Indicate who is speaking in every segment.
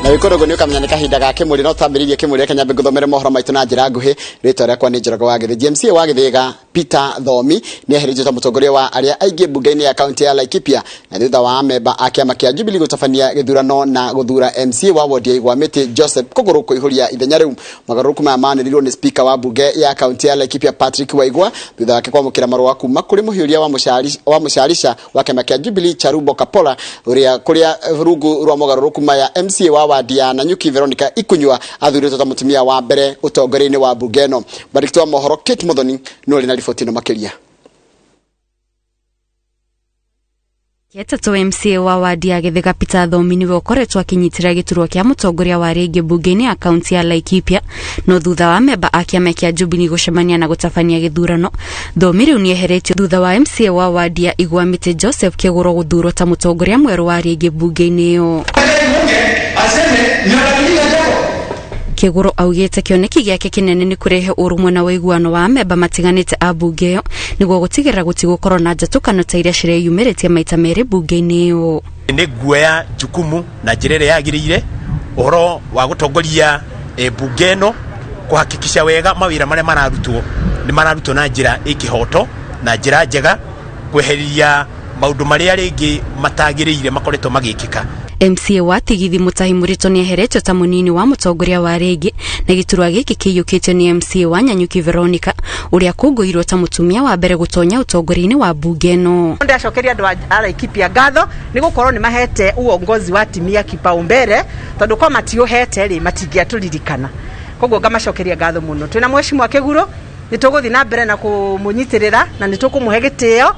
Speaker 1: Agikorogo ni ukamenya kahinda gake muri no tambiririe kimuri Kenya biguthomere mohoro maitu na njira nguhi rito rekwa ni njorogo wa Githiga MC wa Githiga Peter Thomi ni ahereje mutongoria wa aria aingi bunge-ini ya kaunti ya Laikipia na thutha wa memba akiama kia Jubilee gutafania githurano na guthura MC wa wodi ya Igwamiti Joseph Kogoro kuihuria ithenya riu magaruku ma maniriro ni speaker wa bunge ya kaunti ya Laikipia Patrick Maigua thutha wake kwamukira marua kuma kuri muhiuria wa musharisha wa kiama kia Jubilee Charubo Kapola kuria rungu rwa magaruku ma ya MC wa wadi ya Nanyuki Veronica Ikunywa athurĩtwo ta mutumia wa mbere utongori-ini wa bunge no barikitwa mohoro Kate Muthoni no rina riboti no makiria.
Speaker 2: Kietatu MCA wa wadi ya Githiga Peter Thomi niwe ukoretwo akinyitira giturwa kia mutongoria wa rĩngĩ bunge-ini ya kaunti ya Laikipia no thutha wa memba akiama kia Jubilee gucemania na gutafania githurano. Thomi riu ni eheretio thutha wa MCA wa wadi ya Igwamiti Joseph Kegoro guthurwo ta mutongoria mweru wa rĩngĩ bunge-ini yo. Kegoro augite kioneki giake kinene ni kurehe urumwe na waiguano wa memba matiganite a bunge yo niguo gutigirira gutigukorwo na njatukano ta iria cireyumiritie maita meri bunge-ini yo.
Speaker 3: Ni guoya jukumu na njirere yagirire uhoro wa gutongoria bunge no kuhakikisha wega mawira maria mararutwo ni mararutwo na njira ikihoto na njira njega kweheria maundu maria ringi matagirire makoretwo magikika.
Speaker 2: MCA wa Tigithi Mutahi Murito ni eheretio ta munini wa mutongoria wa rĩngĩ na giturwa giki kiyukitio ni MCA wa Nanyuki Veronica uria kunguirwo ta mutumia wa mbere gutonya utongori-ini wa bunge no.
Speaker 4: Ndacokeria andu a Laikipia ngatho ni gukorwo ni mahete uongozi wa timia kipaumbele tondu kwa matiuhete ri matingiaturirikana koguo ngamacokeria ngatho muno. Twina mheshimiwa Keguro ni tuguthi na mbere na kumunyitirira na ni tukumuhe gitio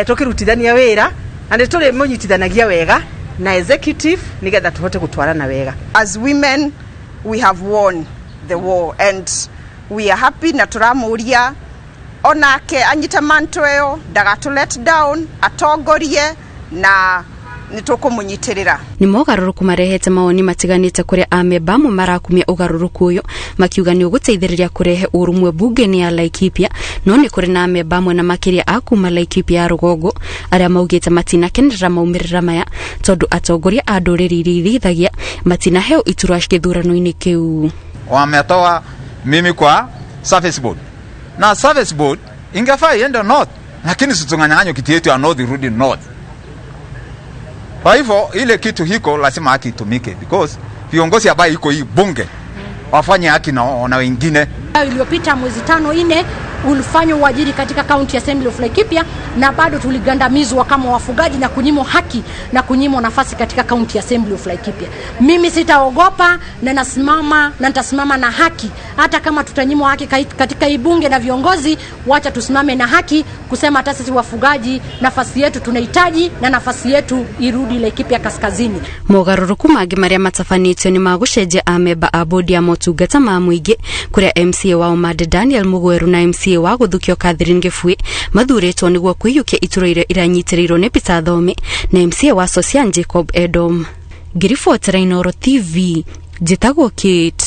Speaker 4: tukirutithania wira na ni turi munyitithanagia wega na executive nigetha tuhote gutwarana wega.
Speaker 5: As women we have won the war and we are happy na turamuria onake anyita manto yo ndagatu let down atongorie na nitukumunyitirira.
Speaker 2: Ni mogaruruku marehete maoni matiganite kuria amemba mu marakumia ugaruruku uyu makiuga ni uguteithiriria kurehe urumwe bunge-ini ya Laikipia no ni kuri na amemba mwe na makiria akuma Laikipia rugogo aria maugite matina kenera maumirira maya tondu atongoria a nduriri irithagia matina heo iturwa githurano-ini kiu.
Speaker 6: Wametoa mimi kwa service board na service board ingefaa iende north lakini situnganyang'anyo kiti yetu ya north irudi north. Kwa hivyo ile kitu hiko lazima haki itumike because viongozi ambao iko hii bunge wafanye haki na wengine.
Speaker 7: Iliyopita mwezi 5-4 ulifanywa uajiri katika County Assembly of Laikipia na bado tuligandamizwa kama wafugaji na kunyimwa haki na kunyimwa nafasi katika County Assembly of Laikipia. Mimi sitaogopa na nasimama na nitasimama na haki hata kama tutanyimwa haki katika hii bunge na viongozi, wacha tusimame na haki kusema hata sisi wafugaji nafasi yetu tunahitaji na nafasi yetu irudi Laikipia kaskazini.
Speaker 2: Mogaruruku magi maria matafanitio ni magucenjia amemba a bodi ya motungata ma muingi kuria MCA wa Omade Daniel Mugweru na MCA wa guthukio Catherine Gifui mathuritwo niguo kwiyukia ituro iranyitirirwo ni Peter Thomi na MCA wa Social Jacob Edom. Girifoti Rainoro TV jitagwo Kate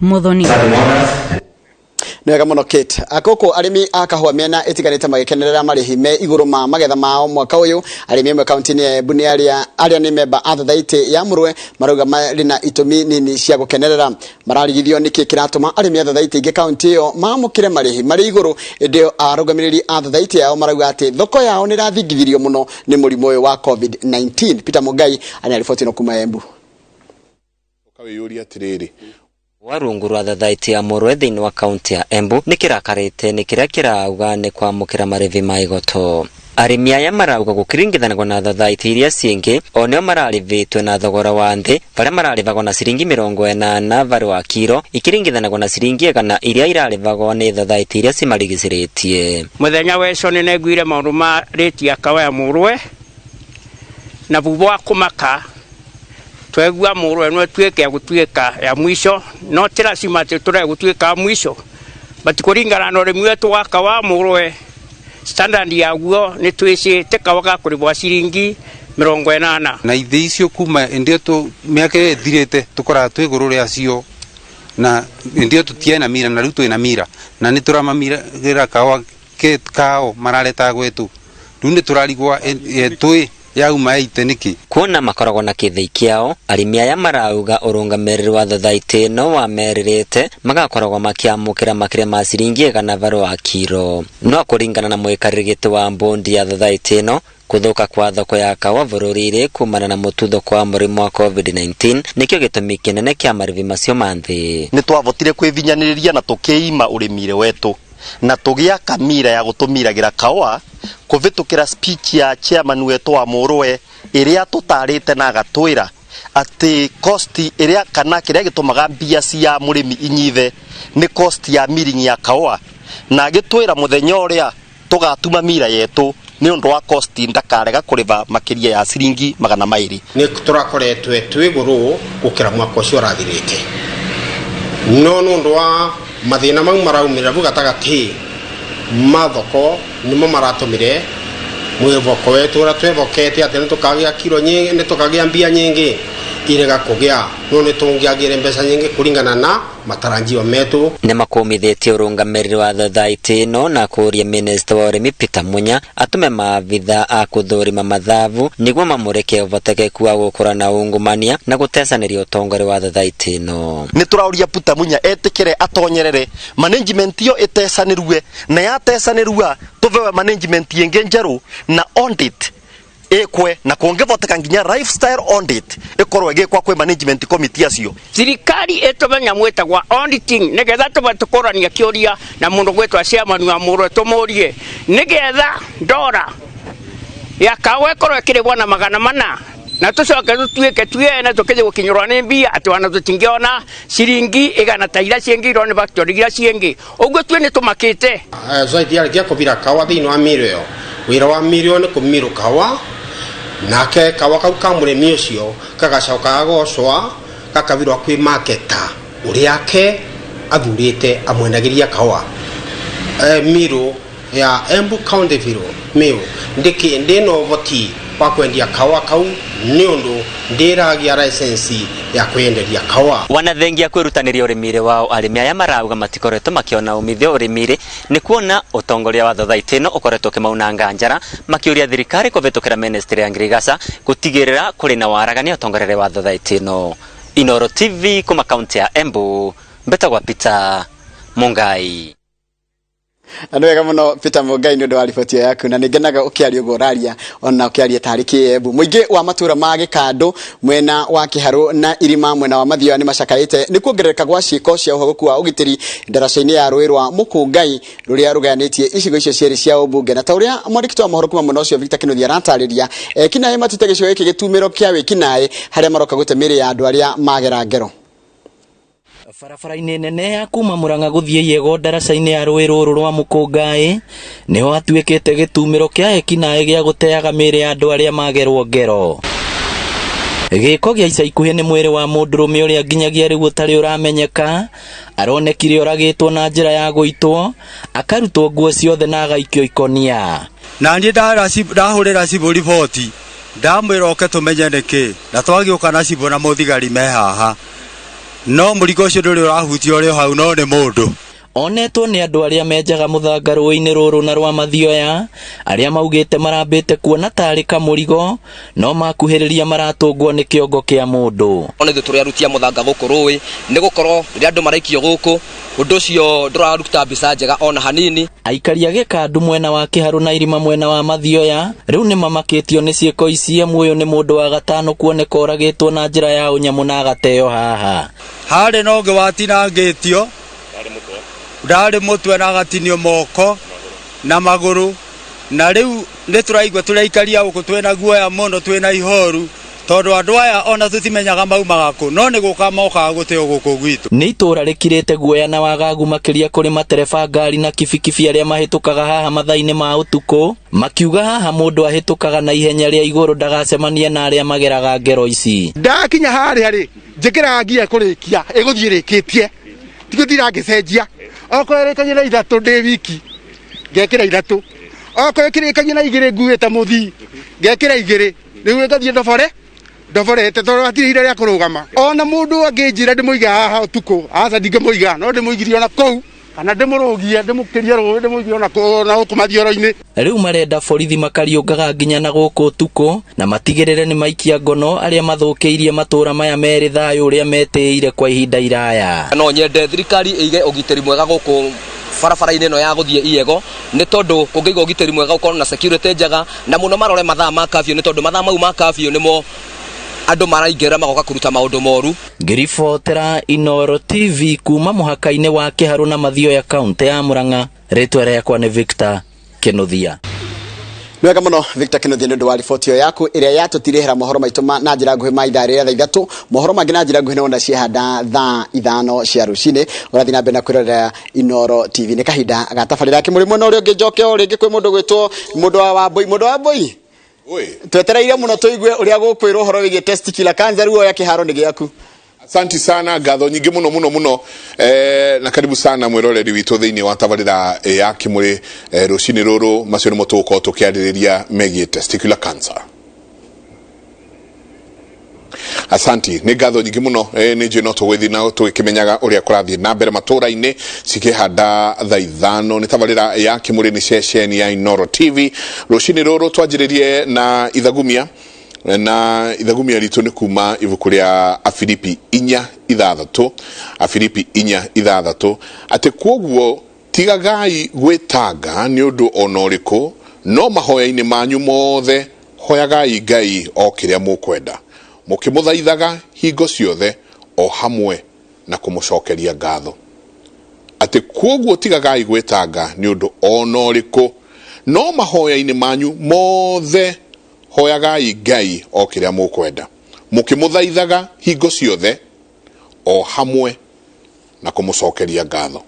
Speaker 2: Muthoni.
Speaker 1: Nega muno Kate akoko arimi akahwa mena itiganite magikenerera marihi me iguru ma magetha mao mwaka uyu arimi me county-ini ya Embu aria ni member athathaiti ya Murwe maruga marina itumi nini cia gukenerera mararigithio niki kiratuma arimi athathaiti ingi county yo mamukire marihi mari iguru ndio arugamiriri athathaiti yao maruga ati thoko yao ni rathingithirio muno ni murimo uyu wa COVID-19. Peter Mugai ana ripoti no kuma Embu.
Speaker 8: Ukawiyuri atiriri
Speaker 9: warungu rwa thathaiti ya Murwe thiini wa kaunti ya Embu nikirakarite nikiria kirauga ni kwamukira marivi ma igoto. Arimi aya marauga gukiringithanagwo na thathaiti iria ciingi onio mararivitwe na thogora wa nthi varia mararivagwo na ciringi 80 vari wa kiro ikiringithanagwo na ciringi 100 iria irarivagwo ni thathaiti iria cimarigiciritie.
Speaker 10: Muthenya weco ni neguire maundu ma rate ya kawa ya Murwe na vuva kumaka twegua Murwe no tweke gutuika ya mwisho no tira simate ture gutuika mwisho batikuringana no remi wetu wa kawa Murwe standard ya guo ni twicite kawa kuribwa ciringi 80
Speaker 11: na ithi icio kuma ndio tu miake thirite tukora twiguru ria cio na ndio tutiena mira na riu twina mira na ni turamamira kawa kao marareta gwetu riu ni turarigwa twi yauma 8 niki
Speaker 9: kuona makoragwo na kĩthĩ kĩao. Arĩmi aya marauga ũrũgamĩrĩri wa thathaitĩ ĩno wamerirĩte magakoragwo makiamũkĩra makĩria ma ciringi 100 varũ wa kiro. No kũringana na mwĩkarĩri gĩtĩ wa bondi ya thathaitĩ ĩno, kuthuka kwa thoko ya kawa bũrũri-inĩ kumana na mũtutho kwa mũrimũ wa COVID-19 nĩkĩo gĩtũmi kĩnene kĩa marĩhi macio ma thĩ.
Speaker 12: Nĩ twavotire kwĩvinyanĩrĩria na tũkĩima ũrĩmire wetu na tũgĩa kamira ya gũtũmiragĩra kawa kũvĩtũkĩra speech ya chairman wetu wa Mũrũwe ĩrĩa tũtarĩte na agatwĩra atĩ cost ĩrĩa kana kĩrĩa gĩtũmaga mbia cia mũrĩmi inyithe nĩ cost ya milling ya kawa, na agĩtwĩra mũthenya ũrĩa tũgatuma mira yetu nĩ ũndũ wa cost ndakarega kũrĩva makĩria ya ciringi 200.
Speaker 13: Nĩ tũrakoretwe twĩ gũrũ gũkĩra mwaka ũcio ũrathirĩte, no nĩ ũndũ wa mathĩna mau maraumĩrĩra vau gatagatĩ mathoko nĩmo maratũmire mwĩvoko wetu ũrĩa twevokete atĩ nĩ tũkagĩa kiro nyingĩ, nĩ tũkagĩa mbia nyingĩ irega kũgĩa, no nĩ tũngĩagĩre mbeca nyingĩ kũringana na mataranjio metu.
Speaker 9: Nĩ makũmithĩtie ũrũgamĩrĩri wa thathaitĩ ĩno na kũria minista wa ũrĩmi Peter Munya atume maabitha a kũthũrima mathabu nĩguo mamũrĩke ũhotekeku wa gũkũra na ungumania na gũtecanĩria ũtongoria wa thathaitĩ ĩno.
Speaker 12: Nĩ tũrauria Peter Munya etĩkĩre atonyerere management iyo ĩtecanĩrue, na yatecanĩrua tũvewe management ĩngĩ njerũ na audit ekwe na kuongevoteka nginya lifestyle audit ikorwe gekwa kwĩ management committee acio.
Speaker 10: Thirikari ĩtũmenya mwĩtagwa auditing nĩgetha tũkorania kĩũria na mũndũ gwĩtwa chairman wa Mũrũwe tũmũrie nĩgetha ndora ya kawa ĩkorwo ĩkĩrĩhwo na 400 na tũcoke tũtuĩke tuene tũkĩje gũkinyũrwo nĩ mbia atĩ wana tũtingĩona ciringi 100 ta iria ciĩngĩirwo nĩ factory iria ciĩngĩ. Ũguo tuĩ nĩ tũmakĩte.
Speaker 13: Zaidi ya kũvira kawa thĩinĩ wa mĩrũ ĩyo, wĩra wa mĩrũ nĩ kũmirũ kawa nake kawa kau ka mũrĩmi ũcio kagacoka agocwa gakavirwo kwĩ marketa ũrĩa ke athurĩte amwenagĩria kawa. Mĩrũ ya Embu County mĩrũ ndĩna ũvoti wa kwendia kawa kau nĩ ũndũ ndĩragia license ya kwenderia kawa.
Speaker 9: Wanathengia kwĩrutanĩria ũrĩmire wao, arĩmi aya marauga matikoretwo makiona umithio ũrĩmire nĩ kuona ũtongoria wa thathaitĩ ĩno ũkoretwo ũkĩmaunanga njara, makĩũria thirikari kũvĩtũkĩra ministry ya ngirigaca gũtigĩrĩra kũrĩ na waragania ũtongoria wa thathaitĩ ĩno. Inoro TV kuma kaunti ya Embu, mbetagwa Peter Mungai.
Speaker 1: Andũ wega mũno Peter Mungai nĩ ũndũ wa riboti yaku, na nĩngenaga ũkĩaria ũguo ũraria ona ũkĩaria tarĩki Embu. Mũingĩ wa matũra ma Gĩkandũ mwena wa Kĩharũ na Irima mwena wa Mathioya nĩ macakaĩte nĩ kuongerereka gwa ciĩko cia ũhagũku wa ũgitĩri ndaraca-inĩ ya rũĩ rwa Mũkũngai rũrĩa rũgayanĩtie icigo icio cierĩ cia ũmbunge, na ta ũrĩa mwandĩki wa mohoro kuma mwena ũcio Victor Kĩnuthia aratarĩria ekinaĩ matute gĩcigo gĩkĩ gĩtumĩro kĩa wĩkinaĩ harĩa maroka gũte mĩĩrĩ ya andũ arĩa magera ngero.
Speaker 14: Barabara-inĩ nene ya kuma Murang'a gũthiĩ Yego ndaraca-inĩ ya rũĩ rũrũ rwa Mũkũngai nĩho atuĩkĩte gĩtumĩro kĩa ekinaĩ gĩa gũteaga mĩĩrĩ ya andũ arĩa magerwo ngero. Gĩko gĩa ica ikuhĩ nĩ mwĩrĩ wa mũndũrũme ũrĩa nginyagia rĩu ũtarĩ ũramenyeka aronekire ũragĩtwo na njĩra ya gũitwo, akarutwo nguo ciothe na agaikio ikonia.
Speaker 15: Na niĩ ndahũrĩra cibũ riboti ndamwĩra oke tũmenye nĩkĩ, na twagĩũka na cibũ na mũthigari me haha, no mũrigo ũcio ndũrĩ ũrahutio ũrĩ hau, no nĩ mũndũ.
Speaker 14: Onetwo nĩ andũ arĩa menjaga mũthanga rũĩ-inĩ rũrũ na rwa Mathioya arĩa maugĩte marambĩte kuona tarĩ kamũrigo no makuhĩrĩria maratũngwo nĩ kĩongo kĩa mũndũ.
Speaker 16: Ona ithuĩ tũrĩarutia mũthanga gũkũ rũĩ nĩ gũkorwo rĩrĩa andũ maraikio gũkũ ũndũ ũcio ndũraruta mbica njega ona hanini.
Speaker 14: Aikari a Gĩkandũ mwena wa Kĩharũ na Irima mwena wa Mathioya rĩu nĩ mamakĩtio nĩ ciĩko ici. Muoyo nĩ mũndũ wa gatano kuoneka ũragĩtwo na njĩra ya ũnyamu na agateo haha.
Speaker 15: Harĩ no ũngĩ watinangĩtio ndarĩ mũtwe na agatinio moko na magũrũ, na rĩu nĩ tũraigua tũraikaria gũkũ twĩna guoya mũno, twĩna ihoru tondũ andũ aya ona tũtimenyaga maumaga kũ, no nĩ gũka mokaga gũteo gũkũ gwitũ.
Speaker 14: Nĩ itũra rĩkirĩte guoya na wagagu makĩria kũrĩ matereba ngari na kibikibi arĩa mahĩtũkaga haha mathaa-inĩ ma ũtukũ, makiuga haha mũndũ ahĩtũkaga na ihenya rĩa igũrũ ndagacemanie na arĩa mageraga ngero ici.
Speaker 17: Ndakinya harĩa njĩkĩraga ngia kũrĩkia ĩgũthiĩ rĩkĩtie tigo ndirangĩcenjia okorĩkanye na 3 ndĩ wiki ngekĩra 3, okorĩkanye na 2 nguĩte mũthii ngekĩra 2, rĩu ngathiĩ ndoborete tondũ hatirĩ ihinda rĩa kũrũgama. Ona mũndũ angĩnjĩra ndĩmũiga haha ũtukũ aca ndingĩmũiga, no ndĩmũigirie ona kũu kana ndĩmũrũgie ndĩmũkĩrie rũĩ ndĩmũgie na kũmathioro-inĩ.
Speaker 14: Rĩu marenda borithi makariũngaga nginya na gũkũ ũtukũ na matigĩrĩre nĩ maikia ngono arĩa mathũkĩirie matũra maya merĩ thayũ ũrĩa metĩire kwa ihinda iraya.
Speaker 16: No nyende thirikari ĩige ũgitĩri mwega gũkũ barabara-inĩ ĩno ya gũthiĩ Iyego nĩ tondũ kũngĩiga ũgitĩri mwega gũkorwo na security njega na mũno marore mathaa ma curfew nĩ tondũ mathaa mau ma curfew nĩmo andũ maraingĩra magoka kũruta maũndũ moru. Ngiribotera Inooro TV kuma mũhaka-inĩ wa Kĩharũ na Mathioya kaunti ya Murang'a. Rĩtwa rĩakwa nĩ Victor Kĩnuthia.
Speaker 1: Mwega mũno Victor Kĩnuthia nĩ ũndũ wa riboti yaku ĩrĩa yatũtirĩhera mohoro maitũ na njĩra nguhĩ ma ithaa rĩrĩa thaa 3 mohoro mangĩ na njĩra nguhĩ nĩ wona ciĩhanda thaa 5 cia rũcinĩ ũrathiĩ na mbere na kwĩrorera Inooro TV nĩ kahinda gatabarĩra kĩmũrĩ mwena ũrĩa ũngĩ njoke o rĩngĩ kwĩ mũndũ gwĩtwo mũndũ wa Wambui twetereire muno tuigue uria gukwirwo horo wige testicular cancer ruo ya kiharo ni giaku.
Speaker 8: Asante sana ngatho nyingi muno na karibu sana mwiroreri witu thiini wa tabarira ya kimuri rucini ruru macio nimo tuko tukiaririria megie testicular cancer. Asante ni ngatho nyingi muno ni nje no tugwithi na tukimenyaga uria kurathie na mbere matura-ini cikihanda thaa 5 ni tabarira ya kimuri ni session ya Inooro TV rucini ruru twanjiririe na ithagumia ritu ni kuma ibuku ria Afilipi 4:6 Afilipi 4:6 ati kwoguo tigagai gwitanga ni undu onoriku no mahoya-ini manyu mothe hoyagai Ngai o kiria mukwenda mukimuthaithaga hingo ciothe o hamwe na kumucokeria ngatho ati kwoguo tigagai gwitanga ni undu onoriku no mahoya-ini manyu mothe hoyagai Ngai o kiria mukwenda mukimuthaithaga hingo ciothe o hamwe na kumucokeria ngatho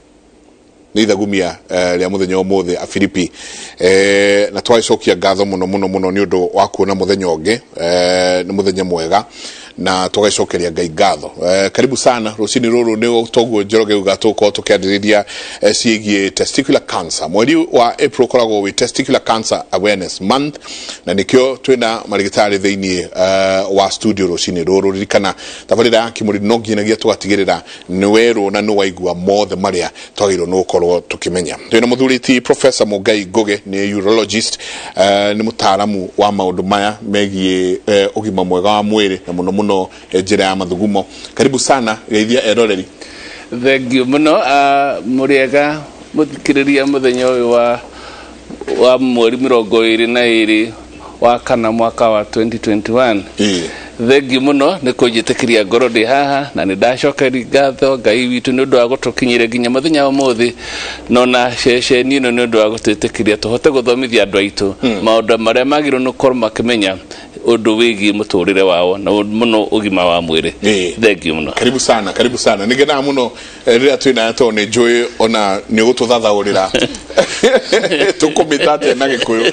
Speaker 8: ni ithagumia ria muthenya umuthi Afilipi na twaicokia ngatho muno ni undu wa kuona muthenya ungi ni muthenya mwega na tugaicokeria Ngai ngatho. Karibu sana rucini ruru ni toguo Njoroge ugatuko tukiaririria ciĩgie testicular cancer. Mweri wa April koragwo wi testicular cancer awareness month na nikio twina marigitari thiini wa studio rucini ruru ririkana tabarira ya kimuri no nginagia tugatigirira ni weru na no waigua mothe maria twagirwo no korwo tukimenya. Twina muthuriti Professor Mugai Ngugi ni urologist ni mutaaramu wa maundu maya megie ugima mwega wa mwiri na muno njira ya mathugumo. Karibu sana geithia eroreri.
Speaker 18: Thank you muno muriega muthikiriria muthenya uyu wa mweri 22 wa kana mwaka wa 2021. Thank you muno ni kunjitikiria ngoro ndi haha na ni ndacokeria ngatho Ngai witu ni undu wa gutukinyire nginya muthenya wa muthi no na ceceni ino ni undu wa gutwitikiria tuhote guthomithia andu aitu maundu maria magirwo no korwo makimenya undu wigi muturire wao na muno ugima wa mwiri. Thank you muno. Karibu sana nigena muno rira twina to ni njui ona ni gututhathaurira tukumitate na gikuyu.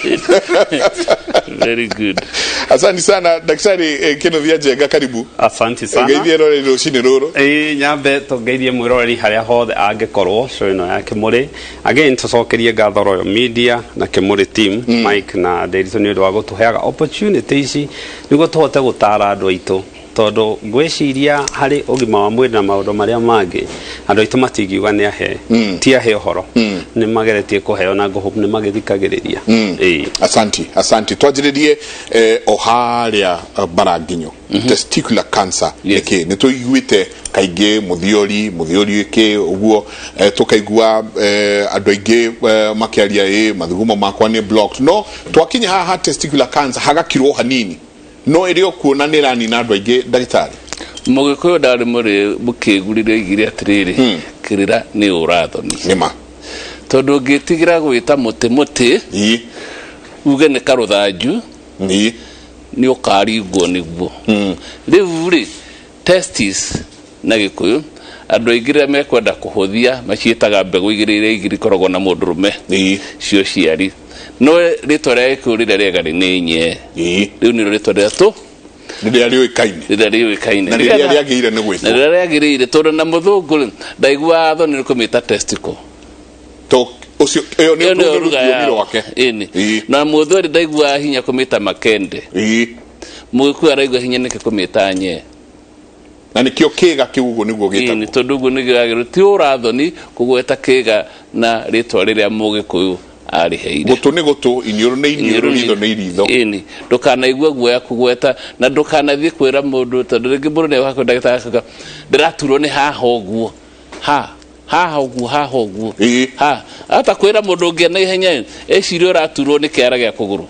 Speaker 18: Very good. Asante sana daktari Kĩnuthia Njenga karibu.
Speaker 19: Asante sana.
Speaker 18: Ngeithie roreri rucini ruru.
Speaker 19: Nyambe tungeithie mwiroreri haria hothe angikorwo show ino ya Kimuri. Again tucokerie ngatho Royal Media na Kimuri team Mike na Derito ni undu wa gutuheaga opportunities niguo tuhote gutara andu aitu tondu ngwiciria hari ugima wa mwiri na maundu maria mangi andu aitu matingiuga ni ahe ti ahe horo ni mageretie kuheo na nguhu ni magithikagiriria.
Speaker 8: Asante twanjiririe o haria Baranginyo testicular cancer niki ni tuiguite kaingi muthiori iki uguo tukaigua andu aingi makiaria mathugumo makwa ni blocked no twakinya haha testicular cancer hagakirwo hanini no irio kuonanira ni andu aingi ndagitari
Speaker 18: mugikuyu ndari muri bukigurire igire atiriri kirira ni urathoni
Speaker 8: nima
Speaker 18: tondu ngitigira gwita muti uge ni karuthanju ni ukaringwo niguo riu ri testis na gikuyu andu aingire mekwenda kuhuthia macietaga mbegu igire koragwo na mundurume cio ciari no ritwa ria ikurire riega ni nye riu ni ritwa ria tu
Speaker 8: rĩrĩa rĩũĩkaine na rĩrĩa rĩagĩrĩire nĩ gwĩtwo
Speaker 18: na rĩrĩa rĩagĩrĩire tondũ na mũthũngũ ndaigua tho nĩ kũmĩta testicle
Speaker 8: to ucio ĩyo nĩ rũgano rwake
Speaker 18: na mũthũri ndaigua hinya kũmĩta makende mũgĩkũyũ araigua hinya nĩkĩ kũmĩta nye
Speaker 8: na nikio kiga kiugo niguo gitagwo
Speaker 18: ni tondu guo ni gagiro ti urathoni kugweta kiga na ritwa riria mugikuyu ari heire
Speaker 8: gutu ni gutu iniuru ni iniuru ritho ni ritho
Speaker 18: ini ndukanaigua guoya kugweta na ndukanathie kwira mundu tondu ringi mundu ni wako ndagitari ndiraturwo ni haha uguo haha uguo hata kwira mundu ungi na ihenya eciri uraturwo ni kiara gia kuguru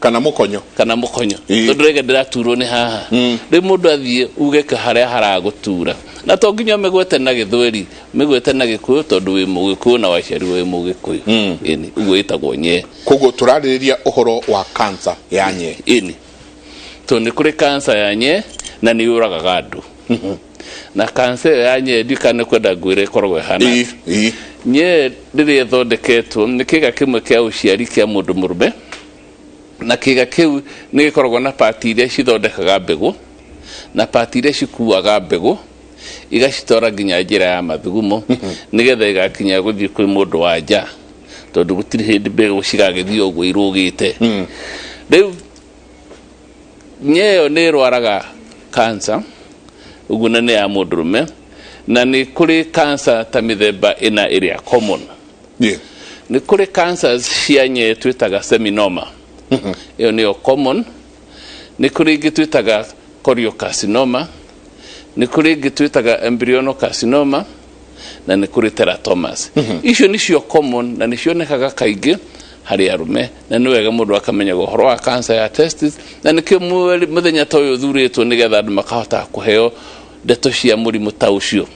Speaker 8: kana mukonyo
Speaker 18: tondu rege ndiraturwo ni haha ri mundu athie uge ka haria haragutura na to nginya megwete na githweri megwete na gikuyu tondu wi mugikuyu na waciari wi mugikuyu ini uguo itagwo nye
Speaker 8: koguo turaririria uhoro wa cancer ya nye
Speaker 18: ini to ni kuri cancer ya nye na ni uragaga andu na cancer ya nye ndikane kwenda ngwire korogwe hana nye riri thondeketwo ni kiga kimwe kia uciari kia mundu murume na kiga kiu ni gikoragwo na pati iria cithondekaga mbegu na pati iria cikuaga mbegu igacitora nginya njira ya mathugumo nigetha igakinya guthii kwi mundu wa nja tondu gutiri hindi mbegu cigagithio uguo irugite riu nyeyo ni rwaraga cancer uguo ni ya mundurume na ni kuri cancer ta mithemba ina iria common ni kuri cancers cia nye twitaga seminoma iyo niyo common ni kuri gitwitaga choriocarcinoma ni kuri gitwitaga embryonocarcinoma na ni kuri teratomas icio nicio common na nicio nekaga kaingi hari arume na ni wega mundu akamenya uhoro wa cancer ya testis na nikio muthenya ta uyu thuritwo nigetha andu makahota kuheo ndeto cia murimu ta ucio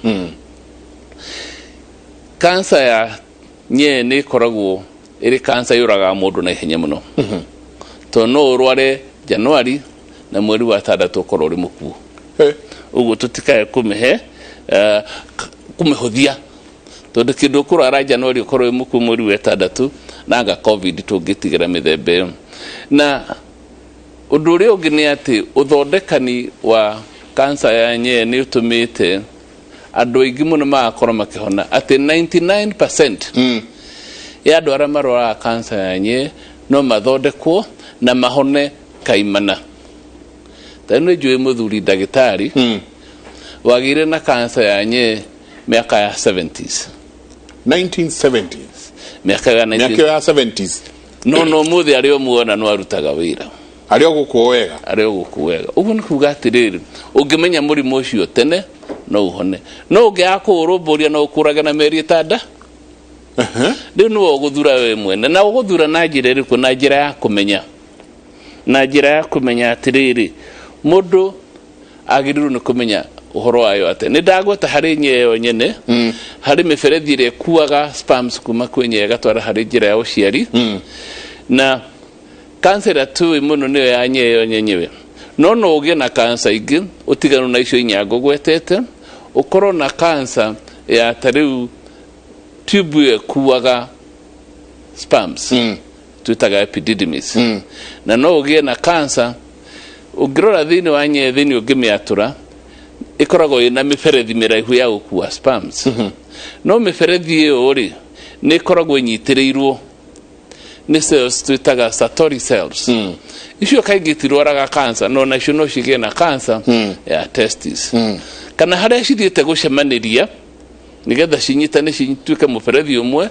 Speaker 18: cancer ya nye ni koragwo iri cancer yuraga mundu na ihenya muno to no urware Januari na mweri wa 6 ukorwo uri mukuo uguo tutikae kumihe kumihuthia tondu kindu kurara Januari ukorwo uri mukuo mweri wa 6 naga covid tungitigira mithembe na undu uria ungi ni ati uthondekani wa cancer ya nye ni utumite andu aingi muno magakorwo makihona ati 99% ya andu aria marwara cancer ya nye no mathondekwo na mahone kaimana tano njui muthuri ndagitari wagire na cancer ya nye miaka ya 70s
Speaker 8: 1970s
Speaker 18: miaka ya
Speaker 8: 70s
Speaker 18: no muthi ario muona no arutaga wira
Speaker 8: ario gukuwega
Speaker 18: uguo ni kuga atiriri ungimenya murimu ucio tene no uhone no ungiako urumburia no ukuraga na meri tada riu no uguthura we mwene na uguthura na njira iriku na njira ya kumenya atiriri mundu agiriru ni kumenya uhoro wayo ate ni ndagweta hari nyeyo nyene hari miferethi ire kuaga sperms kuma kwenye gatwara hari njira ya uciari na cancer tu imuno niyo ya nyeyo nyenyewe no ugie na cancer ingi utiganu na icio inyango gwetete ukorwo na cancer ya tariu tube kuaga sperms twitaga epididymis na no ugie na cancer ungirora thini wa nye thini ungimiatura ikoragwo ina miferethi miraihu ya gukua sperms no miferethi iyo ri ni ikoragwo nyitirirwo ni cells twitaga Satori cells icio kaingi tirwaraga cancer no na icio no cigie na cancer ya testis kana haria cithiite gucemaniria nigetha cinyitane cituike muferethi umwe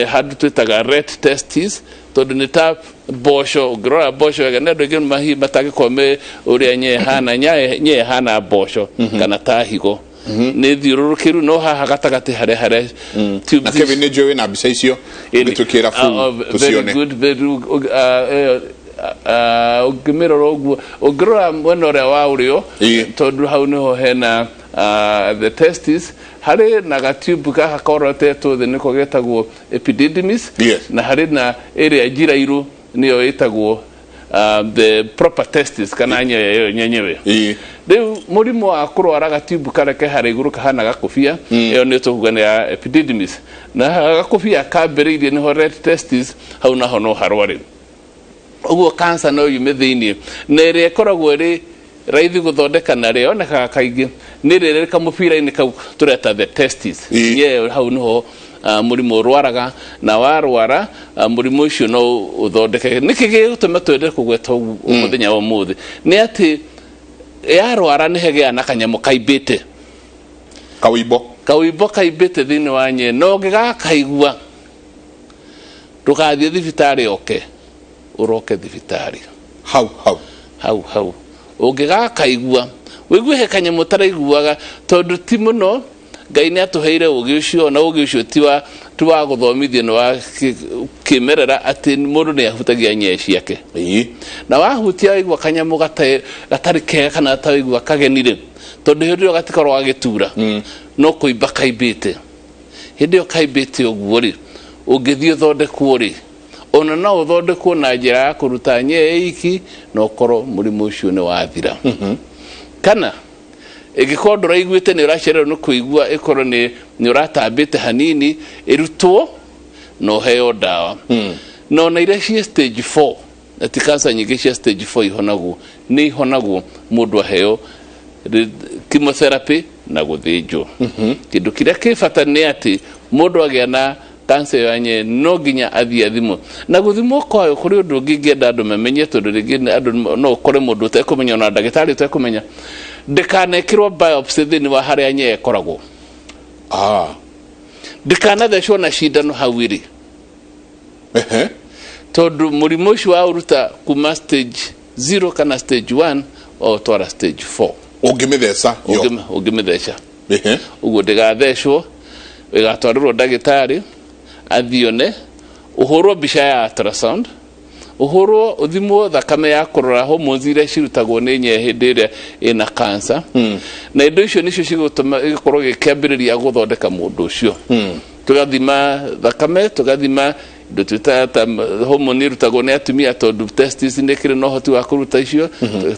Speaker 18: handu twitaga red testis tondu ni ta bosho grora bosho wega nendo gin mahi matagi kome uria nye hana bosho kana ta higo ni thiururukiru no haha gatagati hare
Speaker 8: tubes na Kevin Joe na bisa icio bitukira fu tusione ugimiro oguo ugrora mwenore wa urio tondu hau niho hena the testis hari na gatube ka korotetwo the niko getagwo epididymis na hari na area jirairu niyo etagwo the proper testis kana nyenyewe riu murimu wa kurwara gatube kareke hari iguru kahana gakofia iyo ni tugane ya epididymis na gakofia kaberirie niho red testis hau naho no harwari uguo cancer no yume thiini na ire ikoragwo ri raithi guthondeka na rio onekaga kaingi ni rire kamupira-ini kau tureta the testis ye hau niho murimu rwaraga na warwara murimu ucio no uthondeke nikigi gutuma twende kugweta umuthenya wa muthi ni ati
Speaker 18: yarwara nĩ hegea na kanyamũ kaimbĩte kaũimbo kaimbĩte thĩinĩ wa nye no ngĩgakaigua ndũgathiĩ thibitarĩ oke ũroke thibitarĩ hau ũngĩgakaigua wĩigue he kanyamũ taraiguaga tondũ ti mũno Ngai nĩ atũheire ũgĩ ũcio na ũgĩ ũcio ti wa gũthomithia nĩ wa kĩmerera atĩ mũndũ nĩ ahutagia nye ciake na wahutia waigua kanyamũ gatarĩ kega kana ataigua kagenire tondũ hĩndĩ ĩyo gatikorwo gagĩtura no kũimba kaimbĩte hĩndĩ ĩyo kaimbĩte ũguo rĩ ũngĩthiĩ ũthondekwo rĩ ona no ũthondekwo na njĩra ya kũruta nye iki na ũkorwo mũrimũ ũcio nĩ wathira kana ĩgĩkorwo ndũraiguĩte nĩ ũracererwo nĩ kũigua ĩkorwo nĩ ũratambĩte hanini ĩrutwo na ũheo ndawa na ona iria ciĩ stage 4 ati kansa nyingĩ cia stage 4 ihonagwo nĩ ihonagwo mũndũ aheo chemotherapy na gũthĩnjwo kĩndũ kĩrĩa kĩbata nĩ atĩ mũndũ agĩa na kansa ya nye no nginya athiĩ athimwo na gũthimwo kwayo kũrĩ ũndũ ũngĩ ingĩenda andũ mamenye tondũ rĩngĩ andũ no ũkore mũndũ ũtekũmenya ona ndagĩtarĩ ũtekũmenya ndikanekĩrwo biopsy thĩinĩ wa harĩa nye ĩkoragwo ndikanathecwo na cindano hau ĩrĩ tondũ mũrimũ ũcio wa ũruta kuma stage 0 kana stage 1 o twara stage 4 ũngĩmĩtheca ũguo ndĩgathecwo ĩgatwarĩrwo ndagĩtarĩ athione ũhũrwo mbica ya ultrasound ũhũrwo ũthimwo thakame ya kũrora hormones iria cirutagwo nĩ nye hĩndĩ ĩrĩa ĩna cancer na indo icio nĩcio cigũtũma ĩgĩkorwo gĩkĩambĩrĩria gũthondeka mũndũ ũcio tũgathima thakame tũgathima indo twĩta hormone irutagwo nĩ atumia tondũ testis nĩ kĩrĩ na ũhoti wa kũruta icio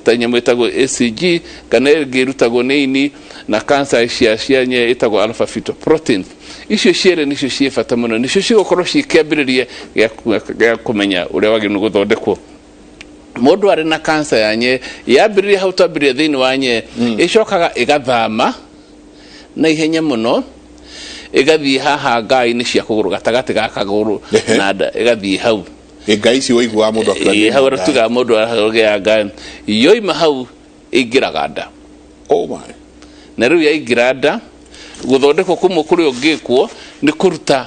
Speaker 18: ta nyamũ ĩtagwo ACG kana ĩngĩ ĩrutagwo nĩ ini na cancer cia nye ĩtagwo alpha fetoprotein icio cierĩ nicio ciĩ bata mũno nicio cigũkorwo cikĩambĩrĩria gĩa kũmenya ũrĩa wagĩrĩirwo gũthondekwo mũndũ arĩ na cancer ya nye yambĩrĩria hau twambĩrĩria thĩinĩ wa nye ĩcokaga ĩgathama na ihenya mũno ĩgathiĩ haha ngai-inĩ cia kũgũrũ gatagatĩ ga kagũrũ na nda ĩgathiĩ hau ngai ici woiguaga mũndũ akĩra hau tugaga mũndũ aragĩa ngai yoima hau ĩingĩraga nda na rĩu yaingĩra nda gũthondekwo kũmwe kũrĩa ũngĩkwo nĩ kũruta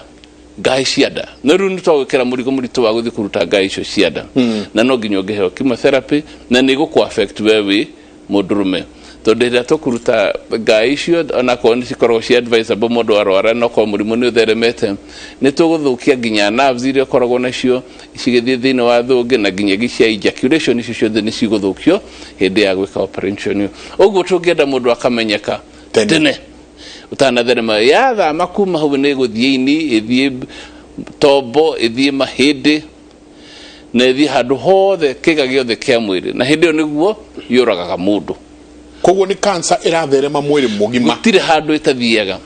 Speaker 18: ngai cia nda na rĩu nĩ twagwĩkĩra mũrigo mũritũ wa gũthiĩ kũruta ngai icio cia nda na no nginya ũngĩheo chemotherapy na nĩ gũkũ affect we wĩ mũndũrũme tondũ rĩrĩa tũkũruta ngai icio onakorwo nĩ cikoragwo cia advisable mũndũ arwara na okorwo mũrimũ nĩ ũtheremete nĩ tũgũthũkia nginya nerves iria ũkoragwo nacio cigĩthiĩ thĩinĩ wa thũngĩ na nginyagia cia ejaculation icio ciothe nĩ cigũthũkio hĩndĩ ya gwĩka operation ũguo tũngĩenda mũndũ akamenyeka tene utanatherema yathama kuma hau nĩ gũthiĩ ini ĩthiĩ tombo ĩthiĩ mahĩndĩ na ĩthiĩ handũ hothe kĩga gĩothe kĩa mwĩrĩ na hĩndĩ ĩyo nĩguo yũragaga mũndũ
Speaker 8: koguo nĩ cancer ĩratherema mwĩrĩ mũgima
Speaker 18: gũtirĩ handũ ĩtathiaga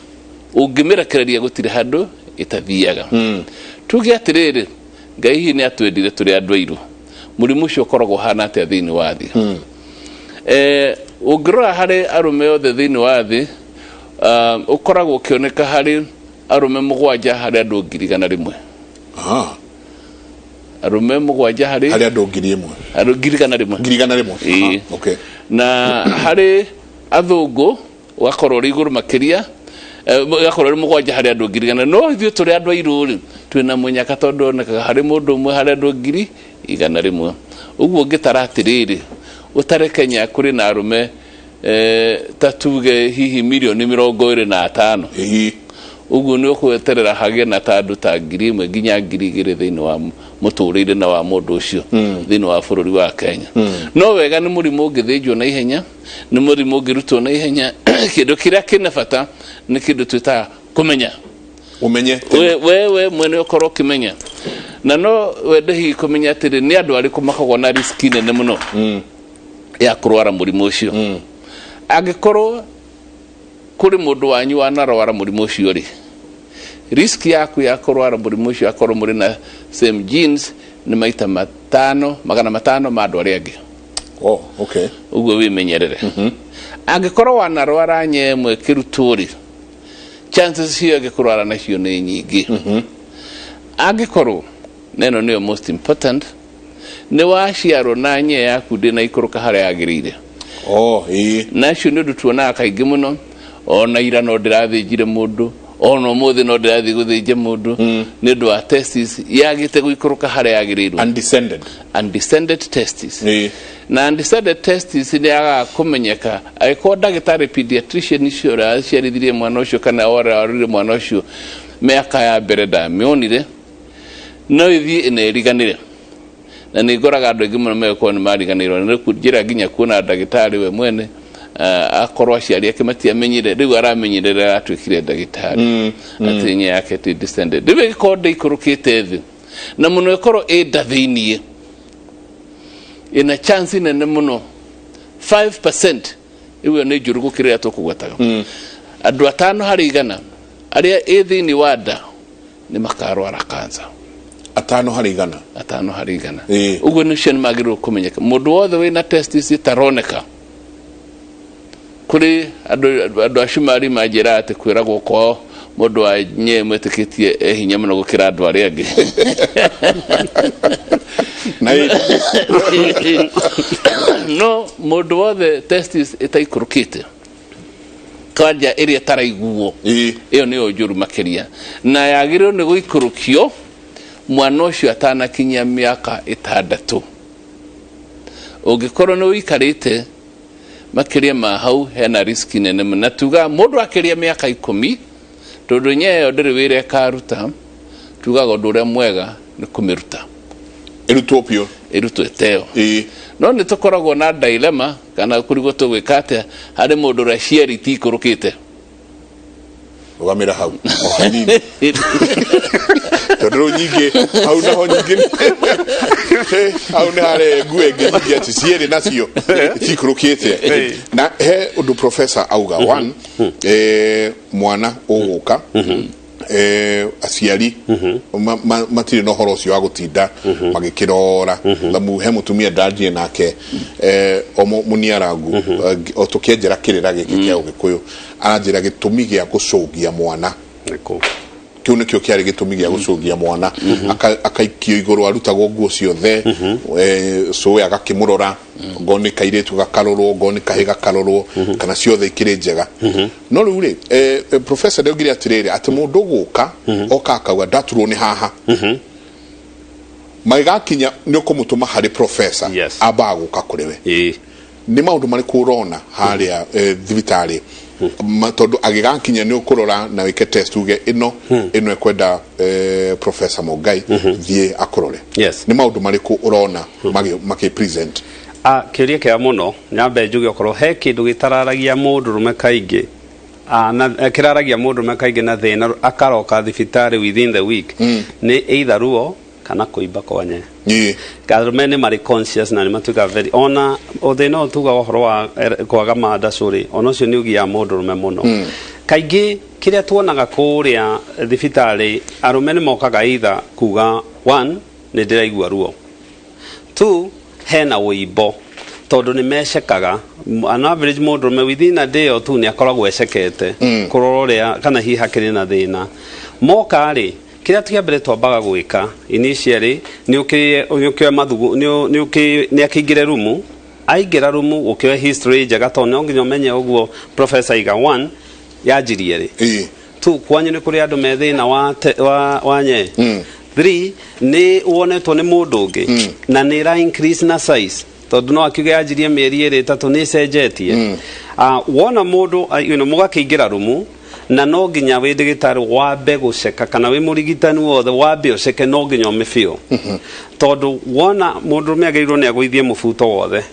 Speaker 18: ũngĩmĩrekereria gũtirĩ handũ ĩtathiaga tuge atĩrĩrĩ Ngai hihi nĩ atwendire tũrĩ andũ airũ mũrimũ ũcio ũkoragwo hana atĩa thĩinĩ wa thĩ ũngĩrora harĩ arũme othe thĩinĩ wa thĩ ũkoragwo ũkĩoneka harĩ arũme 7 harĩ andũ 100,000 arũme 7 harĩ
Speaker 8: andũ 1,000
Speaker 18: 100,000
Speaker 8: okay
Speaker 18: na harĩ athũngũ ũgakorwo ũrĩ igũrũ makĩria ũgakorwo ũrĩ 7 harĩ andũ 100,000 no ithuĩ tũrĩ andũ airũ rĩ twĩna mũnyaka tondũ onekaga harĩ mũndũ ũmwe harĩ andũ 100,000 ũguo ũngĩtara atĩrĩrĩ ũtare Kenya kũrĩ na arũme ta tuge hihi milioni 25 ũguo nĩ ũkweterera hagĩe na ta andũ ta 1,000 nginya 2,000 thĩinĩ wa mũtũũrĩre na wa mũndũ ũcio thĩinĩ wa bũrũri wa Kenya no wega nĩ mũrimũ ũngĩthĩnjwo na ihenya nĩ mũrimũ ũngĩrutwo na ihenya kĩndũ kĩrĩa kĩna bata nĩ kĩndũ twĩtaga kũmenya
Speaker 8: umenye
Speaker 18: we mwene ũkorwo ũkĩmenya na no wende hihi kũmenya atĩrĩ nĩ andũ arĩkũ makoragwo na risk nene mũno ya kũrwara mũrimũ ũcio angĩkorwo kũrĩ mũndũ wanyu wanarwara mũrimũ ũcio rĩ risk yaku ya kũrwara mũrimũ ũcio akorwo mũrĩ na same genes nĩ maita 500 ma andũ arĩa angĩ
Speaker 8: okay
Speaker 18: ũguo wĩmenyerere angĩkorwo wanarwara nyemwe kĩrutwo rĩ chances cia kũrwara nacio nĩ nyingĩ angĩkorwo neno nĩyo most important nĩ waciarwo na nye yaku ndĩna ikũrũka harĩa yagĩrĩire na cio nĩ ũndũ tuonaga kaingĩ mũno. Ona ira no ndĩrathĩnjire mũndũ, ona ũmũthĩ no ndĩrathiĩ gũthĩnja mũndũ nĩ ũndũ wa testis yagĩte gũikũrũka harĩa yagĩrĩirwo. Undescended testis. Na undescended testis nĩ yagaga kũmenyeka angĩkorwo ndagĩtarĩ pediatrician ũcio ũraciarithirie mwana ũcio kana wararire mwana ũcio mĩaka ya mbere ndamĩonire, no ĩthiĩ ĩneriganĩre. Na nĩ ngoraga andũ aingĩ mũno megũkorwo nĩ mariganĩirwo nĩ njĩra nginya kuona ndagĩtarĩ we mwene akorwo aciari ake matiamenyire, rĩu aramenyerera atuĩkire ndagĩtarĩ atĩ nye yake ti descended. Rĩu ĩkorwo ndĩikũrũkĩte thĩ na mũno ĩkorwo ĩnda thĩiniĩ, ĩna chance nene mũno 5%, ĩyo nĩ njũru gũkĩra tũkũgwetaga. Andũ 5 harĩ 100 arĩa ĩ thĩiniĩ wa nda nĩ makarwara kansa.
Speaker 8: 5 harĩ 100.
Speaker 18: 5 harĩ 100. Ũguo nĩcio nĩ magĩrĩirwo kũmenyeka. Mũndũ wothe wĩna testis ĩtaroneka, kuri andũ acumari manjĩra atĩ kwĩragwo kwao mũndũ wa nye mwĩtĩkĩtie hinya mũno gũkĩra andũ arĩa angĩ. No mũndũ wothe testis ĩtaikũrũkĩte kwanja ĩrĩa ĩtaraiguo, ĩyo nĩyo njũru makĩria, na yagĩrĩirwo nĩ gũikũrũkio mwana ũcio atanakinyia mĩaka 6. Ũngĩkorwo nĩ ũikarĩte makĩria ma hau hena risk nene mũno. Na tuga mũndũ akĩria mĩaka 10 tondũ nyeyo ndĩrĩ wĩra ĩkaruta, tugaga ũndũ ũrĩa mwega nĩ kũmĩruta ĩrutwo pio, ĩrutwo ĩteo. No nĩ tũkoragwo na dilemma kana kũrigwo tũgwĩka atĩa harĩ mũndũ ũrĩa ciari itikũrũkĩte.
Speaker 8: Rũgamĩra hau o hanini tondũ nyingĩ hau naho nyingĩ hau nĩ harĩ nguo ĩngĩ nyingĩ atĩ ciĩrĩ nacio itikũrũkĩte. Na he ũndũ professor auga, one mwana ũgũka aciari matirĩ na ũhoro ũcio wa gũtinda magĩkĩrora. He mũtumia ndanjie nake o mũniarangu o tũkĩenjera kĩrĩra gĩkĩ kĩa Ũgĩkũyũ, aranjĩra gĩtũmi gĩa gũcũngia mwana, kĩu nĩkĩo kĩarĩ gĩtũmi gĩa gũcũngia mwana. Akaikio igũrũ, arutagwo nguo ciothe, cũĩ agakĩmũrora, ngoro nĩ kairĩtu gakarorwo, ngoro nĩ kahĩ gakarorwo, kana ciothe ikĩrĩ njega. No rĩu rĩ professor ndaugire atĩrĩrĩ atĩ mũndũ gũka oka akauga ndaturwo nĩ haha, maigakinya nĩ ũkũmũtũma harĩ professor amba gũka kũrĩ we. Nĩ maũndũ marĩkũ ũrona harĩa thibitarĩ tondũ agĩgakinya nĩ ũkũrora na wĩke test uge ĩno ekwenda Professor Mũngai thiĩ akũrore? Nĩ maũndũ marĩkũ ũrona makĩ-present?
Speaker 19: Kĩũria kĩa mũno nyambe njuge okorwo he kĩndũ gĩtararagia mũndũrũme kaingĩ na kĩraragia mũndũrũme kaingĩ na thĩna akaroka thibitarĩ within the week nĩ either ruo kana kũimba kwa nye. Arũme nĩ marĩ conscious na nĩ matuĩka very ona thĩna ũtuga ũhoro wa kwaga manda cũrĩ, ona ũcio nĩ ũgia mũndũrũme mũno. Kaingĩ kĩrĩa tuonaga kũrĩa thibitarĩ, arũme nĩ mokaga either kuga 1 nĩ ndĩraigua ruo, 2 hena wĩimbo tondũ nĩ mecekaga. An average mũndũrũme within a day or 2 nĩ akoragwo ecekete kũrora ũrĩa kana hihi hakĩrĩ na thĩna. Moka rĩ, kĩrĩa kĩa mbere twambaga gwĩka initially nĩ ũkĩoya mathugu, nĩ akĩingĩre rumu, aingĩra rumu ũkĩoya history njega tondũ no nginya ũmenye ũguo professor iga 1 yanjirie rĩ, 2 kwanyu nĩ kũrĩ andũ me thĩna wa nye, 3 nĩ wonetwo nĩ mũndũ ũngĩ na nĩ ra increase na size tondũ no akiuge yanjirie mĩeri 2 3 nĩ cenjetie. Wona mũndũ mũgakĩingĩra rumu na no nginya wĩ ndagĩtarĩ wambe gũceka kana wĩ mũrigitani wothe wambe ũceke, no nginya ũmĩbĩo tondũ wona mũndũrũme agĩrĩirwo nĩ agũithie mũbuto wothe,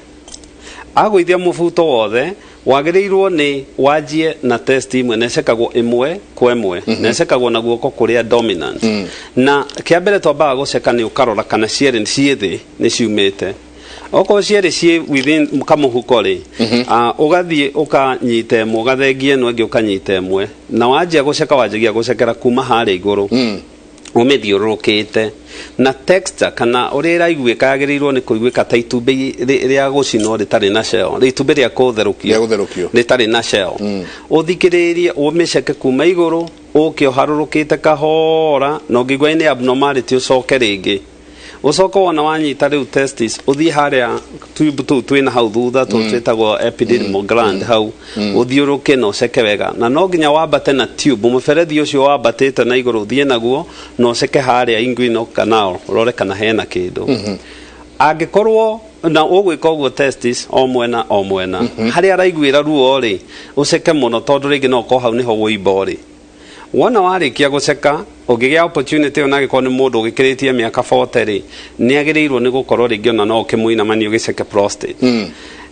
Speaker 19: agũithia mũbuto wothe wagĩrĩirwo nĩ wanjie na test imwe na ecekagwo ĩmwe kwa ĩmwe na ecekagwo na guoko kũrĩa dominant. Na kĩa mbere twambaga gũceka nĩ ũkarora kana ciĩrĩ ciĩ thĩ nĩ ciumĩte. Okorwo ciĩrĩ ciĩ within kamũhuko rĩ, ũgathiĩ ũkanyita ĩmwe ũgathengia ĩno ĩngĩ ũkanyita ĩmwe, na wanjia gũceka wanjagia gũcekera kuma harĩa igũrũ ũmĩthiũrũrũkĩte. Na texture kana ũrĩa ĩraiguĩka yagĩrĩirwo nĩ kũiguĩka ta itumbĩ rĩa gũcinwo rĩtarĩ na shell, itumbĩ rĩa gũtherũkio rĩtarĩ na shell. Ũthikĩrĩrie ũmĩceke kuma igũrũ ũkĩoharũrũkĩte kahora, na ũngĩigua nĩ abnormality ũcoke rĩngĩ ucoka wona wanyita riu testis uthie haria tube tu twina hau thutha twetagwo epididymal gland hau uthiuruke no ceke wega na no nginya wambate na tube muberethi ucio wambatite na iguru thie naguo no ceke haria inguinal canal rore kana hena kindu angikorwo na ugwika uguo testis o mwena haria araiguira ruo ri uceke muno tondu ringi no ko hau niho guimba ri wona warikia guceka ugigia opportunity ona giko ni mundu ugikiritie miaka 40 ri ni agirirwo ni gukorwo ringi ona no kimuina mani ugiceke prostate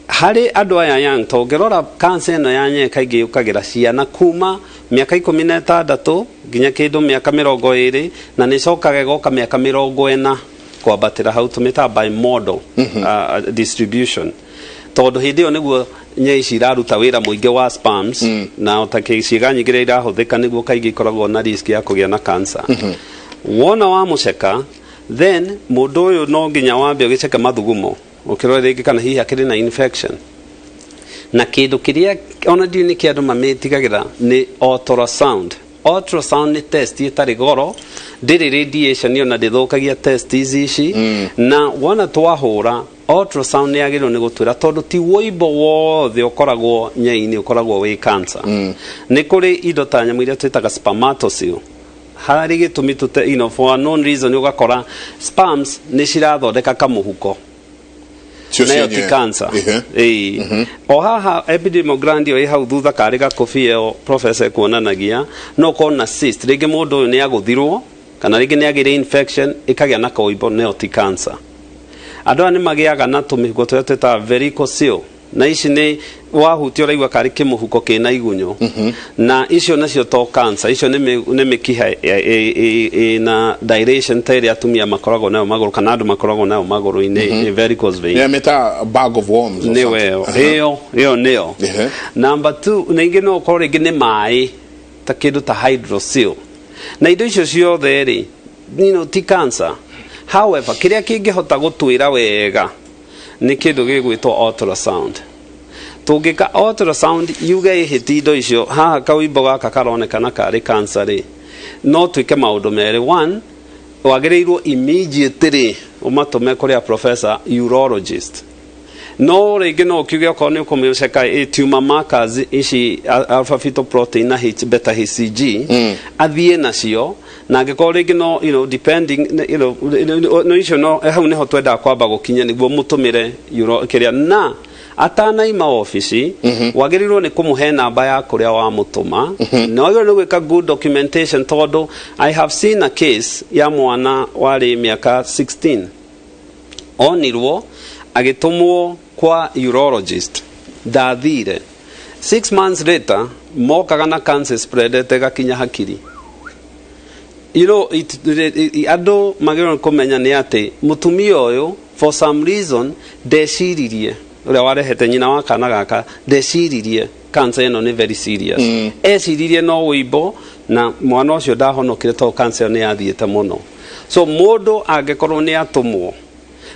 Speaker 19: hari andu aya young to ngirora cancer no yanye kaingi ukagira ciana kuma miaka 16 nginya kindu miaka 20 na ni cokaga goka miaka 40 kwabatira hau tumita by model distribution tondu hindi yo niguo nye ici iraruta wira muingi wa spams na otake ciĩga nyingĩ iria irahuthika niguo kaingĩ ikoragwo na risk ya kũgĩa na cancer wona wa muceka then mundu uyu no nginya wambe ugiceke mathugumo ukirora ringi kana hihi akiri na infection na kindu kiria ona ndini kia andu mamitigagira ni ultrasound ni test itari goro ndiri radiation yo na ndithukagia test ici na wona twahura ultrasound ni agirwo ni gutwira tondu ti woimbo wothe ukoragwo nyaini ukoragwo wi cancer ni kuri indo ta nyamu iria twitaga spermatocyte hari gitumi tute for no reason ugakora sperms ni cirathondeka kamuhuko nayo ti cancer o haha epididymal gland yo hau thutha kari gakobia o professor kuonanagia no kona cyst ringi mundu uyu ni aguthirwo kana ringi ni agire infection ikagia na kaũimbo nayo ti cancer andu ani magiaga na tumihuko tweta varicocele na ici ni wahutio raigwa kari kimuhuko kina igunyo na icio nacio to cancer icio ni mikiha na dilation tire atumia makoragwo nayo maguru kana andu makoragwo nayo maguru ini varicose vein
Speaker 8: yeah meta bag of worms
Speaker 19: ni weo neo number 2 ningi no ko ringi ni mai ta kindu ta hydrocele na indo icio ciothe ri ti cancer however kiria kingihota gutwira wega ni kindu gigwitwo ultrasound tungika ultrasound yuge ihiti indo icio haha kaũimbo gaka karonekana kari cancer ri no twike maundu mere 1 wagirirwo immediately umatume kuri a professor urologist no ringi no kiuge ko ni kumiceka tumor markers ici alpha fetoprotein na beta hcg athie nacio na angĩkorwo rĩngĩ no depending no icio no hau niho twenda kwamba gukinya niguo mutumire kiria na atanaima office wagirirwo ni kumuhe namba ya kuria wa mutuma no yo ni gwika good documentation tondu I have seen a case ya mwana wari miaka 16 onirwo agitumwo kwa urologist ndathire 6 months later mokaga na cancer spread gakinya hakiri andu magirwo kumenya ni ati mutumia uyu for some reason deciririe uria warehete nyina wa kana gaka deciririe cancer ino ni very serious eciririe no uimbo na mwana ucio ndahonokire to cancer ni yathiete muno so mundu angekorwo ni atumwo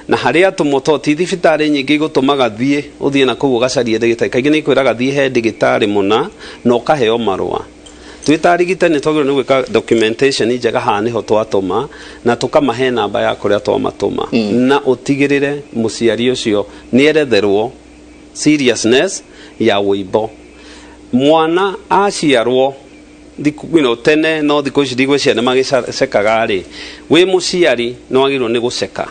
Speaker 19: na haria atumwo to ti thibitari nyingi gutumaga thie uthie na kugu gacarie ndagitari kaingĩ ni kwiraga thie he ndagitari muna no kaheo marua twitarigite ni twagirwo ni gwika documentation njega haha niho twatuma na tukamahe namba ya kuria twamatuma na utigirire muciari ucio ni eretherwo seriousness ya uimbo mwana aciarwo tene no thikũ ici ndigwe ciana magicekaga ri wi muciari no agirwo ni guceka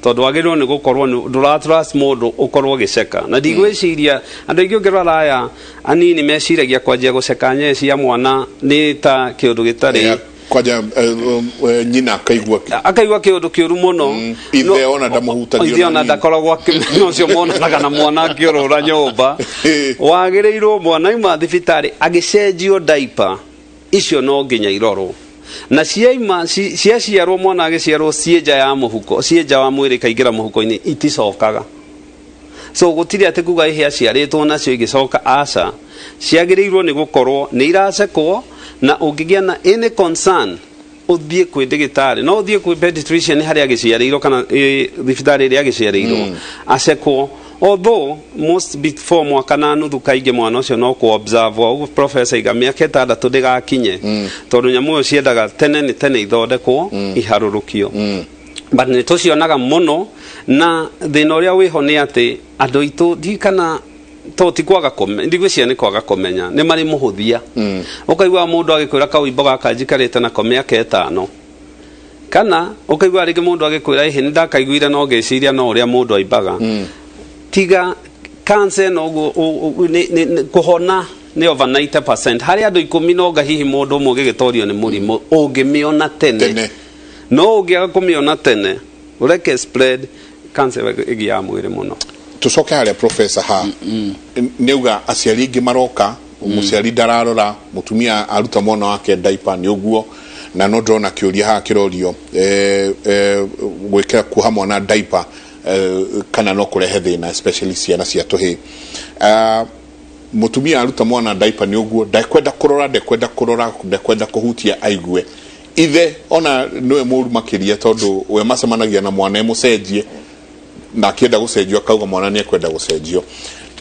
Speaker 19: tondu agirwo ni gukorwo nduratrust mundu ukorwo giceka na ndigwiciria andu aingi ngirora aya anini meciragia kwanjia guceka nyeci ya mwana ni ta kiundu gitari
Speaker 8: kwaja nyina akaigua
Speaker 19: kiundu kiuru muno
Speaker 8: ithe ona ndamuhutagia
Speaker 19: ithe ona ndakoragwo no cio monaga na mwana akiurura nyumba wagirirwo mwana ima thibitari agicenjio diaper icio no nginya irorwo na ciaciarwo mwana agiciarwo cienja ya muhuko cienja wa mwiri kaingira muhuko-ini iticokaga so gutiri ati kuga ihe aciaritwo nacio igicoka aca ciagirirwo ni gukorwo ni iracekwo na ungigia na any concern uthie kwi ndagitari no uthie kwi pediatrician haria agiciarirwo kana thibitari iria agiciarirwo acekwo although most before mwaka na nuthu kaingi mwana ucio no ku observe ugu professor iga miaka 6 ndigakinye tondu nyamu ciendaga tene ni tene ithondekwo iharurukio but nĩ tũcionaga mũno na thĩna ũrĩa wĩho nĩ atĩ andũ aitũ ndikana to ti kwaga komenya ndigwĩciria nĩ kwaga komenya nĩ marĩ mũhũthia ũkaigua mũndũ agĩkwĩra kaũimbo gaka njikarĩte nako mĩaka 5 kana ũkaigua rĩngĩ mũndũ agĩkwĩra nĩ ndakaiguire no ngĩciria no ũrĩa mũndũ aimbaga tiga cancer no kũhona nĩ over 90% harĩ andũ 10 no gahihi mũndũ ũmwe ũgĩgĩtorio nĩ mũrimũ ũngĩmĩona tene no ũngĩaga kũmĩona tene ũreke spread cancer ĩgĩa mwĩrĩ mũno
Speaker 8: tucoke harĩa professor ha neuga aciari ingĩ maroka mũciari ndararora mutumia aruta mwana wake diaper nĩ ũguo na no ndrona kĩũria ha kĩrorio gwĩkĩra kuoha mwana diaper kana no kũrehe thĩna especially ciana cia tũhĩ mutumia aruta mwana diaper nĩ ũguo ndekwenda kũhutia aigue ithe ona nĩwe mũru makĩria tondũ we macemanagia na mwana mũcenjie na akĩenda gũcenjio akauga mwana nĩ ekwenda gũcenjio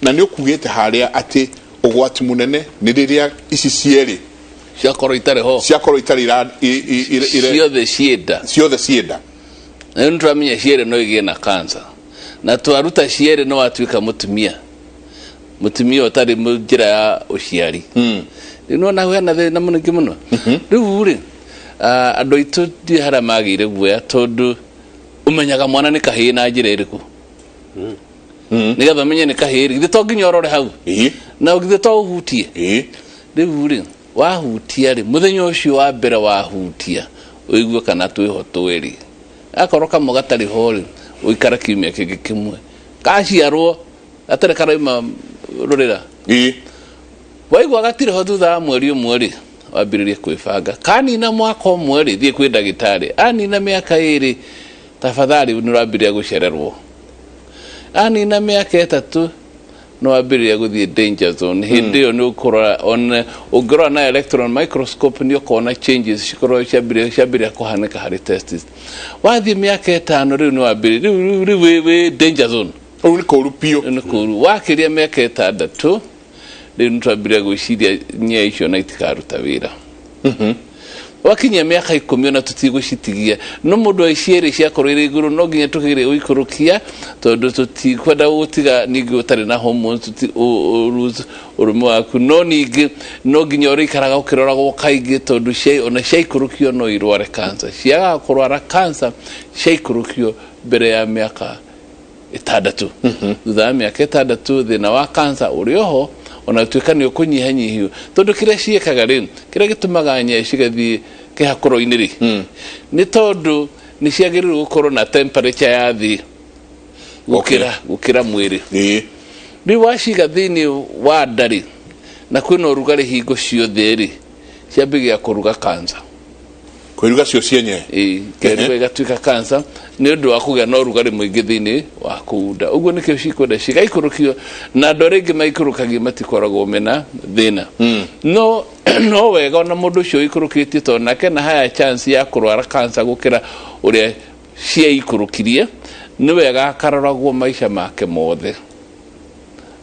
Speaker 8: na nĩ ũkugĩte harĩa atĩ ũgwati mũnene nĩ rĩrĩa ici cierĩ
Speaker 18: ciakorwo itarĩ ho
Speaker 8: ciothe cienda
Speaker 18: na nĩ tũramenya cierĩ no igĩe na cancer na twaruta cierĩ no watuĩka mũtumia ũtarĩ njĩra ya ũciari nĩwona hena thĩna mũningĩ mũno rĩu rĩ andũ aitũ ndirĩ harĩa magĩire guoya tondũ umenyaga mwana nĩ kahĩĩ na njĩra ĩrĩkũ nĩgetha menye nĩ kahĩĩ githĩ to nginya ũrore hau na githĩ to ũhutie rĩu rĩ wahutia rĩ mũthenya ũcio wa mbere wahutia ũigue kana twĩho twĩrĩ akorwo kamwe gatarĩ ho rĩ ũikara kiumia kĩngĩ kĩmwe gaciarwo gatarĩ karaima rũrĩra waigua gatirĩ ho thutha wa mweri ũmwe rĩ wambĩrĩrie kwĩbanga kanina mwaka ũmwe rĩ thiĩ kwĩ ndagĩtarĩ anina mĩaka 2 tafadhali nĩ wambĩrĩria gũcererwo anina mĩaka 3 no wambĩrĩria gũthiĩ danger zone hĩndĩ ĩyo nĩ ũngĩrora na electron microscope nĩ ũkona changes cikorwo ciambĩrĩria kũhanĩka harĩ testis wathiĩ mĩaka 5 rĩu nĩ wambĩrĩria rĩu wĩ danger zone
Speaker 8: rĩu nĩ kũru piũ
Speaker 18: nĩ kũru wakĩria mĩaka 6 rĩu nĩ twambĩrĩria gwĩciria nyĩa icio na itikaruta wĩra wakinyia mĩaka 10 ona tutigũcitigia no mũndũ aiciere ciakorwo irĩ igũrũ no nginya tũgĩre ũikũrũkia tondũ tutikwenda gũtiga ningĩ ũtarĩ na hormones ũrũme waku no ningĩ no nginya ũrĩikaraga ũkĩroragwo kaingĩ tondũ ona ciaikũrũkio no irware cancer ciaga kũrwara cancer ciaikũrũkio mbere ya mĩaka 6 thutha wa mĩaka 6 thĩna wa cancer ũrĩ oho ona tuĩka nĩ ũkũnyihanyihio tondũ kĩrĩa ciĩkaga rĩ kĩrĩa gĩtũmaga nyee cigathiĩ kĩhakũro-inĩ rĩ nĩ tondũ nĩ ciagĩrĩirwo gũkorwo na temperature ya thĩ gũkĩra mwĩrĩ rĩu waciga thĩinĩ wa nda rĩ na kwĩna ũrugarĩ hingo ciothe rĩ ciambĩrĩria kũruga cancer
Speaker 8: kwĩruga cio cienye
Speaker 18: kĩruga igatuĩka cancer nĩ ũndũ wa kũgĩa na ũrugarĩ mũingĩ thĩinĩ wa kũunda ũguo nĩkĩo cikwenda cigaikũrũkio na andũ arĩa aingĩ maikũrũkagia matikoragwo mena thĩna no wega ona mũndũ ũcio ikũrũkĩtie tondũ nake na haya chance ya kũrwara cancer gũkĩra ũrĩa ciaikũrũkirie nĩ wega akaroragwo maica make mothe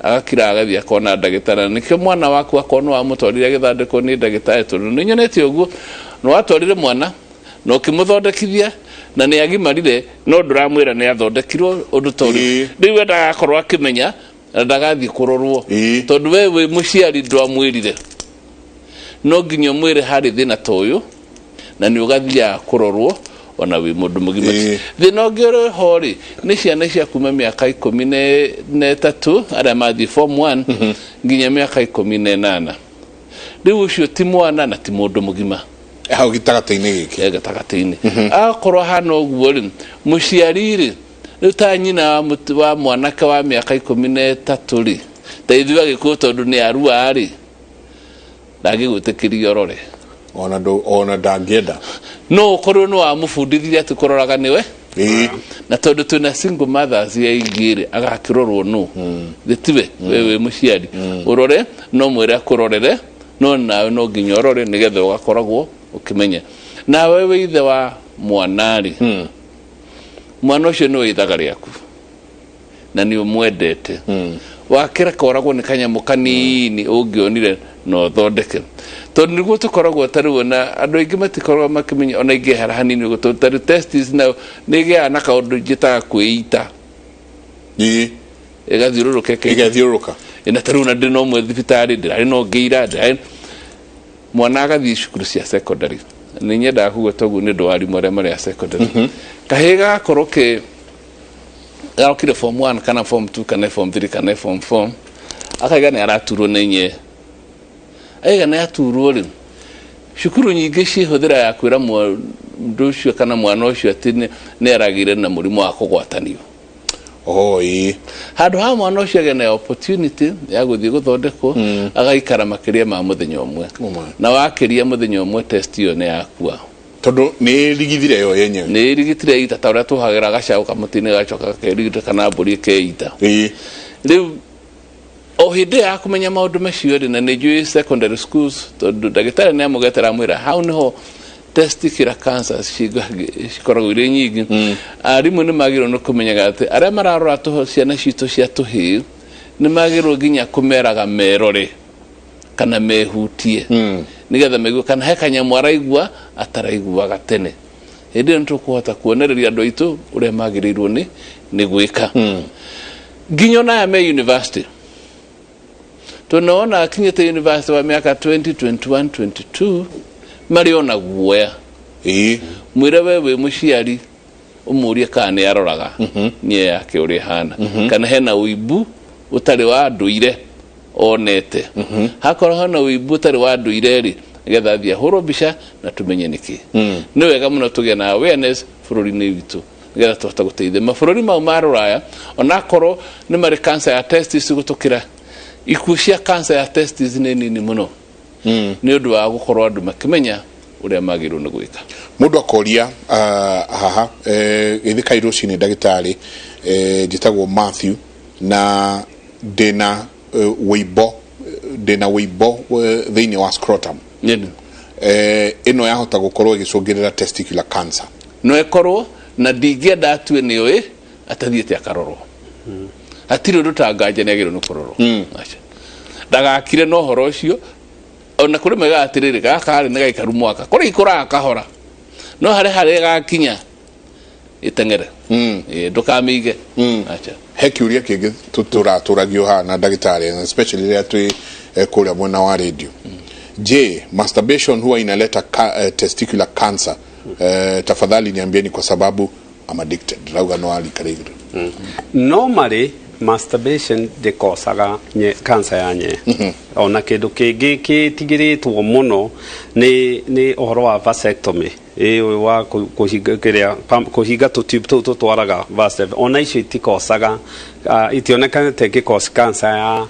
Speaker 18: agakira agathiĩ akona ndagĩtarĩ nĩkĩo mwana waku akona wamũtwarire gĩthandĩkwo nĩ ndagĩtarĩ tondũ nĩ nyonete ũguo no watwarire mwana no kĩmũthondekithia na nĩ agimarire no ndũramwĩra nĩ athondekirwo ũndũ tondũ rĩu ndagakorwo akĩmenya na ndagathiĩ kũrorwo tondũ we wĩ mũciari ndwamwĩrire no nginya mwĩre harĩ thĩna ta ũyũ na nĩ ũgathiaga kũrorwo ona wĩ mũndũ mũgima thĩna ũngĩ ũrĩ ho rĩ nĩ ciana cia kuma mĩaka 13 arĩa mathiĩ form 1 nginya mĩaka 18 rĩu ũcio ti mwana na ti mũndũ mũgima
Speaker 8: hau gĩtagatĩ-inĩ gĩkĩ
Speaker 18: gatagatĩ-inĩ akorwo hana ũguo rĩ mũciari rĩ rĩu ta nyina wa mwanake wa mĩaka 13 rĩ ta ithuĩ agĩkũyũ tondũ nĩ arua rĩ ndangĩgwĩtĩkĩria ũrore
Speaker 8: ona ndangĩenda
Speaker 18: no ũkorwo nĩ wamũbundithirie atĩ kũroraga nĩwe na tondũ twĩna single mothers aingĩ rĩ agakĩrorwo no gĩtiwe we wĩ mũciari ũrore no mwĩre akũrorere no nawe no nginya ũrore nĩgetha ũgakoragwo ukimenya nawe wĩ ithe wa mwana rĩ mwana ũcio nĩ ithaga rĩaku na nĩ ũmwendete wakĩra koragwo nĩ kanyamũ kanini ũngĩonire no thondeke tondu niguo tukoragwo taruo na andu aingi matikoragwo makimenya ona ingi hara hanini gutotaru testis na nigia na kaundu jita kwita
Speaker 8: igathiururuka
Speaker 18: ina taru na ndino mwe thibitarĩ ndirarĩ no ngeira mwana agathii cukuru cia secondary ni nyenda kuga togu ni ndo arimũ arĩa marĩ secondary kahĩ gakorwo garokire form 1 kana form 2 kana form 3 kana form 4 akaiga nĩ araturwo nĩ nye aiga nĩ aturwo rĩ cukuru nyingĩ cihũthĩra ya kwĩra mũndũ ũcio kana mwana ũcio atĩ nĩ aragĩire na mũrimũ wa kũgwatanio handũ ha mwana ũcio agĩa na opportunity ya gũthiĩ gũthondekwo agaikara makĩria ma mũthenya ũmwe na wakĩria mũthenya ũmwe test ĩyo nĩ yakua
Speaker 8: tondu nĩ rigithire yo yenyewe
Speaker 18: nĩ rigithire ita ta ũrĩa tũhagĩra gacaũ kamũtĩ-inĩ gacoka kerigita kana mbũri keita rĩu o hĩndĩ ya kũmenya maũndũ macio rĩ na nĩ njũĩ secondary schools tondu ndagĩtarĩ nĩ amũgetera mwĩra hau nĩho testicular cancers cikoragwo irĩ nyingĩ arimũ nĩ magĩrĩirwo nĩ kũmenyaga atĩ arĩa mararora ciana citũ cia tũhĩĩ nĩ magĩrĩirwo nginya kũmeraga merore kana mehutie nigetha maigue kana he kanyamũ araigua ataraiguaga tene hĩndĩ ĩyo nĩ tũkũhota kuonereria andũ aitũ ũrĩa magĩrĩirwo nĩ gwĩka nginya ona aya me university tunaona akinyĩte university wa mĩaka 20 21 22 marĩ ona guoya mwĩre we wĩ mũciari ũmũrie kana nĩ aroraga nie yake ũrĩa hana kana hena ũimbu ũtarĩ wa ndũire onete hakorwo hana ũimbu ũtarĩ wa ndũire rĩ nĩgetha athiĩ ahũrwo mbica na tũmenye nĩkĩ nĩ wega mũno tũgĩe na awareness bũrũri-inĩ witũ nĩgetha tũhota gũteithia mabũrũri mau ma rũraya onakorwo nĩ marĩ cancer ya testis gũtũkĩra ikuũ cia cancer ya testis nĩ nini mũno nĩ ũndũ wa gũkorwo andũ makĩmenya ũrĩa magĩrĩirwo nĩ gwĩka
Speaker 8: mũndũ akoria haha gĩthĩkai rũcinĩ ndagĩtarĩ njĩtagwo Matthew na ndĩna wĩimbo thĩinĩ wa scrotum ĩno yahota gũkorwo ĩgĩcũngĩrĩra testicular cancer
Speaker 18: no ĩkorwo na ndingĩenda atue nĩoĩ atathiĩte akarorwo hatirĩ ũndũ ta nganja nĩ agĩrĩirwo nĩ kũrorwo ndagakire no ũhoro ũcio ona kũrĩ mega atĩrĩrĩ gaka harĩ nĩ gaikaru mwaka kũrĩ ikũraga kahora no harĩ gakinya iteng'ere ndũkamĩige
Speaker 8: he kĩũria kĩngĩ tũratũragio haha na ndagĩtarĩ especially rĩrĩa twĩ kũrĩa mwena wa radio je masturbation huwa inaleta testicular cancer tafadhali niambieni kwa sababu I'm addicted rauga no alikarigire
Speaker 19: normally masturbation ndĩkosaga cancer ya nye ona kĩndũ kĩngĩ kĩtigĩrĩtwo mũno nĩ ũhoro wa vasectomy wa kũhinga tũtube tũu tũtwaraga vasectomy ona icio itikosaga itionekanĩte ngĩkosa cancer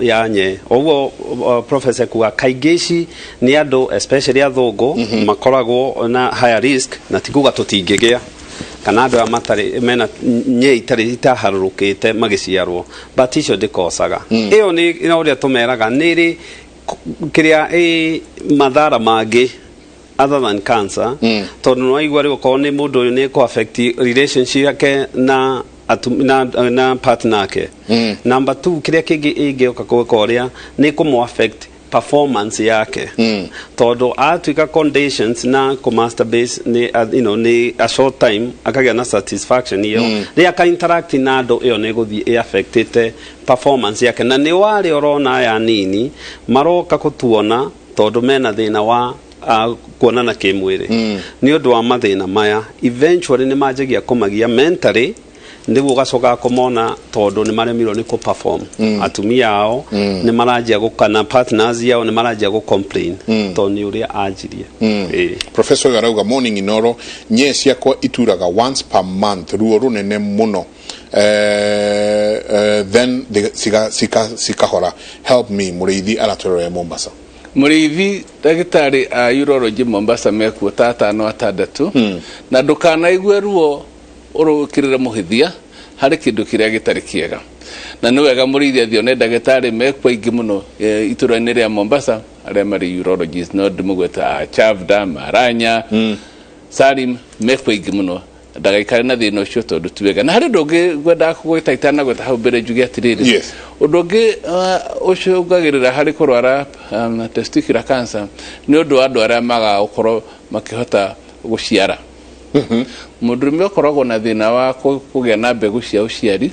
Speaker 19: ya nye ũguo professor kuga kaingĩ ici nĩ andũ especially athũngũ makoragwo na higher risk na tikuga tũtingĩgĩa kana andũ matarĩ mena nye itarĩ itaharũrũkĩte magĩciarwo but icio ndĩkosaga ĩyo nĩ ũrĩa tũmeraga nĩrĩ kĩrĩa mathara mangĩ other than cancer tondũ no aigua rĩ gũkorwo nĩ mũndũ ũyũ nĩ affect relationship yake na partner yake number 2 kĩrĩa kĩngĩ ĩngĩoka gwĩka ũrĩa nĩ kũmũ affect performance yake todo atuika conditions na masturbate ni a short time akagĩa na satisfaction iyo ria ka interact na ndo iyo ne guthii affected performance yake na ni wale orona ya nini maroka kutuona todo mena thina wa kuonana kimwiri ni undu wa mathina maya eventually ni majagia kumagia mentally nĩguo gacoka kũmona tondũ nĩ maremirwo nĩ kũ perform atumia ao nĩ maranjia gũkana partners yao nĩ maranjia gũ complain tondũ nĩ ũrĩa anjirie
Speaker 8: Professor Garauga morning inoro nye ciakwa ituraga once per month ruo runene muno then sikahora help me mũrĩithi aratũrora Mombasa
Speaker 18: mũrĩithi ndagĩtarĩ a urology Mombasa mekuo tata no atandatu na ndũkanaigue ruo ũrũkĩrĩra mũhithia harĩ kĩndũ kĩrĩa gĩtarĩ kĩega na nĩ wega mũrĩithi athio ne ndagĩtarĩ mekwa ingĩ mũno itũra-inĩ rĩa Mombasa arĩa marĩ urologist no ndĩmũgweta Chavda Maranya Salim mekwa ingĩ mũno ndagaikare na thina ucio tondu tiwega na hari ndungi gwenda gwitaita na gweta hau mbere njuge atiriri undu ungi ucio ugagirira hari kurwara testicular cancer ni undu andu aria maga ukorwo makihota guciara mundurume ukoragwo na thina wa kugia na mbegu cia uciari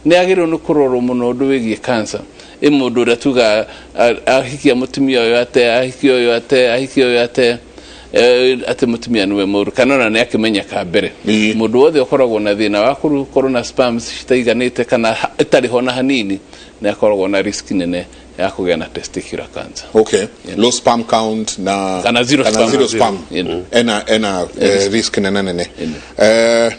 Speaker 18: ni agirwo ni kurorwo muno undu wigie cancer mundu uria tuga ahikia mutumia uyu ate ahikia uyu ate ahikia uyu ate ate mutumia niwe muru kanona ni akimenyeka mbere mundu wothe ukoragwo na thina wa corona sperms citaiganite kana itari hona hanini ni akoragwo na risk nene ya kugia na testicular cancer.
Speaker 8: Okay. Low sperm count na
Speaker 18: kana zero sperm.
Speaker 8: Ena risk nene.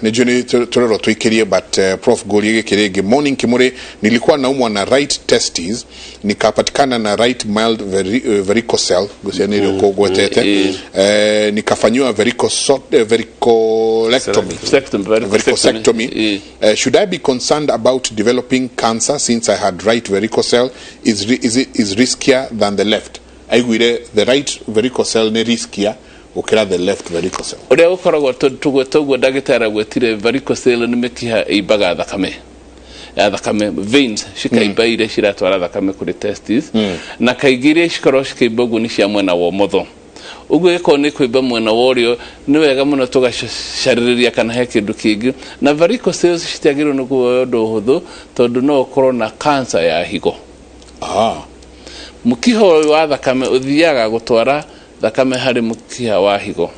Speaker 8: Ni juni turero tuikirie but Prof Goliege kirege morning kimure nilikuwa naumwa na right testes nikapatikana na right mild varicocele gusiani riko gwetete nikafanywa varicocectomy. Should I be concerned about developing cancer since I had right varicocele? Is riskier than the left? Aiguire the right varicocele ne riskier ukira the left varicocele.
Speaker 18: Ore ukoragwo tugwo dagitara gwetire varicocele ni mekiha ibaga thakame. Ya thakame veins shikaibaire shiratwara thakame kuri testes na kaigire shikoro shikaibogu ni cia mwena wa motho. Uguo iko ni kuiba mwena worio ni wega muno tugashariria kana he kindu kingi na varicocele citiagirwo ni kuondo huthu tondu no ukorwo na cancer ya higo. Mukiha wa thakame uthiaga gutwara thakame hari mukiha wa higo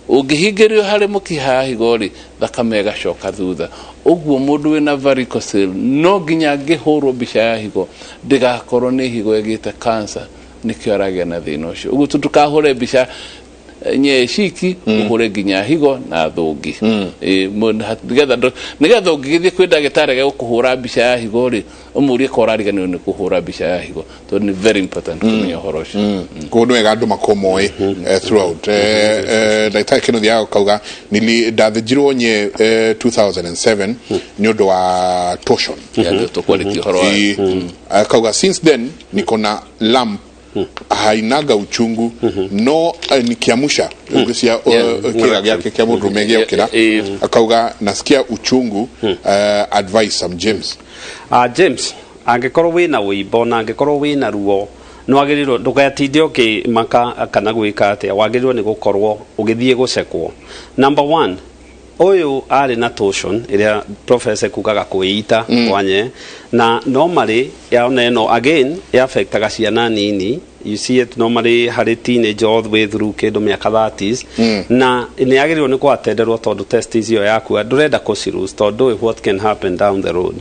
Speaker 18: ungihingirio hari mukiha higo ri thakame gacoka thutha uguo mundu wina varicocele no nginya ngihurwo mbica ya higo ndigakorwo ni higo egite cancer nikio aragia na thina ucio uguo tutukahure mbica nyeshiki uhure nginya higo na thungi nigetha ungigithie kwi ndagitari ga kuhura mbica ya higo ri umurie ko rariganio ni kuhura mbica ya higo to ni very important kumenya horo ucio
Speaker 8: kundu wega andu makomoe throughout ndagitari kino thia kauga nili ndathijirwo nye 2007 ni undu wa torsion
Speaker 18: to quality horo
Speaker 8: kauga since then nikona lump hainaga uchungu no nikiamusha ukisia kila yake kya mundu megia akauga nasikia uchungu advice some James
Speaker 19: James angekorwo wina wimbo na angekorwo wina ruo no agirirwo ndugatinde maka kana gwika atia wagirirwo ni gukorwo ugithie gucekwo. Number 1 oyo ari na torsion iria professor kugaga kuita wanye na normally ya no again ya affectaga ciana nini. You see it normally hari teenage all the way through kido miaka 30s na ni agirirwo ni kwatenderwo tondu testis yo yaku ndurenda kucirus tondu what can happen down the road.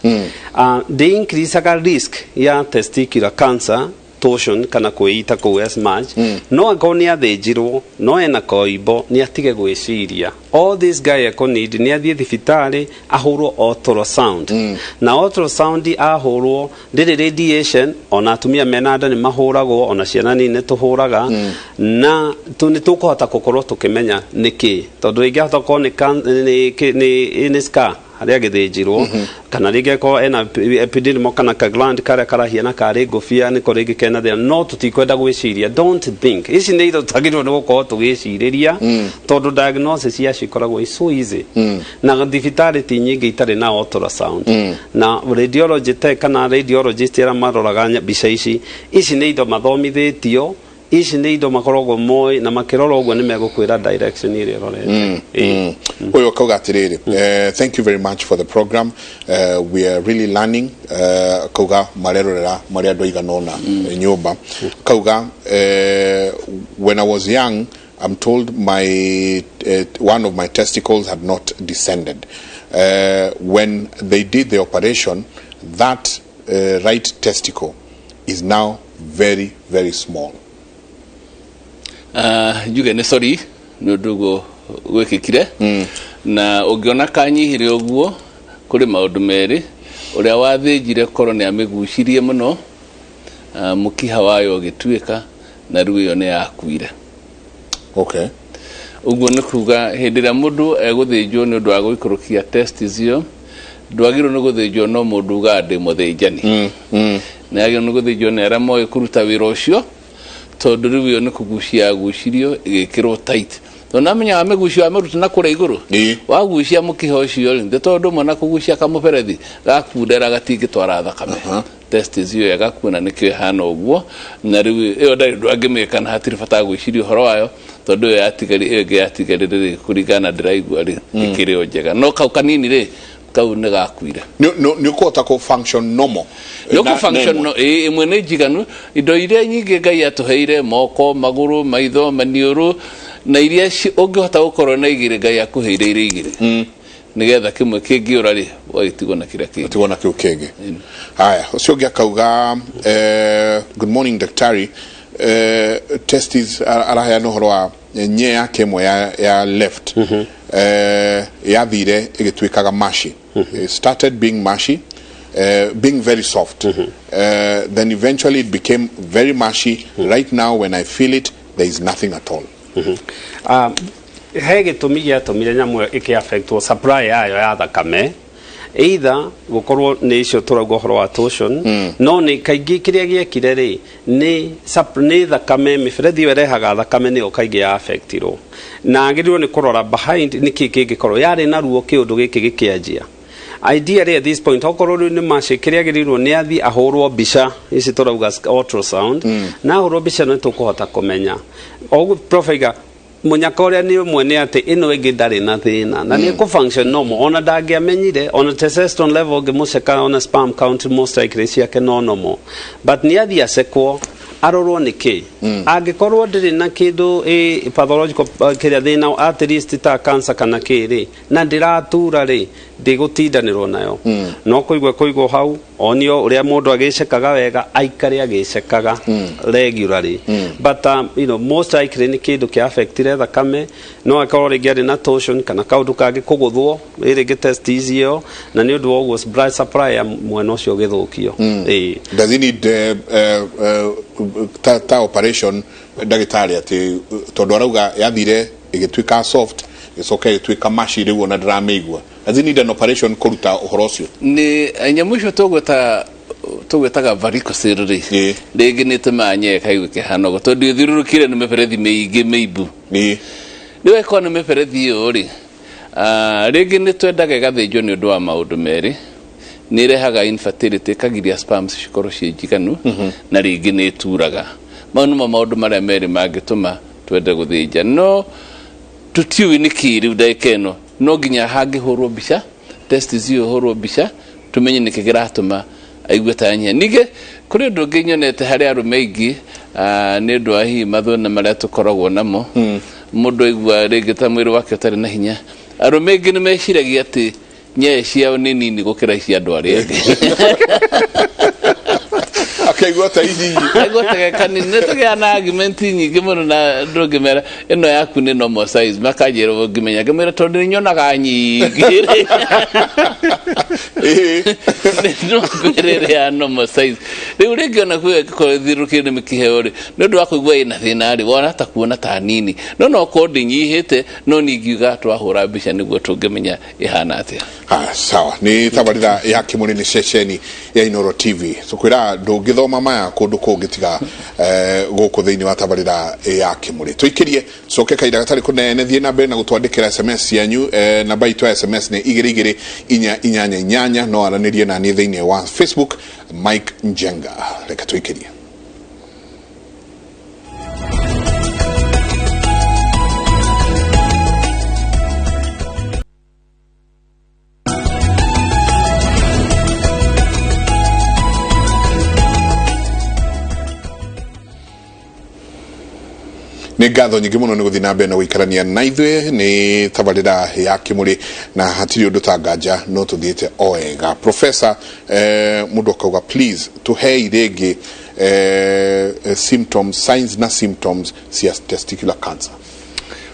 Speaker 19: The increase risk ya testicular cancer torsion kana kuita ku as much no agoni athijirwo no ena kaũimbo ni atige gwiciria all this guy ekonid ni athie thibitari ahurwo ultrasound na ultrasound ahurwo ndiri radiation ona atumia menanda ni mahuragwo ona ciana nini tuhuraga na tuni tukuhota gukorwo tukimenya niki tondu ingihota ko ni scar haria githijirwo kana ringi ko ena epidermal kana ka gland kare karahiana kare ngofia ni ko ringi kena there no tutikwenda gwiciria don't think ici ni itho tagirwo ni gukorwo tugiciriria tondu diagnosis ya cikoragwo is so easy na thibitari ti nyingi itari na ultrasound na radiology tech kana radiologist era maroraga mbica ici ni itho mathomithitio ici ni indo makorogwo moi na makirora ogwo ni megukwira direction ire rorete
Speaker 8: oyo kauga atiriri thank you very much for the program we are really learning kauga marerorera mari andu iganona nyumba kauga when I was young I'm told my one of my testicles had not descended when they did the operation that right testicle is now very very small.
Speaker 18: Yuge ne sorry no dugo gwekikire na ungiona kanyihire oguo kuri maundu meri uria wathijire koro ni amigucirie muno mukiha wayo gituika na ruyo ne yakuire.
Speaker 8: Okay.
Speaker 18: Uguo ne kuga hindira mundu eguthinjwo ni undu wa gwikurukia testis yo ndwagirwo ni guthinjwo no mundu gande muthinjani na agirwo ni guthinjwo ni ara moyo kuruta wira ucio tondu riu ni kugucia gucirio igikirwo tight to namenya amegucia ameruta na kure iguru wagucia mukiho ucio ndi tondu mwana kugucia kamuberethi gakundera gatingitwara thakame test izio yagakuona nikyo hana uguo na riu iyo ndu angimeka na hatiri bata gwiciria horo wayo tondu yatigarire kurigana ndiraigua ri ikiri njega no kau kanini ri kau nä gakuire
Speaker 8: nä å kåhota kå function normal
Speaker 18: nä å kå function imwe nä njiganu indo iria nyingä ngai atå heire moko magå rå maitho maniå rå na iria å ngä hota gå korwo na igä rä ngai akå heire irä igä rä nä getha kä mwe kä ngä å ra rä wagätigwo na kä rä a
Speaker 8: tigwo na kä u kä ngä haya å cio å ngä akauga good morning daktari testis araheana å horo wa nye yake ĩmwe ya left yathire ĩgĩtuĩkaga mashi it started being mushy being very soft then eventually it became very mushy right now when I feel it there is nothing at all
Speaker 19: he gĩtũmi gĩatũmire nyamũ ĩkĩaffectwo supply yayo ya thakame either gukorwo nä icio tårauga horo wa torsion no nä kaingä kä rä a gĩekire rĩ nä thakame mä berethi ĩyo ĩrehaga thakame nä yo kaingä ya affectirwo na agĩrĩirwo nĩ kũrora behind nä kä kä ngä korwo yarĩ na ruo kä å ndå gä kä gä kä anjia ideally at this point okorwo rĩu nĩ macĩ kĩrĩa agĩrĩirwo nĩ athi ahũrwo mbica ici tũrauga ultrasound na ahũrwo mbica nĩ tũkũhota kũmenya oguo profaiga munyaka ũrĩa nĩ ũmwe nĩ atĩ ĩno ĩngĩ ndarĩ na thĩna na nĩ function normal ona ndangĩamenyire ona testosterone level ngĩmũceka ona sperm count most likely ciake no normal but nĩ athi acekwo arorwo nĩ kĩ angĩkorwo ndĩrĩ na kĩndũ pathological kĩrĩa thĩna at least ta cancer kana kĩrĩ na ndĩratura rĩ ndĩgũtindanĩrwo nayo no kũigua hau onio ũrĩa mũndũ agĩcekaga wega aikare agĩcekaga regularly but you know most likely nĩ kĩndũ kĩa affectire thakame no akorwo rĩngĩ arĩ na torsion kana kaũndũ kangĩ kũgũthwo rĩngĩ test icio na nĩ ũndũ wa ũguo blood supply ya mwena ũcio ũgĩthũkio
Speaker 8: does he need ta operation ndagĩtarĩ atĩ tondũ arauga yathire ĩgĩtuĩka soft gĩcoka ĩgĩtuĩka mashi rĩu ona ndĩramĩigua does he need an operation kũruta ũhoro ũcio
Speaker 18: nĩ nyamũ icio tũgwĩtaga varicocele rĩ rĩngĩ nĩ tũmaga nyeka igũkĩhana ũguo tondũ ĩthiũrũrũkĩire nĩ mĩberethi mĩingĩ mĩimbu rĩu ĩkorwo nĩ mĩberethi ĩyo rĩ rĩngĩ nĩ twendaga ĩgathĩnjwo nĩ ũndũ wa maũndũ merĩ nĩ ĩrehaga infertility ĩkagiria sperms cikorwo ciĩ njiganu na rĩngĩ nĩ ĩturaga mau nĩmo maũndũ marĩa merĩ mangĩtũma twende gũthĩnja no tũtiũĩ nĩ kĩ rĩu ndagĩka ĩno no nginya hangĩhũrwo mbica test icio hũrwo mbica tũmenye nĩkĩ kĩratũma aigue ta nyihia ningĩ kũrĩ ũndũ ũngĩ nyonete harĩ arũme aingĩ nĩ ũndũ wa hihi mathĩna marĩa tũkoragwo namo mũndũ aigua rĩngĩ ta mwĩrĩ wake ũtarĩ na hinya arũme aingĩ nĩ meciragia atĩ nye ciao nĩ nini gũkĩra ici andũ arĩa angĩ
Speaker 8: akaigua ta inyinyi
Speaker 18: aigua ta kanini nĩ tũgĩa na argument nyingĩ mũno na andũ ngĩmera ĩno yaku nĩ normal size makanjĩra ngĩmenya ngĩmera tondũ nĩ nyonaga nyingĩ no ngwĩrĩre ya normal size rĩu rĩngĩ ona kwĩkorwo thiũrũrũkĩire nĩ mĩkihe rĩ nĩ ũndũ wa kũigua ĩna thĩna rĩ wona ta kuona ta nini no no korwo ndĩnyihĩte no ningiuga twahũra mbica nĩguo tũngĩmenya ĩhana atĩa
Speaker 8: sawa nĩ tabarĩra ya kĩmũrĩ nĩ ceceni ya Inooro TV tũkwĩra ndũngĩthoma maya kũndũ kũngĩ tiga gũkũ thĩinĩ wa tabarĩra ya kĩmũrĩ tũikĩrie coke kahinda gatarĩ kũnene thiĩ na mbere na gũtwandĩkĩra SMS cianyu namba itũ ya SMS nĩ 2288 no aranĩrie na niĩ thĩinĩ wa Facebook Mike Njenga reke tũikĩrie nĩ ngatho nyingĩ mũno nĩ gũthiĩ na mbere na gũikarania na ithuĩ nĩ tabarĩra ya kĩmũrĩ na hatirĩ ũndũ ta nganja no tũthiĩte o wega professor mũndũ akauga please tũhei rĩngĩ symptoms signs na symptoms cia testicular cancer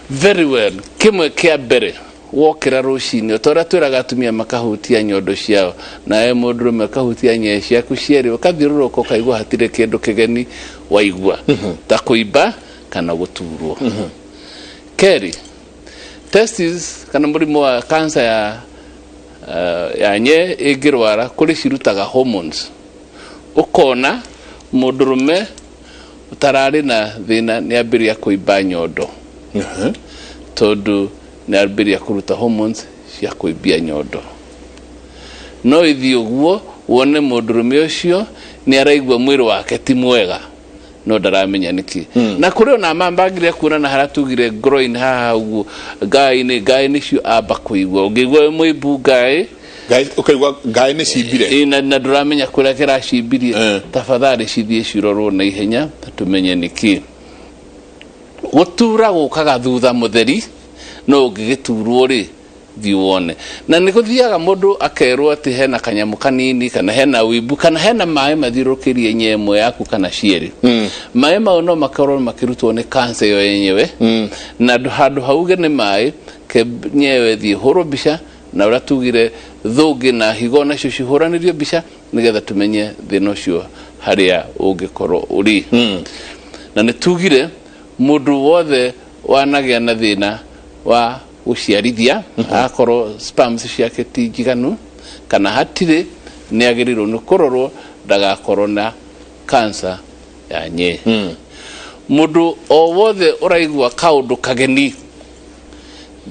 Speaker 18: very well kĩmwe kĩa mbere wokĩra rũcinĩ ũtorĩa twĩraga atumia makahutia nyondo ciao nawe mũndũrũme akahutia nyee ciaku cierĩ ũkathiũrũrũka ũkaigua hatirĩ kĩndũ kĩgeni waigua ta kũimba kana gũturwo kerĩ testis kana mũrimũ wa cancer ya nye ĩngĩrwara kũrĩ cirutaga hormones ũkona mũndũrũme ũtararĩ na thĩna nĩ ambĩrĩria kũimba nyondo tondu nĩ arambĩrĩria kũruta hormones cia kũimbia nyondo. No ithi ũguo wone mũndũrũme ũcio nĩ araigua mwĩrĩ wake ti mwega, no ndaramenya nĩkĩ. Na kũrĩ ona mambagire kuonana harĩa tugire groin haha ũguo ngai nĩcio amba kũigua, ũngĩigua mũimbu ngai
Speaker 8: ukaigua ngai nĩ cimbire
Speaker 18: na ndũramenya kũrĩa kĩracimbirie, tafadhali cithiĩ cirorwo na ihenya tũmenye nĩkĩ. Gũtura gũkaga thutha mũtheri, no ũngĩgĩturwo rĩ thiĩ wone. Na nĩ gũthiaga mũndũ akerwo atĩ hena kanyamũ kanini kana hena wimbu kana hena maĩ mathiũrũkĩrie nyemwe yaku kana cierĩ. Maĩ mau no makorwo makĩrutwo nĩ kansa yo yenyewe, na handũ hauge nĩ maĩ nyewe thiĩ hũrwo mbica, na ũrĩa tugire thũngĩ na higo nacio cihũranĩrio mbica nĩgetha tũmenye thĩna ũcio harĩa ũngĩkorwo ũrĩ. Na nĩ tugire mũndũ wothe wanagĩa na thĩna wa gũciarithia, akorwo sperms ciake ti njiganu kana hatirĩ, nĩ agĩrĩirwo nĩ kũrorwo ndagakorwo na kansa ya nye. Mũndũ o wothe ũraigua kaũndũ kageni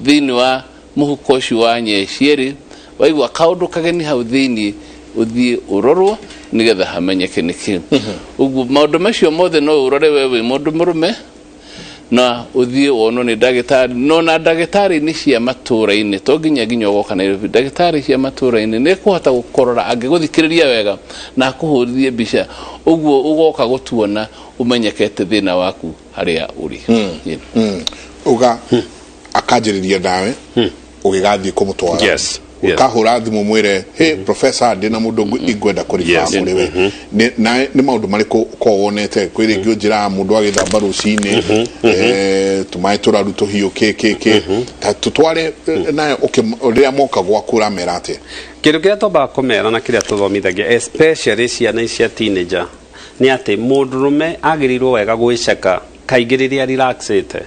Speaker 18: thĩinĩ wa mũhuko ũcio wa nye cierĩ, waigua kaũndũ kageni hau thĩinĩ, ũthiĩ ũrorwo nĩgetha hamenyeke nĩkĩ. Ũguo maũndũ macio mothe no ũrore we wĩ mũndũ mũrũme na ũthiĩ wonwo nĩ ndagĩtarĩ. No na ndagĩtarĩ-inĩ cia matũũra-inĩ, to nginya ũgoka Nairobi, ndagĩtarĩ cia matũũra-inĩ nĩ kũhota gũkorora angĩgũthikĩrĩria wega na akũhũrithie mbica, ũguo ũgoka gũtuona ũmenyekete thĩna waku harĩa ũrĩ.
Speaker 8: Uga akanjĩrĩria nawe ũgĩgathiĩ kũmũtwara, ukahũra thimũ mwĩre hey professor ndĩna mũndũ ingwenda kũrĩba mũrĩ we, nĩ maũndũ marĩkũ ko wonete? Kwĩ rĩngĩ ũnjĩra mũndũ agĩthamba rũcinĩ tũmaĩ tũraru tũhiũ kĩ ta tũtware nayo rĩrĩa moka gwaku ũramera atĩa?
Speaker 19: Kĩndũ kĩrĩa twambaga kũmera na kĩrĩa tũthomithagia especially ciana cia teenager nĩ atĩ mũndũrũme agĩrĩirwo wega gwĩceka kaingĩ rĩrĩa relaxete,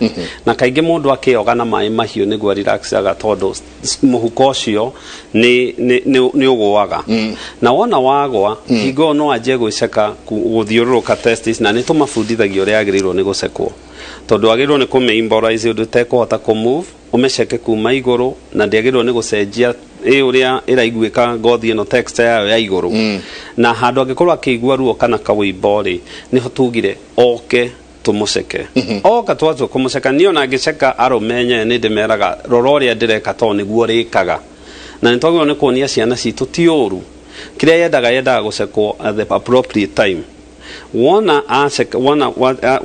Speaker 19: na kaingĩ mũndũ akĩoga na maĩ mahiũ nĩguo relaxaga, tondũ mũhuko ũcio nĩ ũgũaga. Na wona wagwa hingo no anjie gwĩceka gũthiũrũrũka testis, na nĩ tũmabundithagia ũrĩa agĩrĩirwo nĩ gũcekwo, tondũ agĩrĩirwo nĩ kũmĩimborize ũndũ ũtekũhota kũmove, ũmĩceke kuma igũrũ, na ndĩagĩrĩirwo nĩ gũcenjia ũrĩa ĩraiguĩka ngothi ĩno texture yayo ya igũrũ. Na handũ angĩkorwo akĩigua ruo kana kaũimbo rĩ, nĩho tugire oke tumuceke. Oka twatua kumuceka, niĩ ona ngĩceka arũme nyewe nĩ ndĩmeraga rora ũrĩa ndĩreka to nĩguo rĩkaga. Na nĩ twagĩrĩirwo nĩ kuonia ciana citũ ti ũru, kĩrĩa yendaga gũcekwo at the appropriate time. Wona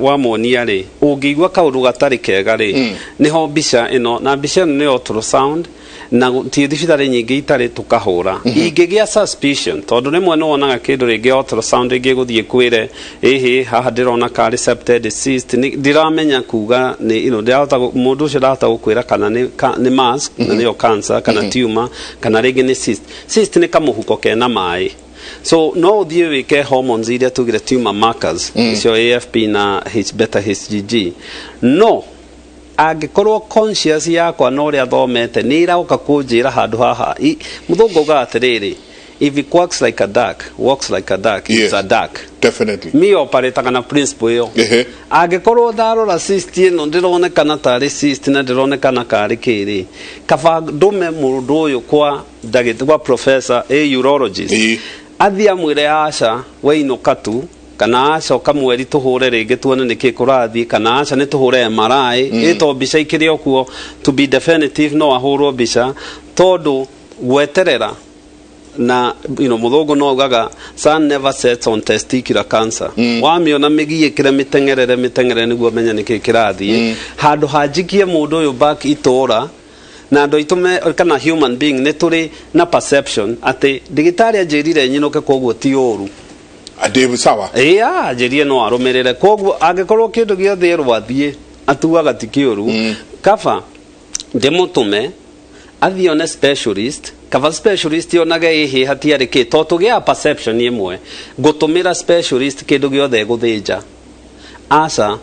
Speaker 19: wamuonia rĩ, ũngĩigua kaũndũ gatarĩ kega rĩ, nĩho mbica ĩno, na mbica ĩno nĩ ultrasound, na ti thibitarĩ nyingĩ itarĩ tũkahũra. Ingĩgĩa suspicion, tondũ rĩmwe nĩ wonaga kĩndũ rĩngĩ ultrasound ĩngĩ gũthiĩ kwĩre ĩhĩ haha ndĩrona ka recepted cyst, ndiramenya kuga mũndũ ũcio ndahota gũkwĩra kana nĩ mass, na nĩyo cancer kana tumor, kana rĩngĩ nĩ cyst. Cyst nĩ kamũhuko kena maĩ. So no ũthiĩ wĩke hormones iria tugire tumor markers, icio AFP na beta HCG. No angĩkorwo conscious yakwa na ũrĩa thomete nĩ ĩroka kũnjĩra handũ haha, mũthũngũ uga atĩrĩrĩ, if it works like a duck, walks like a duck, it's a duck.
Speaker 8: Definitely.
Speaker 19: Mi operate na principle ĩyo. Angĩkorwo ndarora cyst ĩno ndĩronekana tarĩ cyst na ndĩronekana karĩ kĩrĩ, kaba ndume mũndũ ũyũ kwa professor urologist, athiĩ amwĩre aca wainũka tu, kana acoka mweri tũhũre rĩngĩ tuone nĩkĩ kũrathiĩ, kana aca nĩ tũhũre MRI ĩto mbica ikĩrĩ okuo to be definitive, no ahũrwo mbica, tondũ gweterera na mũthũngũ no ugaga sun never sets on testicular cancer. Wamĩona mĩgiĩkĩre mĩteng'ere nĩguo menye nĩkĩ kĩrathiĩ, handũ hanjikie mũndũ ũyũ back itũra. Na andũ aitũ kana human being nĩ tũrĩ na perception atĩ ndagĩtarĩ anjĩrire nyinũke koguo ti ũru.
Speaker 8: Adebe sawa.
Speaker 19: Anjĩrire no arũmĩrĩre, koguo angĩkorwo kĩndũ gĩothe rwathiĩ atuaga ti kĩũru, kaba ndĩmũtũme athiĩ one specialist, kaba specialist onage ĩhĩ hatiarĩ kĩ, to tũgĩaga perception ĩmwe ngũtũmĩra specialist kĩndũ gĩothe gũthĩnja. Aca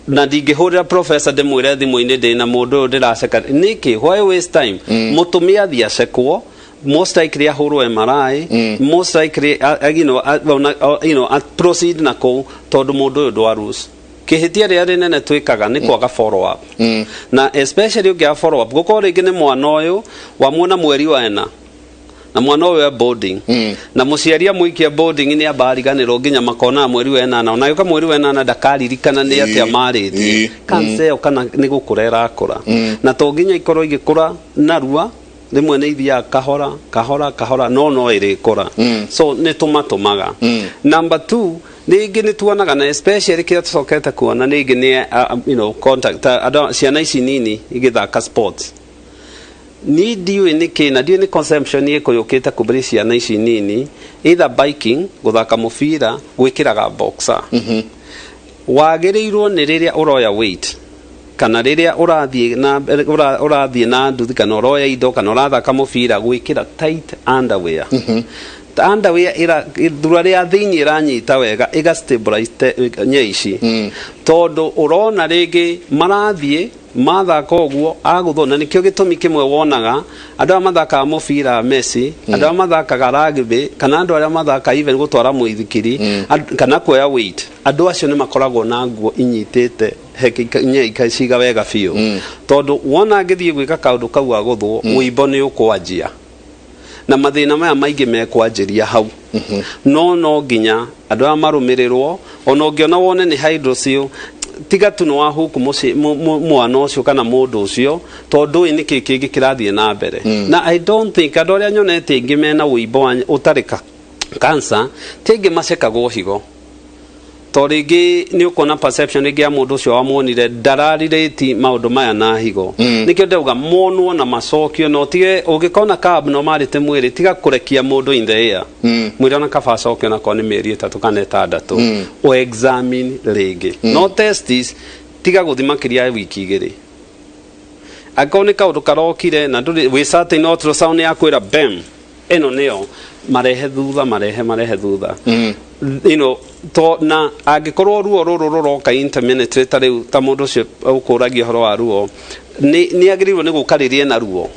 Speaker 19: na ndingĩhũrĩra professor ndĩmwĩre thimũ-inĩ ndĩna mũndũ ũyũ ndĩraceka nĩkĩ, why waste time? Mũtũmie athiĩ acekwo, most likely ahũrwo MRI, most likely proceed na kũu, tondũ mũndũ ũyũ ndwarus kihitia ria rinene twikaga ni kwaga follow up na especially ungia follow up gukora ringi ni mwana uyu wa muona mweri wa ena na mwana uyu wa boarding na muciaria muikia boarding ni abariganirwo nginya makona mweri wa ena na ona yuka mweri wa ena ndakaririkana ni atia mariti kanse kana ni gukurera akura na to nginya ikorwo igikura narua rimwe ni ithia kahora no irikura so ni tumatumaga number 2 ningi ni tuonaga na especially kira tucokete kuona ningi ni contact ciana ici nini igithaka sports ni diu ni kina diu ni consumption ikuyukite kubiri ciana ici nini either biking guthaka mubira gwikiraga boxer wagirirwo ni riria uroya weight kana riria urathie na nduthi kana uroya indo kana urathaka mubira gwikira tight underwear underwear thura ria thiini iranyita wega iga stabilize nyeici tondu urona ringi marathie mathaka uguo aguthona nikio gitumi kimwe wonaga andu a mathaka mubira Messi andu a mathaka rugby kana andu aria mathaka even gutwara muithikiri kana kuoya weight andu acio ni makoragwo na nguo inyitite nyei ciga wega biu tondu wona ngithie gwika kaundu kau aguthwo uimbo ni ukwanjia na mathina maya maingi mekwanjiria hau no nginya andu a marumirirwo ona ungiona wone ni hydrosil tiga tu no wahuku mwana ucio kana mundu ucio tondu ni kingi kirathie na mbere na I don't think andu aria nyonete ngi mena uimbo utarika cancer tingi macekagwo higo to ringi ni ukona perception ringi ya mundu ucio wamuonire ndararireti maundu maya na higo nikio ndauga monwo na macokio no tige ungikona carb no marite mwiri tiga kurekia mundu in the air mwiri ona kabacokio na koni meri 3 kana 6 o examine ringi no testis tiga guthima kiria wiki 2 akoni kaundu karokire na nduri we certain ultrasound ya kwira bem eno neo marehe thutha to na angikorwo ruo ruru ruroka intermittent tari ta mundu ucio ukuragia horo wa ruo ni agirirwo ni gukaririe na ruo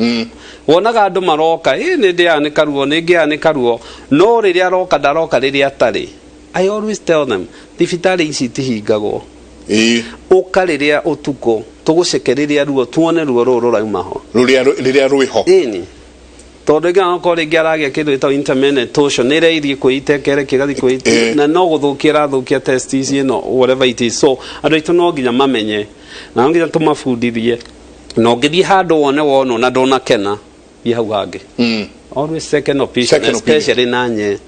Speaker 19: wonaga andu maroka ni ndia ni karuo ni ngia ni karuo no riria roka daroka riria tari I always tell them thibitarĩ ici tihingagwo ukariria utuko tugucekeriria ruo tuone ruo ruru raumaho
Speaker 8: riria rwiho
Speaker 19: ini tondu ngana ko ringi aragia kindu ito intermittent tosho ni reithie kuitekere kigathi kuite na no guthukira thukia testis ino whatever it is so andu itu no nginya mamenye na nginya tumafundithie no ngithie handu wono na ndona kena ye hau hangi always second opinion especially nanye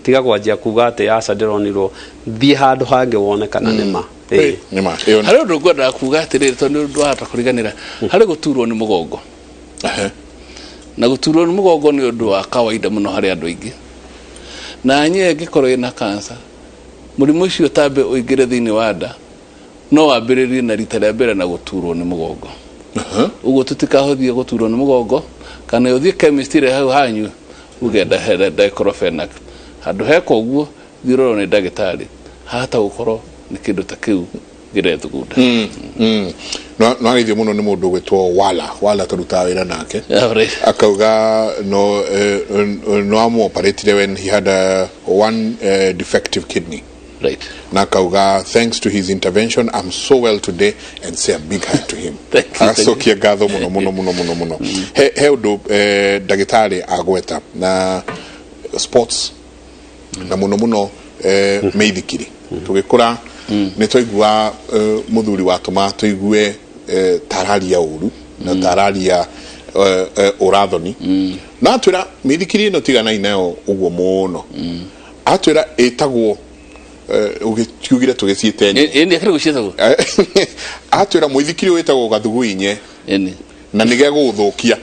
Speaker 19: tiga gwanjia kuga ati aca ndironirwo thie handu hangi wone kana nima
Speaker 18: hari undu ngwenda kuga atiriri tondu ndwahota kuriganira hari guturwo ni mugongo na guturwo ni mugongo ni undu wa kawaida muno hari andu aingi na nye ngikorwo ina cancer murimu ucio tambe uingire thiini wa nda no wambiririe na rita ria mbere na guturwo ni mugongo uguo tutikahothie guturwo ni mugongo kana uthie chemist ire hau hanyu ugenda here diclofenac handu heko uguo thiroro ni ndagitari hata gukorwo ni kindu ta kiu girethugunda
Speaker 8: no arithio muno ni mundu gwitwo wala taruta wira nake akauga no amoperate when he had one defective kidney na akauga thanks to his intervention I'm so well today and say a big hi to him asokia gatho muno he undu ndagitari agweta na sports na muno meithikiri tugikura ni toigua muthuri watuma toigue tararia uru na tararia urathoni na atwira mithikiri no tigana ineo uguo muno atwira etagwo ugikiugire tugiciite
Speaker 18: ni akire gucietagwo
Speaker 8: atwira muithikiri wetagwo gathuguinye na nige guthukia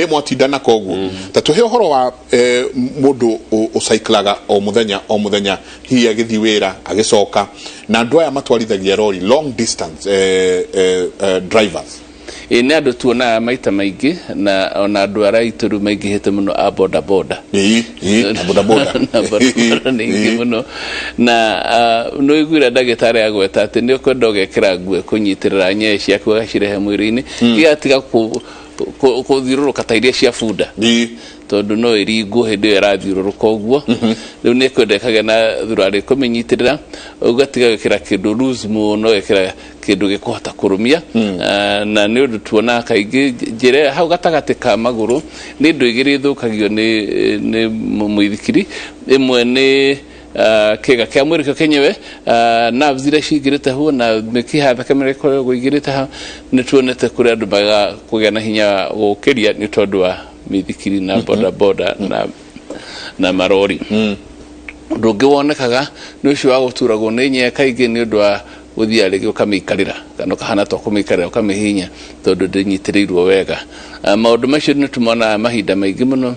Speaker 8: mwatindana koguo ta tuhe uhoro wa mundu ucyclaga o muthenya hihi agithi wira agicoka na andu aya matwarithagia lori long distance drivers
Speaker 18: ni andu tuona maita maingi na ona andu araituru maingihite muno a boda boda ningi muno na no igwira ndagitari agweta ati ni ukwenda ugekira nguo kunyitirira nyeci yaku gacirehe mwiri-ini igatiga kuthiũrũrũka ta iria cia bunda tondu no iringwo hindi ĩyo ĩrathiũrũrũka ũguo rĩu nĩ kwenda ĩkagĩa na thurarĩ kũmĩnyitĩrĩra ũgatiga gĩkĩra kĩndũ loose mũno gĩkĩra kĩndũ gĩkũhota kũrũmia na nĩ ũndũ tuonaga kaingĩ njĩra hau gatagatĩ ka magũrũ nĩ indo igĩrĩ ithũkagio nĩ mũithikiri ĩmwe nĩ kĩga kĩa mwĩrĩ kĩo kĩnyewe nerves iria cingĩrĩte ho na mĩkiha thakame ĩrĩa ĩkoragwo ĩingĩrĩte ha nĩ tuonete kũrĩ andũ maga kũgĩa na hinya gũkĩria nĩ tondũ wa mĩithikiri na boda na marori ũndũ ũngĩ wonekaga nĩ ũcio wa gũturagwo nĩ nyee kaingĩ nĩ ũndũ wa gũthiĩ rĩngĩ ũkamĩikarĩra kana ũkahana ta ũkũmĩikarĩra ũkamĩhinya tondũ ndĩnyitĩrĩirwo wega maũndũ macio nĩ tũmonaga mahinda maingĩ mũno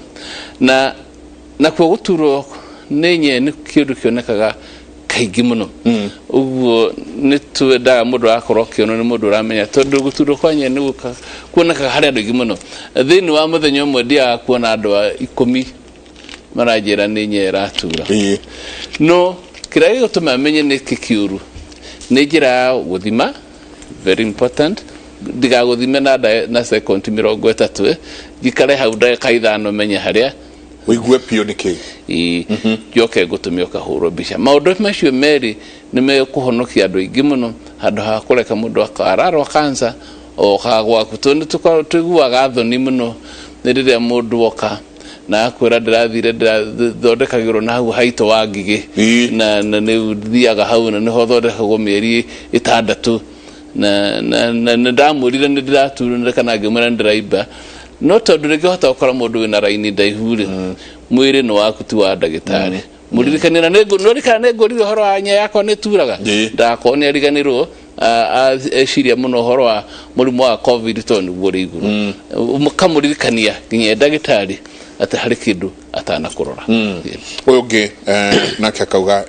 Speaker 18: na kuo gũturwo nĩ nyee nĩ kĩndũ kĩonekaga kaingĩ mũno ũguo nĩ twendaga mũndũ akorwo kĩono nĩ mũndũ ũramenya tondũ gũturwo kwa nyee nĩ kuonekaga harĩ andũ aingĩ mũno thĩinĩ wa mũthenya ũmwe ndiaga kuona andũ 10 maranjĩra nĩ nyee ĩratura no kĩrĩa gĩgũtũma menye nĩ kĩkĩũru nĩ njĩra ya gũthima very important ndigagũthime na second 30 njikare hau ndagĩka 5 menye harĩa
Speaker 8: wĩigue pio nĩ kĩĩ
Speaker 18: njoke ngũtũme ũkahũrwo mbica maũndũ macio merĩ nĩ mekũhonokia andũ aingĩ mũno handũ ha kũreka mũndũ ararwa cancer o kagwaku tondũ tũiguaga thoni mũno nĩ rĩrĩa mũndũ oka na akwĩra ndĩrathire ndĩrathondekagĩrwo na hau haito wa ngigĩ na nĩ thiaga hau na nĩho thondekagwo mĩeri 6 na ndamũrire nĩ ndĩraturwo kana ngĩmwĩra nĩ ndĩraimba no tondũ rĩngĩhota gũkora mũndũ wĩna raini ndaihu rĩ mwĩrĩ nĩ waku ti wa ndagĩtarĩ mũririkanĩra nĩ ngũrire ũhoro wa nyee yakwa nĩ turaga ndakorwo nĩ ariganĩrwo eciria mũno ũhoro wa mũrimũ wa covid tondũ nĩguo ũrĩ igũrũ mũkamũririkania nginya ndagĩtarĩ atĩ harĩ kĩndũ atanakũrora
Speaker 8: ũyũ ũngĩ nake akauga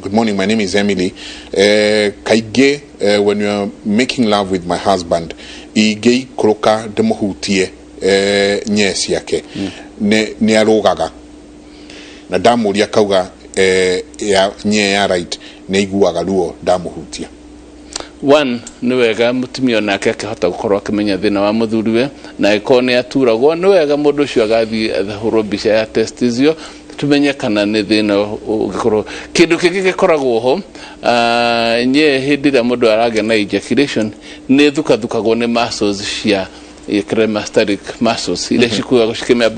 Speaker 8: good morning, my name is Emily. Kaingĩ when you are making love with my husband ingĩikũrũka ndĩmũhutie nyee ciake nĩ arũgaga na ndamũria akauga nyee ya right nĩ aiguaga ruo ndamũhutia
Speaker 18: one nĩ wega mũtumia onake akĩhota gũkorwo akĩmenya thĩna wa mũthuriwe na angĩkorwo nĩ aturagwo nĩ wega mũndũ ũcio agathiĩ ahũrwo mbica ya test icio tumenye kana nĩ thĩna ũngĩkorwo kĩndũ kĩngĩ gĩkoragwo ho nyee hĩndĩ ĩrĩa mũndũ aragĩa na ejaculation nĩ thukathukagwo nĩ muscles cia cremasteric muscles iria cikuagwo cikĩmĩa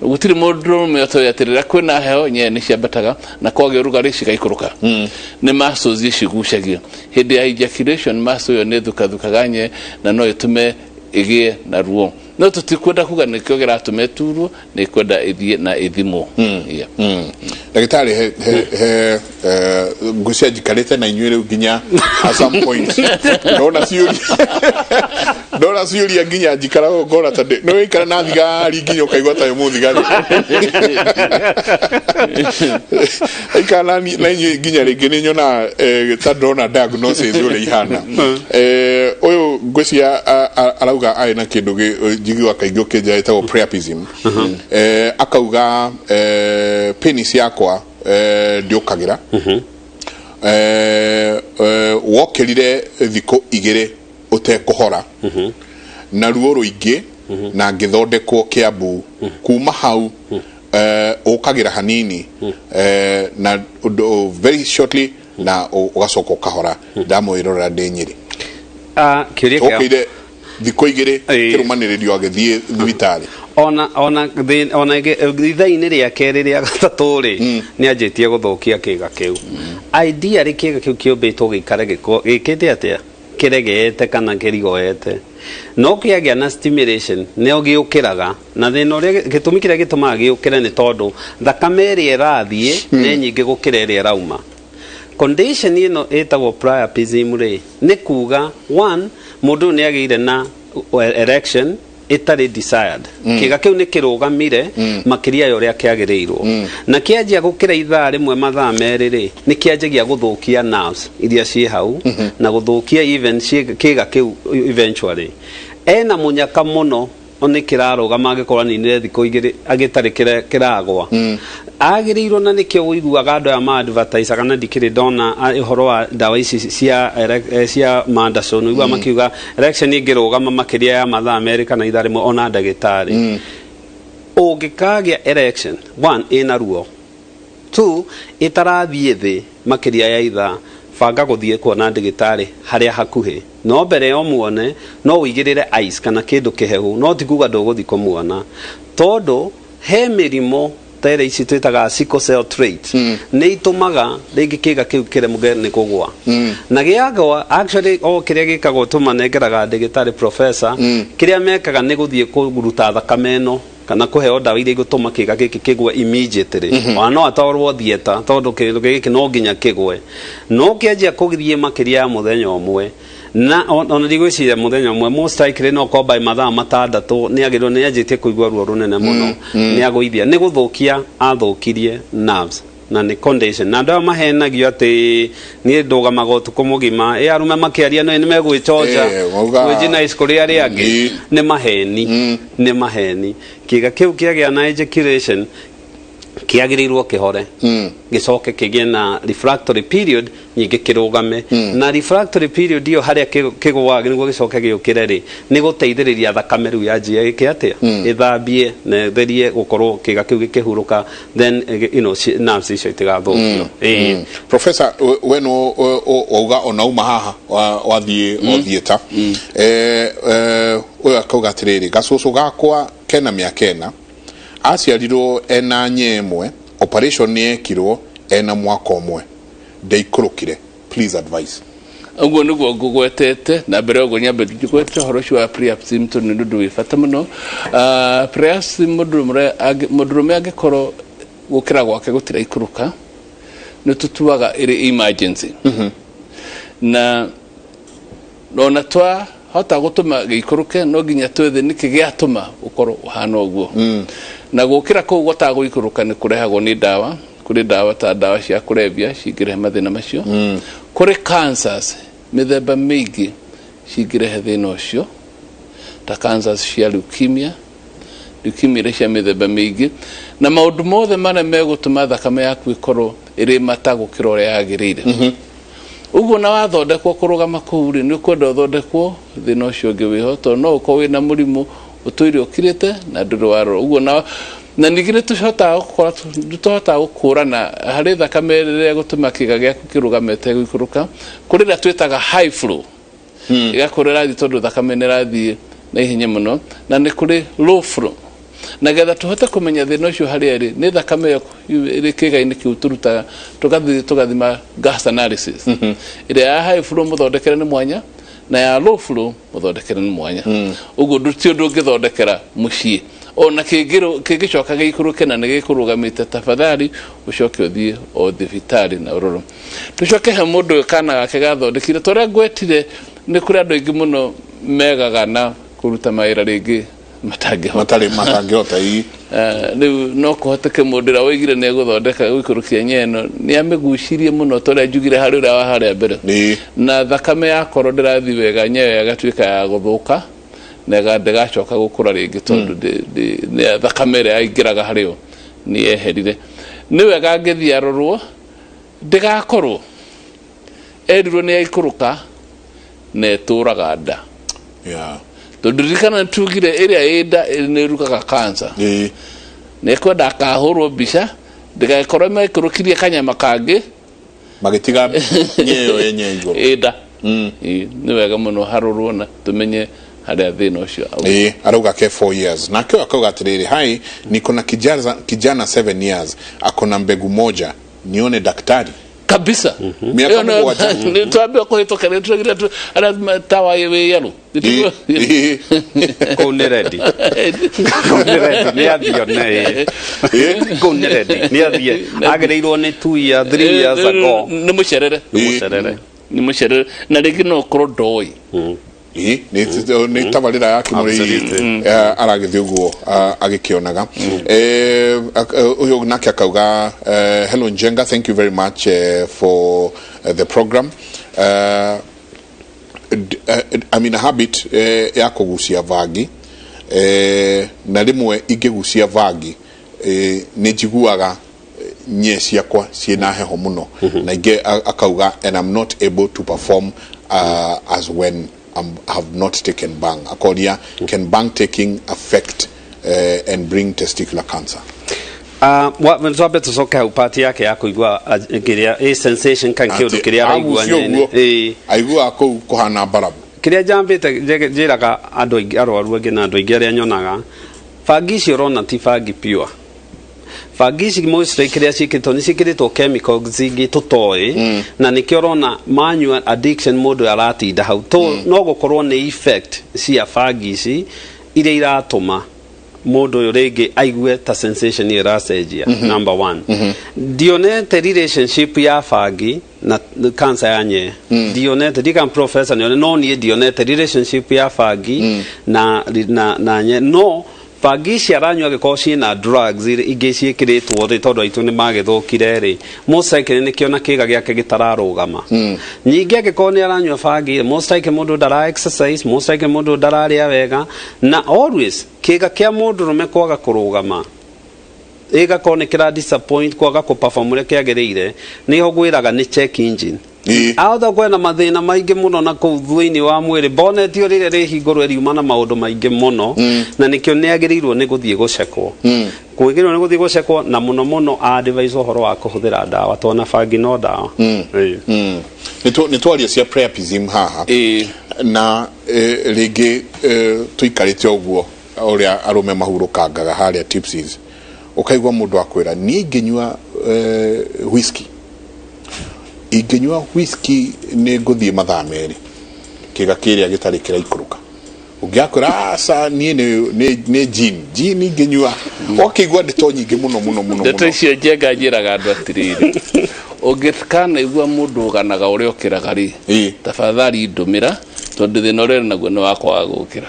Speaker 18: gũtirĩ mũndũ ũmĩotoĩ atĩ rĩrĩa kwĩna heho nyee nĩ ciambataga na kwagĩa ũrugarĩ cigaikũrũka nĩ muscles icigucagio hĩndĩ ya ejaculation muscle ĩyo nĩ thukathukaga nyee na no ĩtũme ĩgĩe na ruo no tũtikwenda kuga nĩkĩo gĩratũma ĩturwo nĩ kwenda ĩthiĩ na ĩthimwo
Speaker 8: ndagĩtarĩ he ngũcia njikarĩte na inyuĩ rĩu nginya at some point ndona ciũria nginya njikaraga ngona ta nĩ wĩikara na thigari nginya ũkaigua ta mũthigari aikara na inyuĩ nginya rĩngĩ nĩ nyonaga ta ndona diagnosis ũrĩa ihana ũyũ ngũcia arauga arĩ na kĩndũ njiguaga kaingĩ ũkĩnja ĩtagwo priapism akauga penis yakwa ndiũkagĩra wokĩrire thikũ 2 ũtekũhora na ruo rũingĩ na ngĩthondekwo Kiambu kuma hau ũkagĩra hanini na very shortly na ũgacoka ũkahora ndamwĩrora ndĩ Nyĩrĩ kĩũria thikũ 2 kĩrũmanĩrĩrio agĩthiĩ thibitarĩ
Speaker 19: ona ithaa-inĩ rĩa kerĩ rĩa gatatũ rĩ nĩ anjĩtie gũthũkia kĩga kĩu ideally kĩga kĩu kĩũmbĩtwo gĩikare gĩkĩte atĩa kĩregeete kana kĩrigoete no kĩagĩa na stimulation nĩo gĩũkĩraga na thĩna ũrĩa gĩtũmi kĩrĩa gĩtũmaga gĩũkĩre nĩ tondũ thakame ĩrĩa ĩrathiĩ nĩ nyingĩ gũkĩra ĩrĩa ĩrauma condition ĩno ĩtagwo priapism rĩ nĩ kuga one mũndũ nĩ agĩire na erection itarĩ desired kĩga kĩu nĩ kĩrũgamire makĩria ya ũrĩa kĩagĩrĩirwo na kĩanjia gũkĩra ithaa rĩmwe mathaa merĩ rĩ nĩ kĩanjagia gũthũkia nerves iria ciĩ hau na gũthũkia even kĩga kĩu eventually ena mũnyaka mũno one kirarugama agikorwa ni thikũ igĩrĩ agitarĩ kiragwa agĩrĩirwo na nĩkĩo ũiguaga andũ aya ma advertise kana ndikĩrĩ ndona ũhoro wa ndawa ici cia Manderson ũigua makiuga election ingĩrũgama makĩria ya mathaa Amerika na ithaa rĩmwe ona ndagĩtarĩ ũngĩkagĩa election one ina ruo two itarathiĩ thĩ makĩria ya ithaa banga gũthiĩ kuona ndagĩtarĩ harĩa hakuhĩ no mbere yo muone no ũigĩrĩre ice kana kĩndũ kĩhehu no ti kuga ndũgũthiĩ kũmuona tondũ he mĩrimũ tere ici twĩtaga sickle cell trait nĩ itumaga rĩngĩ kĩga kĩu kĩremũge nĩ kũgwa na gĩagwa actually o kĩrĩa gĩkagwo tũmanengeraga ndagĩtarĩ professor kĩrĩa mekaga nĩ gũthiĩ kũruta thakame ĩno kana kũheo ndawa iria igũtũma kĩga gĩkĩ kĩgwe immediately no atwarwo thieta tondũ kĩndũ gĩkĩ no nginya kĩgwe no kĩanjia kũgithie makĩria ya mũthenya ũmwe na ona ndigwĩciria mũthenya ũmwe most likely no komba mathaa matandatũ nĩ agĩrĩirwo nĩ anjĩtie kũigua ruo rũnene mũno nĩ agũithia nĩ gũthũkia athũkirie nerves na nĩ condition na andũ mahenagio atĩ niĩ ndũgamaga ũtukũ mũgima arũme makĩaria nĩ megwĩchonja gwĩjina kũrĩa arĩa angĩ nĩ maheni kĩga kĩu kĩagĩa na ejaculation kiagĩrĩirwo kĩhore gĩcoke kĩgĩe na refractory period nyingĩ kĩrũgame na refractory period iyo harĩa kĩgũaga nĩguo gĩcoke gĩũkĩre rĩ nĩ gũteithĩrĩria thakame rĩu yanjia gĩkĩ atĩa ĩthambie na therie gũkorwo kĩga kĩu gĩkĩhurũka then nerves icio itigathũkio
Speaker 8: Professor we no uga ona uma haha wathiĩ thieta ũyũ akauga atĩrĩrĩ gacũcũ gakwa kena mĩaka ĩna aciarirwo ena nyemwe operation nĩ ekirwo ena mwaka ũmwe ndeikũrũkire please advice
Speaker 18: ũguo nĩguo ngũgwetete na mbere ũguo nyambe ngũgwetete ũhoro ũcio wa pre-apsim tondũ nĩ ũndũ wĩ bata mũno pre-apsim mũndũrũme angĩkorwo gũkĩra gwake gũtira ikũrũka nĩ tũtuaga ĩrĩ emergency na ona hota gũtũma gĩikũrũke no nginya twethe nĩkĩ gĩatũma ũkorwo ũhana ũguo na gũkĩra kũu gũtagũikũrũka nĩ kũrehagwo nĩ ndawa kũrĩ ndawa ta ndawa cia kũrebia cingĩrehe mathĩna macio kũrĩ cancers mĩthemba mĩingĩ cingĩrehe thĩna ũcio ta cancers cia leukemia iria cia mĩthemba mĩingĩ na maũndũ mothe marĩa megũtũma thakame yaku ĩkorwo ĩrĩ mata gũkĩra ũrĩa yagĩrĩire uguo na wathondekwo kũrũgama kũu rĩ nĩ ũkwenda ũthondekwo thĩna ũcio ũngĩ wĩho tondũ no ũkorwo wĩna mũrimũ ũtũire ũkirĩte na ndũrĩ warora uguo na ningĩ nĩ tũhotaga gũkũrana harĩ thakame rĩrĩa gũtũma kĩga gĩaku kĩrũgamete gũikũrũka kũrĩ rĩrĩa twĩtaga high flow ĩgakorwo ĩrathiĩ tondũ thakame nĩ ĩrathiĩ na ihenya mũno na nĩ kũrĩ low flow na getha tũhote kũmenya thĩna ũcio harĩa ĩrĩ nĩ thakame ĩrĩ kĩga-inĩ kĩu tũrutaga tũgathima gas analysis ĩrĩa ya high flow mũthondekere nĩ mwanya na ya low flow mũthondekere nĩ mwanya ũguo ti ũndũ ũngĩthondekera mũciĩ ona kĩngĩcoka gĩikũrũke na nĩ gĩkũrũgamĩte tafadhali ũcoke ũthiĩ o thibitarĩ na ũrorwo tũcoke he mũndũ ũyũ kana gake gathondekire tũrĩa ngwetire nĩ kũrĩ andũ aingĩ mũno megaga na kũruta mawĩra rĩngĩ
Speaker 8: matangĩhota
Speaker 18: rĩu no kũhoteke mũndũ ũrĩa woigire nĩ egũthondeka gũikũrũkia nyeno nĩ amĩgucirie mũno tondũ njugire harĩ ũrĩa wa harĩa mbere na thakame yakorwo ndĩrathiĩ wega nyeyo ĩgatuĩka ya gũthũka na ndĩgacoka gũkũra rĩngĩ tondũ thakame ĩrĩa yaingĩraga harĩo nĩ yeherire nĩ wega angĩthiĩ arorwo ndĩgakorwo erirwo nĩ yaikũrũka na ĩtũraga nda tondũ ririkana tugire ĩrĩa ĩnda nĩ ĩrugaga cancer nĩ kwenda akahũrwo mbica ndĩgakorwo maikũrũkirie kanyama kangĩ
Speaker 8: magĩtiga nyeyo yenye igũrũ
Speaker 18: ĩnda nĩ wega mũno harũrwo na tũmenye harĩa thĩna ũcio
Speaker 8: arauga ke 4 years na kio akauga atĩrĩrĩ hai niko na kijana 7 years akona mbegu moja nione daktari
Speaker 18: kabisa
Speaker 8: miaka moja
Speaker 18: ni tuambia kuhitoka ni tugira tu ana tawa yewe yalo
Speaker 19: ko ne ready ni adio ne ko ne ready ni adio agĩrĩirwo nĩ 2 years 3 years ago
Speaker 18: ni mũcerere na rĩngĩ no korwo ndoi
Speaker 8: nĩ tabarĩra yake mũrĩ aragĩthiĩ ũguo agĩkĩonaga ũyũ nake akauga hello Njenga, thank you very much for the program. I'm in a habit ya kũgucia vagi na rimwe ingĩgucia vangi nĩ njiguaga nye ciakwa ciĩna heho muno na ingĩ akauga and I'm not able to perform as when I have not taken bang. Akoria, can bang taking affect and bring testicular cancer?
Speaker 19: Nzwabe tusoke upati yake ya kuigua kiria sensation kan kiundu kiria araigua nyene
Speaker 8: aigua kuhana barabu
Speaker 19: kiria jambite jiraga andu arwaru angi na andu aingi aria nyonaga fagi cirona ti fagi pure fagi cimwe kiria cikitwo ni cikiritwo chemicals zingi tutoi na nikio rona manual addiction mundu aratinda hau to no gukorwo ni effect cia fagi ici iria iratuma mundu uyu ringi aigue ta sensation iracenjia number 1 dionete relationship ya fagi na cancer ya nye dionete dikam professor no ni dionete relationship ya fagi na nye no fagi ciaranywa giko cina drugs ingi ciikiritwo ri tondu aitu ni magithukire ri musaikire ni kiona kiga giake gitararugama nyingi agiko ni aranywa fagi musaike mundu dara exercise musaike mundu dararia wega na always kiga kia mundu rume kwaga kurugama ega kone kira disappoint kwaga ku perform ure kiagirire niho gwiraga ni check engine autha kwena mathina maingi muno na kuu thini wa mwiri bonetio rire ri hingurwe riuma na maundu maingi muno na nikio ni agirirwo ni guthie gucekwo kwigirwo ni guthie gucekwo na muno advice horo wa kuhuthira dawa tona fagi no dawa
Speaker 8: ni twaria cia priapism haha na ringi tuikarite uguo uria arume mahurukangaga haria tipsies ukaigwa mundu akwira ni nginywa whisky inginywa whisky ni nguthie mathaa meri kiga kiria gitari kira ikuruka ungiakora asa ni gin inginywa okigwa ndito nyingi muno
Speaker 18: ndeto icio njenga njiraga andu atiriri ungikana igua mundu uganaga uria okiraga ri tafadhali ndumira tondu thina uria naguo ni wakwa gukira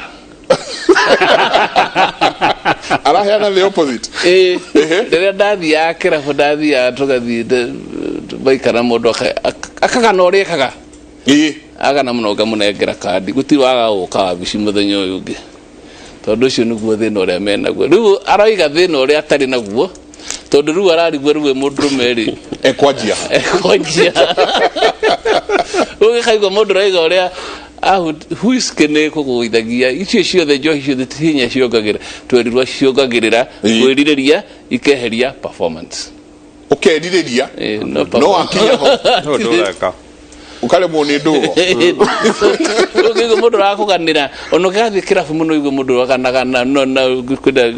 Speaker 8: araheana the opposite
Speaker 18: rĩrĩa ndathiaga kĩrabu ndathiaga tũgathiĩ baikara mũndũ akagana ũrĩa ekaga agana mũno ngamũnengera kandi gũtirĩ waga gũka wabici mũthenya ũyũ ũngĩ tondũ ũcio nĩguo thĩna ũrĩa menaguo rĩu aroiga thĩna ũrĩa atarĩ naguo tondu rĩu ararigua rĩu mũndũrũme rĩ
Speaker 8: ekwanjia
Speaker 18: ũgĩkaigua mũndũ raiga ũrĩa whisky ne kuguithagia icio ciothe njohi ciothe tihinya ciongagira twerirwa ciongagirira kwiriria ikeheria performance
Speaker 8: ukeriria no akinya ho ndoreka ukale muone ndugo
Speaker 18: ugigo mundu rakuganira ono gathi kirafu muno igo mundu wakanaga no kwenda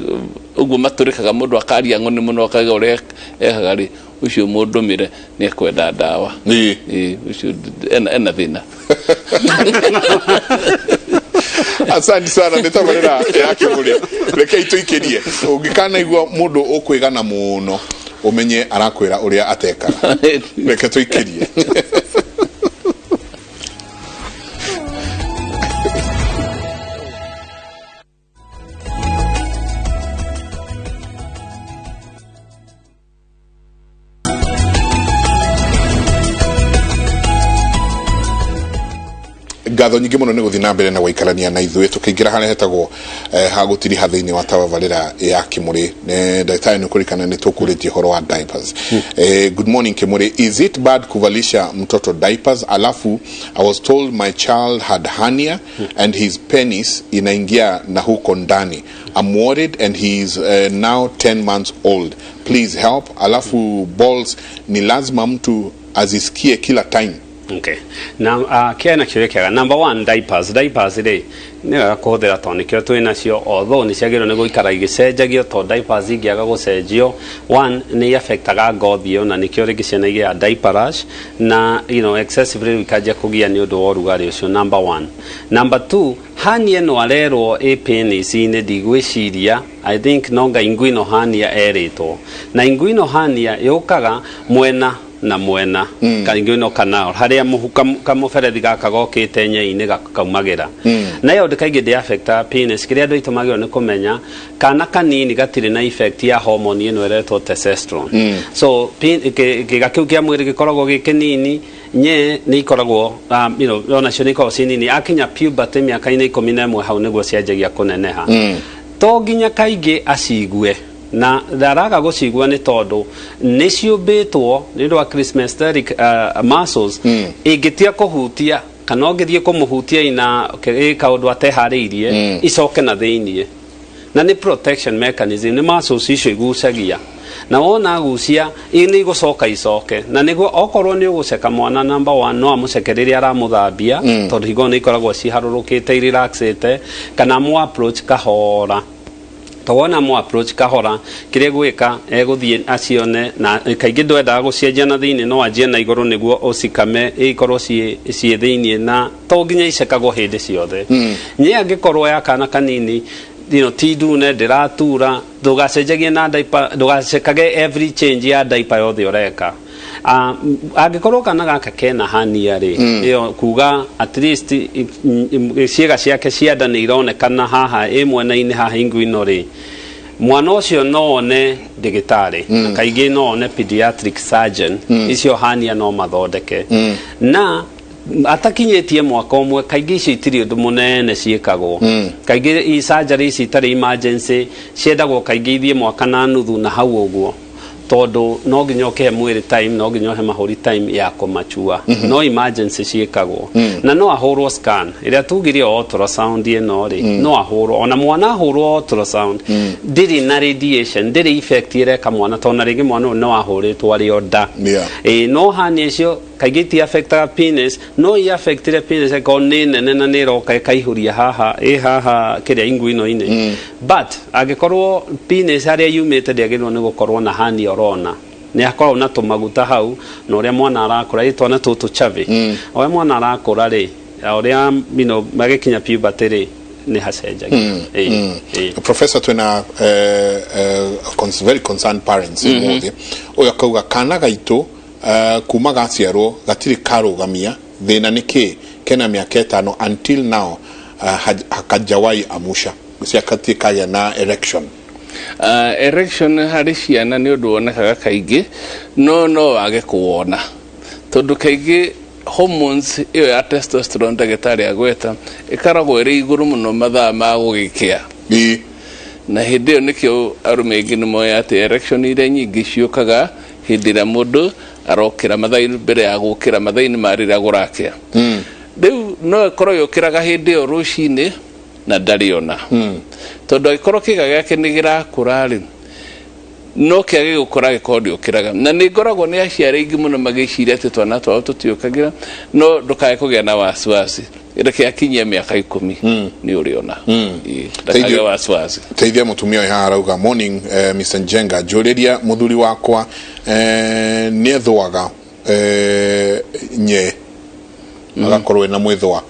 Speaker 18: uguo maturikaga mundu akaria ngoni muno akaga ure ehagari ucio mundu mire ni kwenda dawa ucio ena thina
Speaker 8: asante sana nitabarira yake muri reke ituikirie ungikana igwa mundu ukwigana muno umenye arakwira uria atekaga reke tuikirie ngatho nyingi muno ni guthii na mbere na gũikarania na ithuĩ tukiingira haria hetagwo hagutiri ha thiini wa tabarĩra ya Kimuri ne ndagĩtarĩ nĩ kũrikana nĩ tũkũrĩtie horo wa diapers. Good morning Kimuri, is it bad kuvalisha mtoto diapers? Alafu I was told my child had hernia and his penis inaingia na huko ndani. I'm worried and he is now 10 months old, please help. Alafu balls ni lazima mtu azisikie kila time.
Speaker 19: Okay. Now, kiana kiwekega number 1 diapers ri ni kuhuthira tonikio twina cio although ni ciagirwo ni guikara igicenjagio to diapers ingiaga gucenjio one ni affectaga ngothi yo na nikio ringi ciana igia diaper rash na excessively wikaja kugia ni undu wa rugari ucio number 1. Number 2 hania no arerwo penis ni digwiciria I think nonga inguino hania erito na inguino hania yukaga mwena na mwena kaingino kanao haria kamuberethi gaka gokite nye-ini gakaumagira nayo ndikaige de affect penis kiria ndo itumagiro ni kumenya kana kanini gatire na effect ya hormone ino eretwo testosterone so kiga kiu kia mwiri gikoragwo gikinini nye nĩ ikoragwo ona cio nĩ ikoragwo ci nini akinya puberty mĩaka-inĩ 11 hau nĩguo cianjagia kũneneha to nginya kaingĩ acigue na ndaraga gũcigua nĩ tondũ nĩ ciũmbĩtwo nĩ ũndũ wa Christmasteric muscles ĩngĩtia kũhutia kana ũngĩthiĩ kũmũhutia ina kaũndũ ateharĩirie icoke na thĩiniĩ na nĩ protection mechanism nĩ muscles icio igucagia na wona gucia nĩ igũcoka icoke na nĩguo okorwo nĩ ũgũceka mwana number 1 no amũceke rĩrĩa aramũthambia tondũ higo nĩ ikoragwo ciharũrũkĩte relaxĩte kana mu approach kahora tawona mu approach kahora kire gwika egũthiĩ acione na kaingĩ ndwendaga gũcienja na thĩinĩ no anjie na igũrũ nĩguo ũcikame ikorwo ciĩ thĩinĩ na to nginya icekagwo hĩndĩ ciothe nye angĩkorwo ya kana kanini ti ndune ndĩratura ndũgacenjagie na diaper ndũgacekage every change ya diaper yothe ũreka angĩkorwo kana gaka kena hania rĩ iyo kuga at least ciĩga ciake cia nda nĩ ironekana haha mwena-inĩ haha ingu-ino rĩ mwana ũcio no one ndagĩtarĩ na kaingĩ no one pediatric surgeon icio hania no mathondeke na atakinyĩtie mwaka ũmwe kaingĩ icio itirĩ ũndũ mũnene ciĩkagwo kaingĩ surgery ici itarĩ emergency ciendagwo kaingĩ ithiĩ mwaka na nuthu na hau ũguo tondũ no nginya ũkĩhe mwĩrĩ time no nginya ũhe mahũri time ya kũmachua no emergency ciĩkagwo na no ahũrwo scan ĩrĩa tugire ultrasound ĩno rĩ no ahũrwo ona mwana ahũrwo ultrasound ndĩrĩ na radiation ndĩrĩ effect ĩreka mwana tondũ na rĩngĩ mwana ũyũ no ahũrĩtwo arĩ o nda no hania icio kaingĩ ti affectaga penis no i affectire penis ĩkorwo nĩ nene na nĩ ĩroka ĩkaihũria haha kĩrĩa ingu-ino-inĩ but angĩkorwo penis harĩa yumĩte ndĩagĩrĩirwo nĩ gũkorwo na hania orona nĩ akorwo na tũmaguta hau na ũrĩa mwana arakũra ĩtwana tũtũ chavi ũrĩa mwana arakũra rĩ ũrĩa magĩkinya puberty rĩ nĩ hacenjagia
Speaker 8: Professor twina very concerned parents ũyũ akauga kana gaitũ kuma gaciarwo gatirĩ karũgamia thĩna nĩkĩ kena mĩaka 5 until now hakajawai amusha ciakatie kaya na erection
Speaker 18: erection harĩ ciana nĩ ũndũ wonekaga kaingĩ no age kũwona tondũ kaingĩ hormones ĩyo ya testosterone ndagĩtarĩ agweta ĩkoragwo ĩrĩ igũrũ mũno mathaa ma gũgĩkĩa na hĩndĩ ĩyo nĩkĩo arũme aingĩ nĩ moĩ atĩ erection iria nyingĩ ciũkaga hĩndĩ ĩrĩa mũndũ arokĩra mathaa-inĩ mbere ya gũkĩra mathaa-inĩ ma rĩrĩa gũrakĩa rĩu no ĩkorwo yũkĩraga hĩndĩ ĩyo rũcinĩ na ndarĩ ona tondũ agĩkorwo kĩga gĩake nĩ gĩrakũra rĩ no kĩage gũkũra gĩkorwo ndĩũkĩraga na nĩ ngoragwo nĩ aciari aingĩ mũno magĩciria atĩ twana twao tũtiũkagĩra no ndũkae kũgĩa na wasiwasi reke akinyia mĩaka 10 nĩ ũrĩ ona ndakagĩa wasiwasi
Speaker 8: teithia mũtumia ũyũ haha arauga morning Mr. Njenga njũrĩria mũthuri wakwa nĩ ethũaga nye agakorwo na mwĩthũa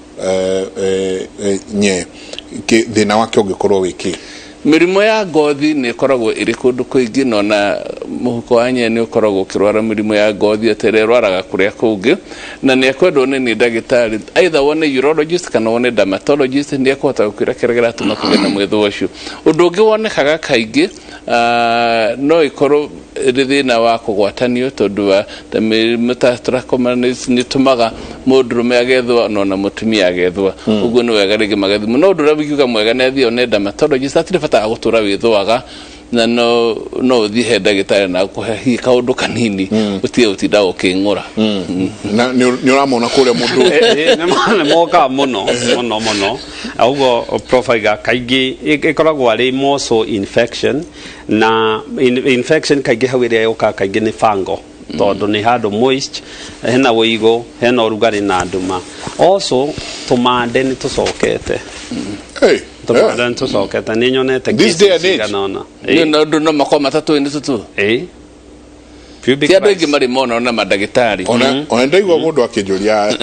Speaker 8: nye thĩna wake ũngĩkorwo wĩkĩ
Speaker 18: mĩrimũ ya ngothi nĩ ĩkoragwo ĩrĩ kũndũ kũingĩ no na mũhuko wa nye nĩ ũkoragwo ũkĩrwara mĩrimũ ya ngothi atĩ ĩrwaraga kũrĩa kũngĩ na nĩ ekwendwo nĩ ndagĩtarĩ either wone urologist kana wone dermatologist nĩ ekũhota gũkwĩra kĩrĩa kĩratũma kũgĩa na mwĩthũa ũcio ũndũ ũngĩ wonekaga kaingĩ no ĩkorwo ĩrĩ thĩna wa kũgwatanio tondũ wa mĩrimũ ta trakoma nĩ tũmaga mũndũrũme agethũa na mũtumia agethũa ũguo nĩ wega rĩngĩ magethimo no ũndũ ũrĩa ũngiuga mwega nĩ athiĩ one dermatologist atirĩ bata wa gũtũra wĩthũaga na no ũthiĩ he ndagĩtarĩ na gũkũhe hihi kaũndũ kanini ũtige gũtinda ũkĩng'ũra
Speaker 8: na nĩ ũramona kũrĩa mũndũ
Speaker 19: nĩ mokaga mũno ũguo profaiga kaingĩ ĩkoragwo arĩ muscle infection na infection kaingĩ hau ĩrĩa yũkaga kaingĩ nĩ fungal tondũ nĩ handũ moist hena wũigũ hena ũrugarĩ na nduma also tũmande nĩ tũcokete tũmande nĩ tũcokete nĩ nyonete
Speaker 18: nĩ ũndũ no makwa matatũ-inĩ tũtũ ti andũ aingĩ marĩ mona na mandagĩtarĩ
Speaker 8: ona ndaigua mũndũ akĩnjũria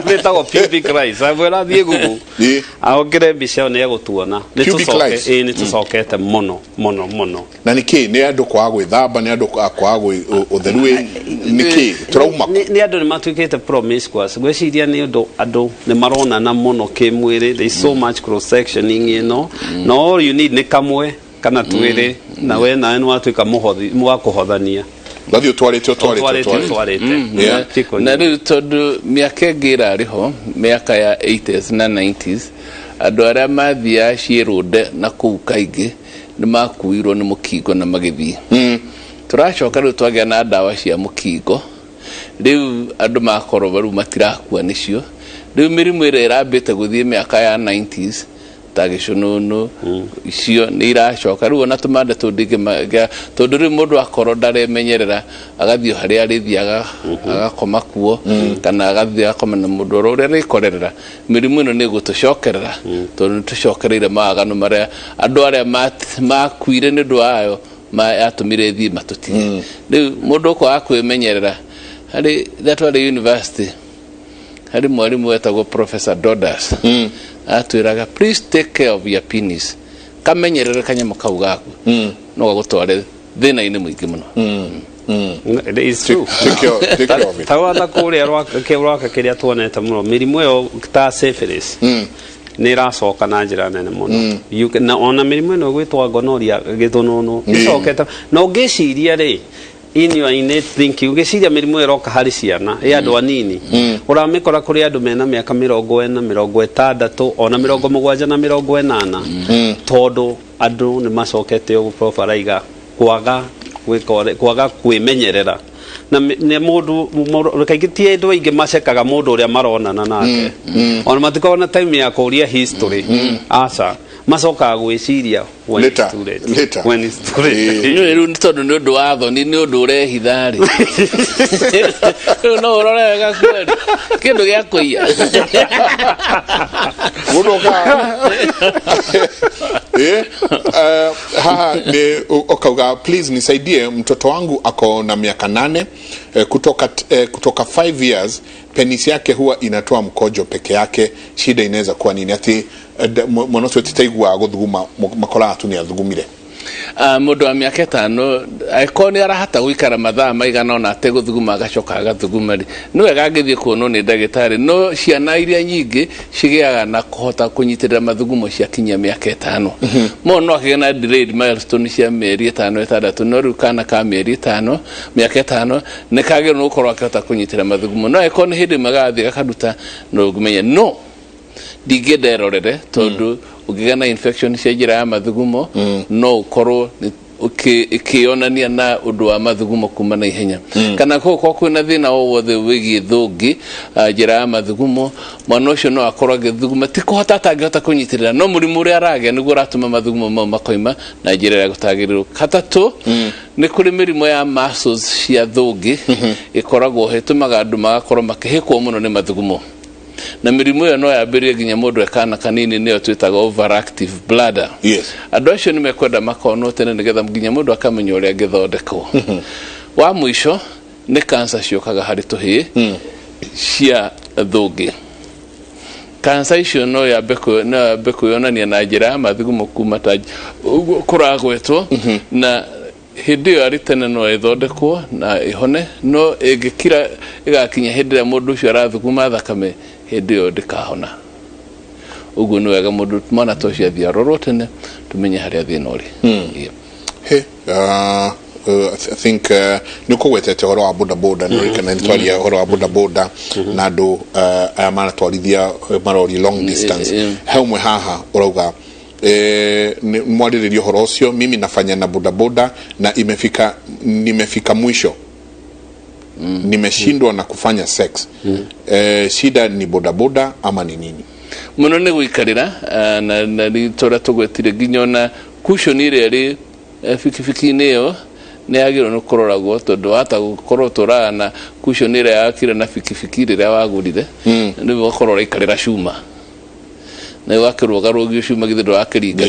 Speaker 19: wĩtagwo pubic rise avwĩra thiĩ Google aongere mbica ĩyo nĩ egũtuona nĩ tũcokete mũno
Speaker 8: na nĩkĩ nĩ andũ kwaga gwĩthamba nĩ andũ kwaga ũtheru nĩkĩ tũrauma
Speaker 19: nĩ andũ nĩ matuĩkĩte promiscuous gwĩciria nĩ ũndũ andũ nĩ maronana mũno kĩmwĩrĩ there is so much cross sectioning ĩno no all you need nĩ kamwe kana twĩrĩ na we nawe nĩ watuĩka mũhothi wa kũhothania
Speaker 8: Bathi utwarite
Speaker 18: na riu tondu miaka ingi irariho miaka ya 80s na 90s andu aria mathia ciirunde na kuu kaingi ni makuirwo ni mukingo na magithii turacoka riu twagia na dawa cia mukingo riu andu makorwo riu matirakua nicio riu mirimu ira irambite guthii miaka ya 90s tagicunono icio ni iracoka riu ona tumande tundingi tondu riu mundu akorwo ndaremenyerera agathio haria arithiaga agakoma kuo kana agathia akoma na mundu uria rikorerera mirimu ino ni gutucokerera tondu tucokereire maagano maria andu aria makuire ni ndu ayo yatumire thi matuti riu mundu ko akwimenyerera hari that was the university hari mwalimu wetagwo Professor Dodas atwiraga please take care of your penis kamenyerere kanyama kau gaku no gagutware thina ini mwingi muno
Speaker 19: it is true take care of it tawatha kuria rwaka kiria tuonete muno mirimu yo ta syphilis ni racoka na njira nene muno na ona mirimu ino gwitwa gonorrhea githunono icokete no ngiciria ri in your innate thinking ugiciria mirimu iroka hari ciana ya andu anini uramikora kuri andu mena miaka 40 60 ona 70 na 80 tondu andu ni macokete ugu profaraiga kwaga kwimenyerera na ne mundu kaingitie ndu ingi macekaga mundu uria maronana nake ona matikona time ya kuria history asa macoka gwiciria when it's too late
Speaker 18: riu ni tondu ni undu wa thoni ni undu urehithari no urorega kweli kindu gia kuiya
Speaker 8: haha ni okauga please nisaidie mtoto wangu ako na miaka 8 kutoka 5 years penisi yake huwa inatoa mkojo peke yake shida inaweza kuwa nini ati mwonoto titaigua guthuguma makora tu ni athugumire
Speaker 18: mundu wa miaka 5 aikoni arahata guikara mathaa maigana ona ate guthuguma agacoka agathuguma no egangithie kuono ni ndagitari no ciana iria nyingi cigiaga na kuhota kunyitirira mathugumo cia kinya miaka 5 mono akigena delayed milestone cia mieri 5-6 no riu kana ka mieri 5 miaka 5 ni kagiro no korwa akihota kunyitirira mathugumo no aikoni hindi magathi gakaduta no gumenya no digederorere tondu ukigana infection cia njira ya mathugumo no ukorwo ukionania na undu wa mathugumo kuma na ihenya kana ko kwina thina o wothe wigi thungi njira ya mathugumo mwana ucio no akorwo agithuguma tikuhota atangihota kunyitirira no murimu uria aragia niguo ratuma mathugumo mau makoima na njira ya gutagirirwo katatu ni kuri mirimo ya muscles cia thungi ikoragwo hetumaga andu magakorwo makihikwo muno ni mathugumo na mirimu yo no yabirie ginya mundu ekana kanini niyo twitaga overactive bladder andu acio ni mekwenda makono tene nigetha ginya mundu akamenya uria ngithondekwo wa mwisho ni cancer ciokaga hari tuhi cia thungi cancer icio no yabe kuyonania na njira ya mathugumo kuma ta kuragwetwo na hindi yo aritene no ithondekwo na ihone no igikira igakinya hindi ya mundu ucio arathuguma thakame hindi yo ndikahona uguo ni wega mundu mwana tocia thia rorotene tumenye haria thina uri
Speaker 8: I think niko wetete horo wa boda no kana ntwaria horo wa boda na andu aya maratwarithia marori long distance haumwe haha urauga mwadiririo horo ucio mimi nafanya na boda na nimefika mwisho nimeshindwa na kufanya sex shida ni boda ama ni nini
Speaker 18: muno ni guikarira na ritora tugwetire ginyona cushion ire ri fikifiki niyo ni agiro no kororagwo tondu hata gukorwo turana cushion ire yakire na fikifiki ire wagurire ni gukorora ikarira cuma na wakirwo garugio cuma githindo akiringa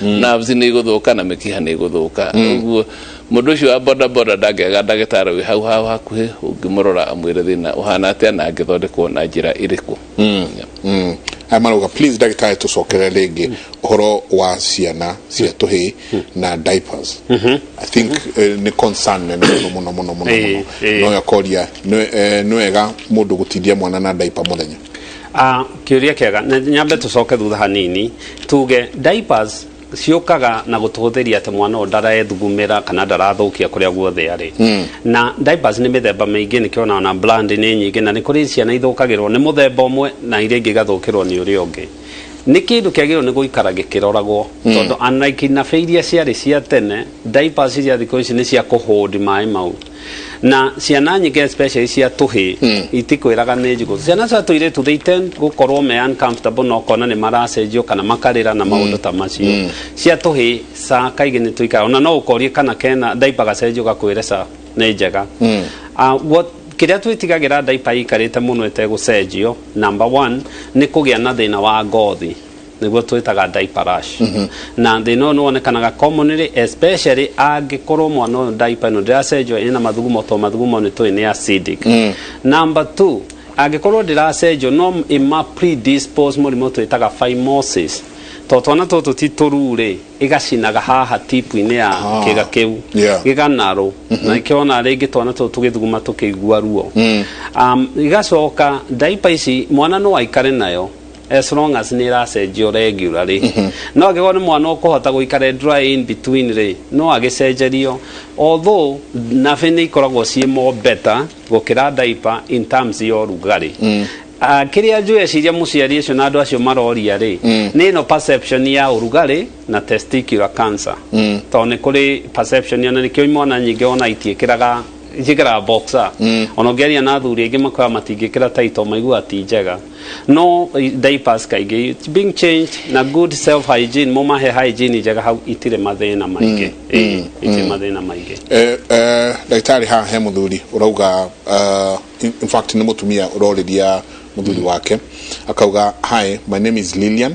Speaker 18: nerves ni iguthuka na mikiha ni iguthuka uguo mundu ucio wa boda ndagega ndagitari wi hau hakuhi ungimurora amwire thina uhana atia na ngithondekwo na njira iriku
Speaker 8: amaruga please ndagitari tucokere ringi horo wa ciana cia tuhi na diapers I think ni concern muno no yakoria no ega mundu gutindia mwana na diaper muthenya
Speaker 19: kiuria kiega nyambe tucoke thutha hanini tuge diapers ciũkaga na gũtũhũthĩria atĩ mwana ndarethugumĩra kana ndarathukia kũrĩa guothe arĩ na diapers nĩ mĩthemba mĩingĩ nĩkĩo ona brand nĩ nyingĩ na nĩ kũrĩ ciana ithũkagĩrwo nĩ mũthemba ũmwe na iria ingĩ gathũkĩrwo nĩ ũrĩa ũngĩ nĩ kĩndũ kĩagĩrĩirwo nĩ gũikara gĩkĩroragwo tondũ unlike na iria ciarĩ cia tene diapers cia thikũ ici nĩ cia kũhold maĩ mau na ciana nyingĩ especially cia tũhĩ itikwĩraga nĩ njigũ ciana cia tũirĩtu they tend gũkorwo me uncomfortable no kona nĩ maracenjio kana makarĩra na maũndũ ta macio cia tũhĩ sa kaingĩ nĩ tũikara ona no ũkorie kana kena diaper gacenjio gakwĩre sa nĩ njega kĩrĩa twĩtigagĩra diaper ikarĩte mũno ĩtegũcenjio number 1 nĩ kũgĩa na thĩna wa ngothi nĩguo twĩtaga diaper rash na thĩna ũyũ nĩwonekanaga commonly especially angĩkorwo mwana ũyũ diaper ĩno ndĩracenjio ĩna mathugumo to mathugumo nĩ tũĩ nĩ acidic number 2 angĩkorwo ndĩracenjio no ima predispose mũrimũ twĩtaga phimosis twana tũtũ ti tũrũ-rĩ ĩgacinaga haha tipu-inĩ ya kĩga kĩu gĩganarũ na ikĩona rĩngĩ twana tũtũ tũgĩthuguma tũkĩigua ruo igacoka diaper ici mwana no aikare nayo as long as nĩ ĩracenjio regularly no angĩkorwo nĩ mwana ũkũhota gũikara dry in between rĩ no agĩcenjerio although nabe nĩ ikoragwo ciĩ more better gũkĩra diaper in terms ya ũrugarĩ kĩrĩa njũeciria mũciari ũcio na andũ acio maroria rĩ nĩ ĩno perception ya ũrugarĩ na testicular cancer tondũ nĩ kũrĩ perception ona nĩkĩo imwana nyingĩ ona itiĩkĩraga njĩkĩra boxer ona ũngĩaria na athuri aingĩ makoya matingĩkĩra taito maigua ti njega no diapers kaingĩ being changed na good self hygiene mũmahe hygiene njega hau itirĩ mathĩna maingĩ itirĩ mathĩna maingĩ
Speaker 8: ndagĩtarĩ haha he mũthuri ũrauga in fact nĩ mũtumia ũrorĩria mũthuri wake akauga hi my name is Lillian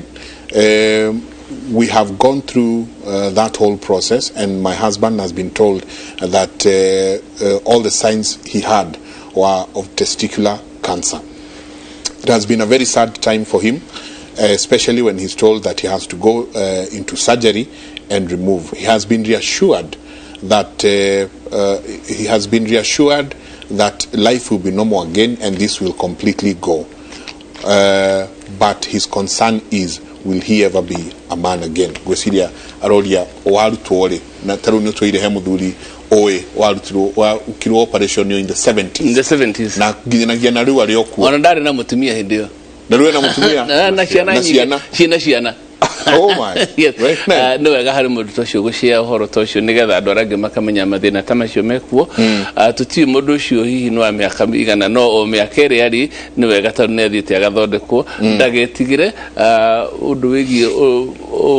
Speaker 8: we have gone through that whole process and my husband has been told that all the signs he had were of testicular cancer. It has been a very sad time for him, especially when he's told that he has to go into surgery and remove. He has been reassured that life will be normal again and this will completely go. But his concern is, will he ever be a man again? Gweciria aroria warutwo ri na taru ni twaire he muthuri oe warutirwo ukirwo operation in the 70s na nginyagia na riu ari okuo
Speaker 18: ona ndari na mutumia hindi yo
Speaker 8: na riu na mutumia
Speaker 18: na ciana
Speaker 8: oh my
Speaker 18: yes no wega hari mundu tocio gucia uhoro tocio nigetha andu arangĩ makamenya mathina ta macio mekuo tuti mundu ucio hihi no amĩaka igana no o mĩaka ĩrĩ ari ni wega tondũ nĩ athiĩte agathondekwo ndagetigire undu wĩgiĩ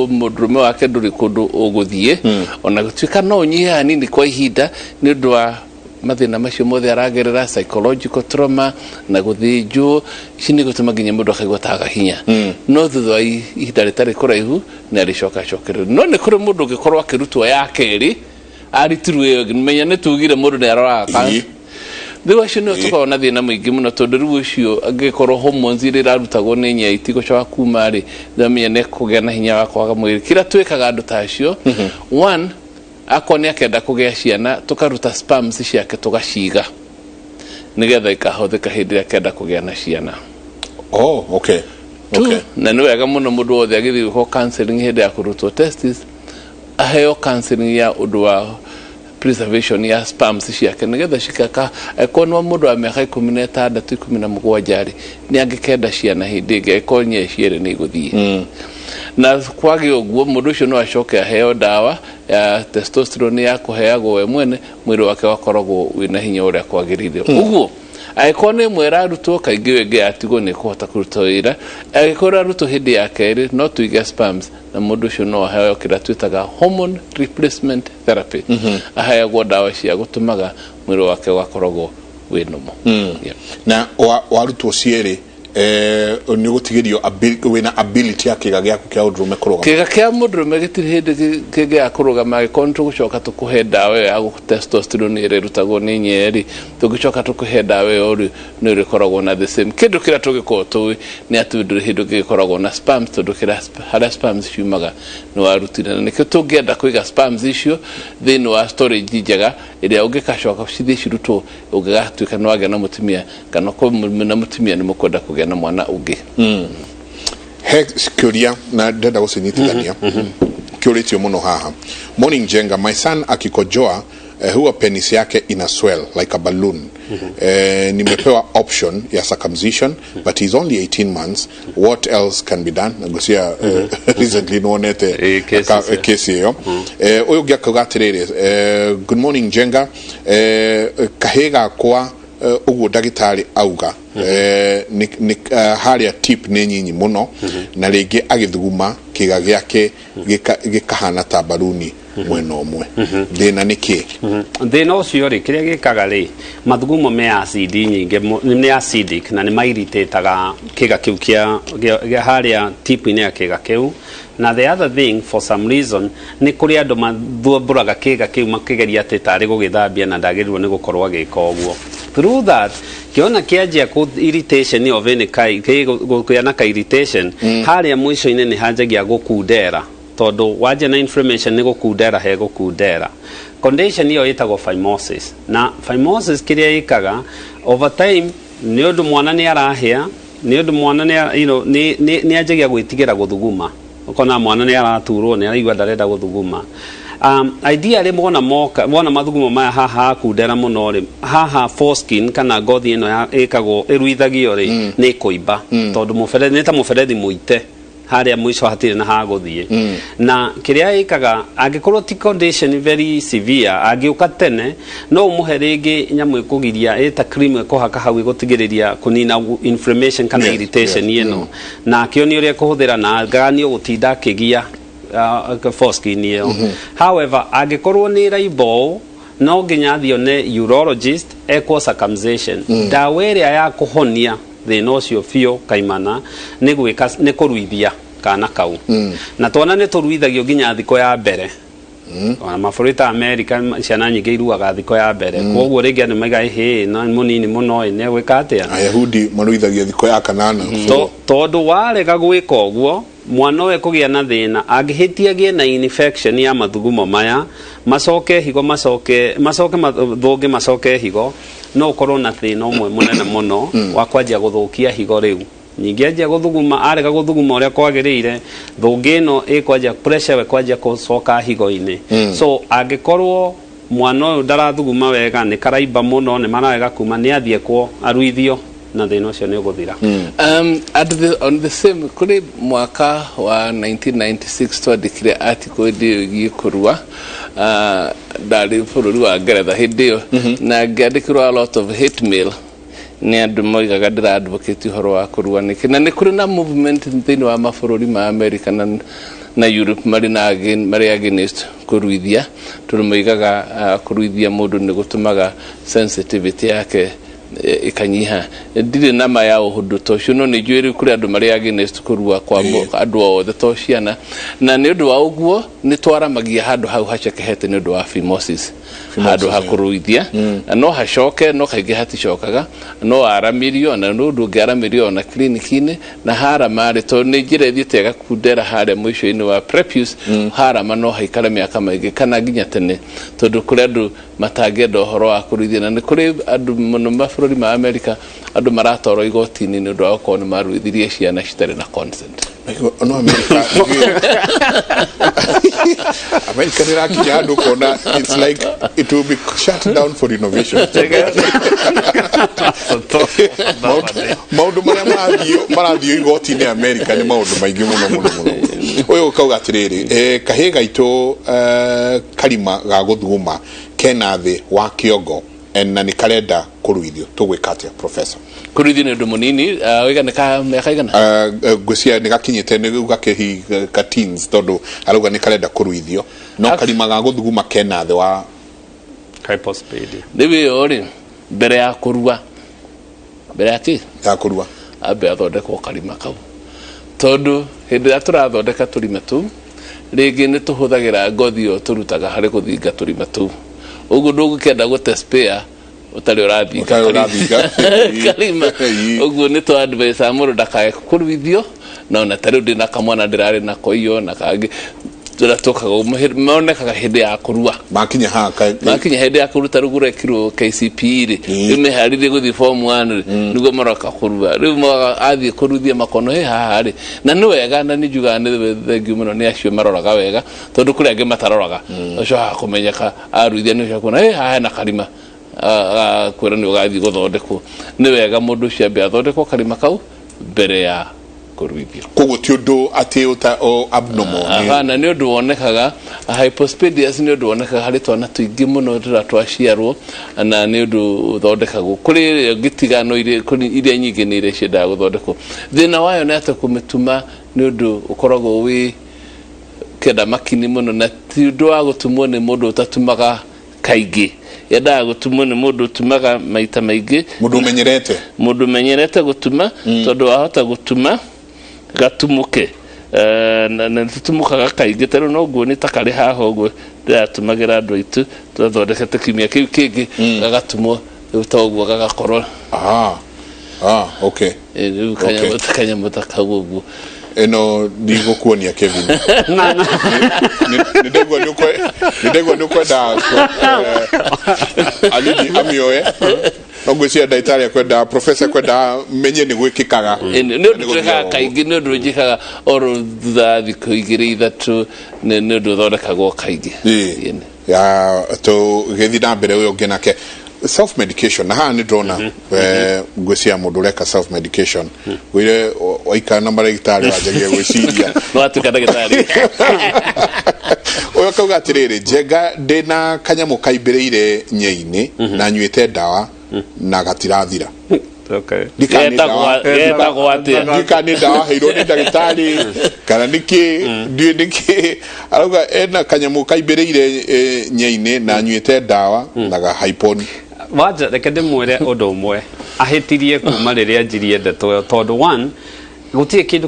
Speaker 18: mũndũrũme wake ndũrĩ kũndũ ũgũthiĩ ona gũtuĩka no ũnyihe hanini kwa ihinda nĩ ũndũ wa mathina macio mothe aragerera psychological trauma na gũthĩnjwo ici nĩ gũtũma nginya mũndũ akaigua ta agahinya no thutha wa ihinda rĩtarĩ kũraihu nĩ arĩcokacokerera no nĩ kũrĩ mũndũ ũngĩkorwo akĩrutwo ya kerĩ aritirwo ĩyo menya nĩ tugire mũndũ nĩ aroraga rĩu acio nĩ tũkoragwo na thĩna mũingĩ mũno tondũ rĩu ũcio angĩkorwo hormones iria irarutagwo nĩ nyaiti gũcoka kuma rĩ ndamenya nĩ kũgĩa na hinya wa kwaga mwĩrĩ kĩrĩa twĩkaga andũ ta acio one akoni akenda kugĩa ciana tukaruta sperms ciake tugaciga nigetha ikahũthĩka hĩndĩ ĩrĩa akenda kugĩa na ciana
Speaker 8: okay
Speaker 18: na nĩ wega mũno mũndũ wothe agĩthiĩ gwĩkwo counseling hĩndĩ ya kũrutwo testis aheo counseling ya ũndũ wa preservation ya sperms ciake nigetha cikaka ekonwo mũndũ wa mĩaka 16 17 rĩ nĩ angĩkenda ciana hĩndĩ ĩngĩ ekonye ciere nĩ igũthiĩ na kwage ũguo mũndũ ũcio no acoke aheo dawa ya testosterone ya kũheagwo we mwene mwĩrĩ wake wakoragwo wĩna hinya ũrĩa kwagĩrĩire ũguo angĩkorwo nĩ mwera arutwo kaingĩ wengĩ atigwo nĩ kũhota kũruta wĩra angĩkorwo arutwo hĩndĩ ya kerĩ no tuige sperms na mũndũ ũcio no aheo kĩrĩa twĩtaga hormone replacement therapy aheagwo dawa cia gũtũmaga mwĩrĩ wake wakoragwo wĩ normal
Speaker 8: na warutwo cierĩ nĩ gũtigĩrio wĩna ability ya kĩga gĩaku kĩa ũndũrũme kũrũgama
Speaker 18: kĩga kĩa mũndũrũme gĩtirĩ hĩndĩ kĩngĩa kũrũgama angĩkorwo nĩtũgũcoka tũkũhe dawa ya testosterone ĩrĩa ĩrutagwo nĩ nyeri tũgĩcoka tũkũhe dawa ĩyo nĩ ĩrĩkoragwo na the same kĩndũ kĩrĩa tũgĩkorwo tũĩ nĩ atĩ ndũrĩ hĩndĩ gĩkoragwo na sperms tondũ harĩa sperms ciumaga nĩ warutire na nĩkĩo tũngĩenda kũiga sperms icio thĩinĩ wa storage njega ĩrĩa ũngĩgacoka cithiĩ cirutwo ũngĩgatuĩka nĩ wagĩa na mũtumia kana na mũtumia nĩ mũkwenda kũgĩa na mwana ũngĩ
Speaker 8: he kĩũria na ndenda gũcinyitithania kiuritio muno haha. Morning Jenga, my son akikojoa huwa penis yake ina swell like a balloon. Nimepewa option ya circumcision, but he's only 18 months. What else can be done? Nagusia recently nuonete kesi hiyo. Uyu giakugatiriri, good morning Jenga, kahega kwa uguo ndagitari auga ni haria tip ni nyinyi muno na ringi agithuguma kiga giake gikahana ta baruni mwena umwe thina niki
Speaker 19: thina ucio ri kiria gikaga ri mathugumo me acid nyingi ni acidic na ni mairitaga kiga kiu kia haria tip ni ya kiga kiu. Na the other thing, for some reason, ni kuri andu mathumburaga kiga kiu makigeria ati tari gugithambia na ndagirwo ni gukorwa gika uguo. Through that, kiona kianjia ku irritation of any kind, kuya ka irritation, haria mwisho-ini ni hanjagia gukundera. Tondu waje na inflammation ni gukundera he gukundera. Condition hiyo itagwo phimosis. Na phimosis kiria ikaga over time ni undu mwana ni arahia, ni undu mwana ni anjagia gwitigira guthuguma. Ukona mwana ni araturwo ni araigwa ndarenda guthuguma. Ideally mwana mathugumo maya haha kundera muno ri haha foreskin kana ngothi ino ikagwo iruithagio ri ni kuimba tondu muberethi ni ta muberethi muite haria mwisho hatire na haguthie na kiria ikaga angikorwo ti condition very severe angiuka tene no umuhe ringi nyamu ikugiria eta cream ikuhaka hau igutigiria kunina inflammation kana irritation ino na kioni uria kuhuthira na ganio gutinda kigia foreskin hiyo. However, angikorwo ni raibo no nginya thio ne urologist ekwo circumcision. Dawa iria ya kuhonia thina ucio fio kaimana ni gwika ni kuruithia kana kau. Na twana ni turuithagio nginya thiko ya mbere. Ona mabũrũri America ciana nyingĩ iruaga thiko ya mbere. Koguo ringi andu maiga na munini muno ne gwika atia.
Speaker 8: Ayahudi maruithagia thiko ya kanana.
Speaker 19: Tondu warega gwika uguo mwana we kugia na thina angihitiagie na infection ya mathugumo maya macoke higo macoke thungi macoke higo no ukorwo na thina umwe munene muno wa kwanjia guthukia higo riu nyingi anjia guthuguma arega guthuguma uria kwagirire thungi no ikwanjia pressure we kwanjia gucoka higo-ini so angikorwo mwana uyu ndarathuguma wega ni karaimba muno ni marawega kuma ni athie kwa aruithio na thina ucio ni uguthira.
Speaker 18: On the same kuri mwaka wa 1996 twandikire article ĩgiĩ kurua ndari bũrũri wa Ngeretha hindi ĩyo na ngĩandĩkĩrwo a lot of hate mail ni andu moigaga ndĩra advocate uhoro wa kurua niki na ni kuri na movement thĩinĩ wa mabũrũri ma America na Europe mari against kuruithia moigaga kuruithia mundu ni gutumaga sensitivity yake ikanyiha ndire nama ya uhudu tosho no ni jwiri kuri andu mari against kurua kwa andu othe toshiana na ni undu wa uguo ni twaramagia handu hau hacekehete ni undu wa phimosis handu hakuruithia no hacoke no kaingi haticokaga no aramirio na no undu ngaramirio na klinikini na haramari to ni njira ithiete gakundera haria mwisho-ini wa prepuce harama no haikara miaka maingĩ kana nginya tene tondu kuri andu matangenda uhoro wa kuruithia na ni kuri andu muno mabũrũri ma America andu maratorwo igoti-ini ni undu wa gũkorwo ni maruithirie ciana citarĩ na consent.
Speaker 8: No America nirakinya handu kona it's like it will be shut down for innovation. Maundu maria marathio igoti-ini America ni maundu maingi muno uyu kauga atiriri kahĩ gaitũ karima ga guthuguma kena thi wa kiongo na ni karenda kuruithio tugwika atia professor
Speaker 18: kuruithio ni undu munini wiga ni ka miaka igana
Speaker 8: gucia ni gakinyite ni gakehi ka teens tondu aruga ni karenda kuruithio no karima ga guthuguma kena thi wa
Speaker 19: hypospedia
Speaker 18: niwe ori mbere ya kurua mbere ati
Speaker 8: ya kurua
Speaker 18: abe athondekwo karima kau tondu hindi ya turathondeka turima tu ringi ni tuhuthagira ngothi yo turutaga hari guthinga turima tu ugu ndugukenda gute spare utari urathinga karima ugu ni to advice amuru ndakae kuruithio na ona tari ndina kamwana ndirari na koiyo na kage turatoka monekaga hindi ya kurua
Speaker 8: makinya
Speaker 18: hindi ya kuruta rugura kiro KCPE ri yume harire guthi form 1 nigo maroka kurua riu athie kuruthia makono haha ri na ni wega na ni juga ni thengiu muno ni acio maroraga wega tondu kuri angi mataroraga ucio hakumenyeka aruithia ni ucio kuona haha na karima kwira ni ugathi guthondekwo ni wega mundu ucio ambe athondekwo karima kau mbere ya kuruithio
Speaker 8: koguo ti undu ati o abnormal
Speaker 18: na ni undu wonekaga hypospadias ni undu wonekaga hari twana tuingi muno twashiarwo na ni undu uthondekagwo kuri gitigano iria nyingi ni iria ciendaga guthondekwo thina wayo ni ati kumituma ni undu ukoragwo wi kenda makini muno na ti undu wa gutumwo ni mundu utatumaga kaingi yendaga gutumwo ni mundu utumaga maita maingi mundu menyerete gutuma tondu wahota gutuma gatumuke na tutumukaga kaingi tero no guo ni takari haho guo ndatumagira andu aitu twathondekete kimia kiu kingi gagatumwo utoguo gagakorwo
Speaker 8: okay
Speaker 18: kanya mutakaguo guo
Speaker 8: eno ndigũkuonia Kevin nindegwa nukwenda aliji amioe nogwĩcia ndagĩtarĩ akwenda professor kwenda menye nĩ gwĩkĩkaga
Speaker 18: nĩ ũndũ twĩkaga kaingĩ nĩ ũndũ njĩkaga oro thutha thikũ igĩrĩ ithatũ nĩ ũndũ ũthondekagwo kaingĩ
Speaker 8: tũgĩthiĩ na mbere ũyũ ũngĩ nake self medication na haha nĩ ndĩrona ngwĩcia mũndũ ũreka self medication wĩre waikara na marĩgĩtarĩ wanjagia gwĩciria
Speaker 18: watuĩka ndagĩtarĩ
Speaker 8: ũyũ akauga atĩrĩrĩ njenga ndĩna kanyamũ kaimbĩrĩire nyei-inĩ na nyuĩte ndawa na gatirathira ndikani ndawa heirwo nĩ ndagĩtarĩ kana nĩkĩ ndiũ nĩkĩ arauga ena kanyamũ kaimbĩrĩire nyei-inĩ na nyuĩte ndawa na gahaiponi
Speaker 19: wanja reke ndĩmwĩre ũndũ ũmwe ahĩtirie kuma rĩrĩa njirie ndeto tondũ one gũtirĩ kĩndũ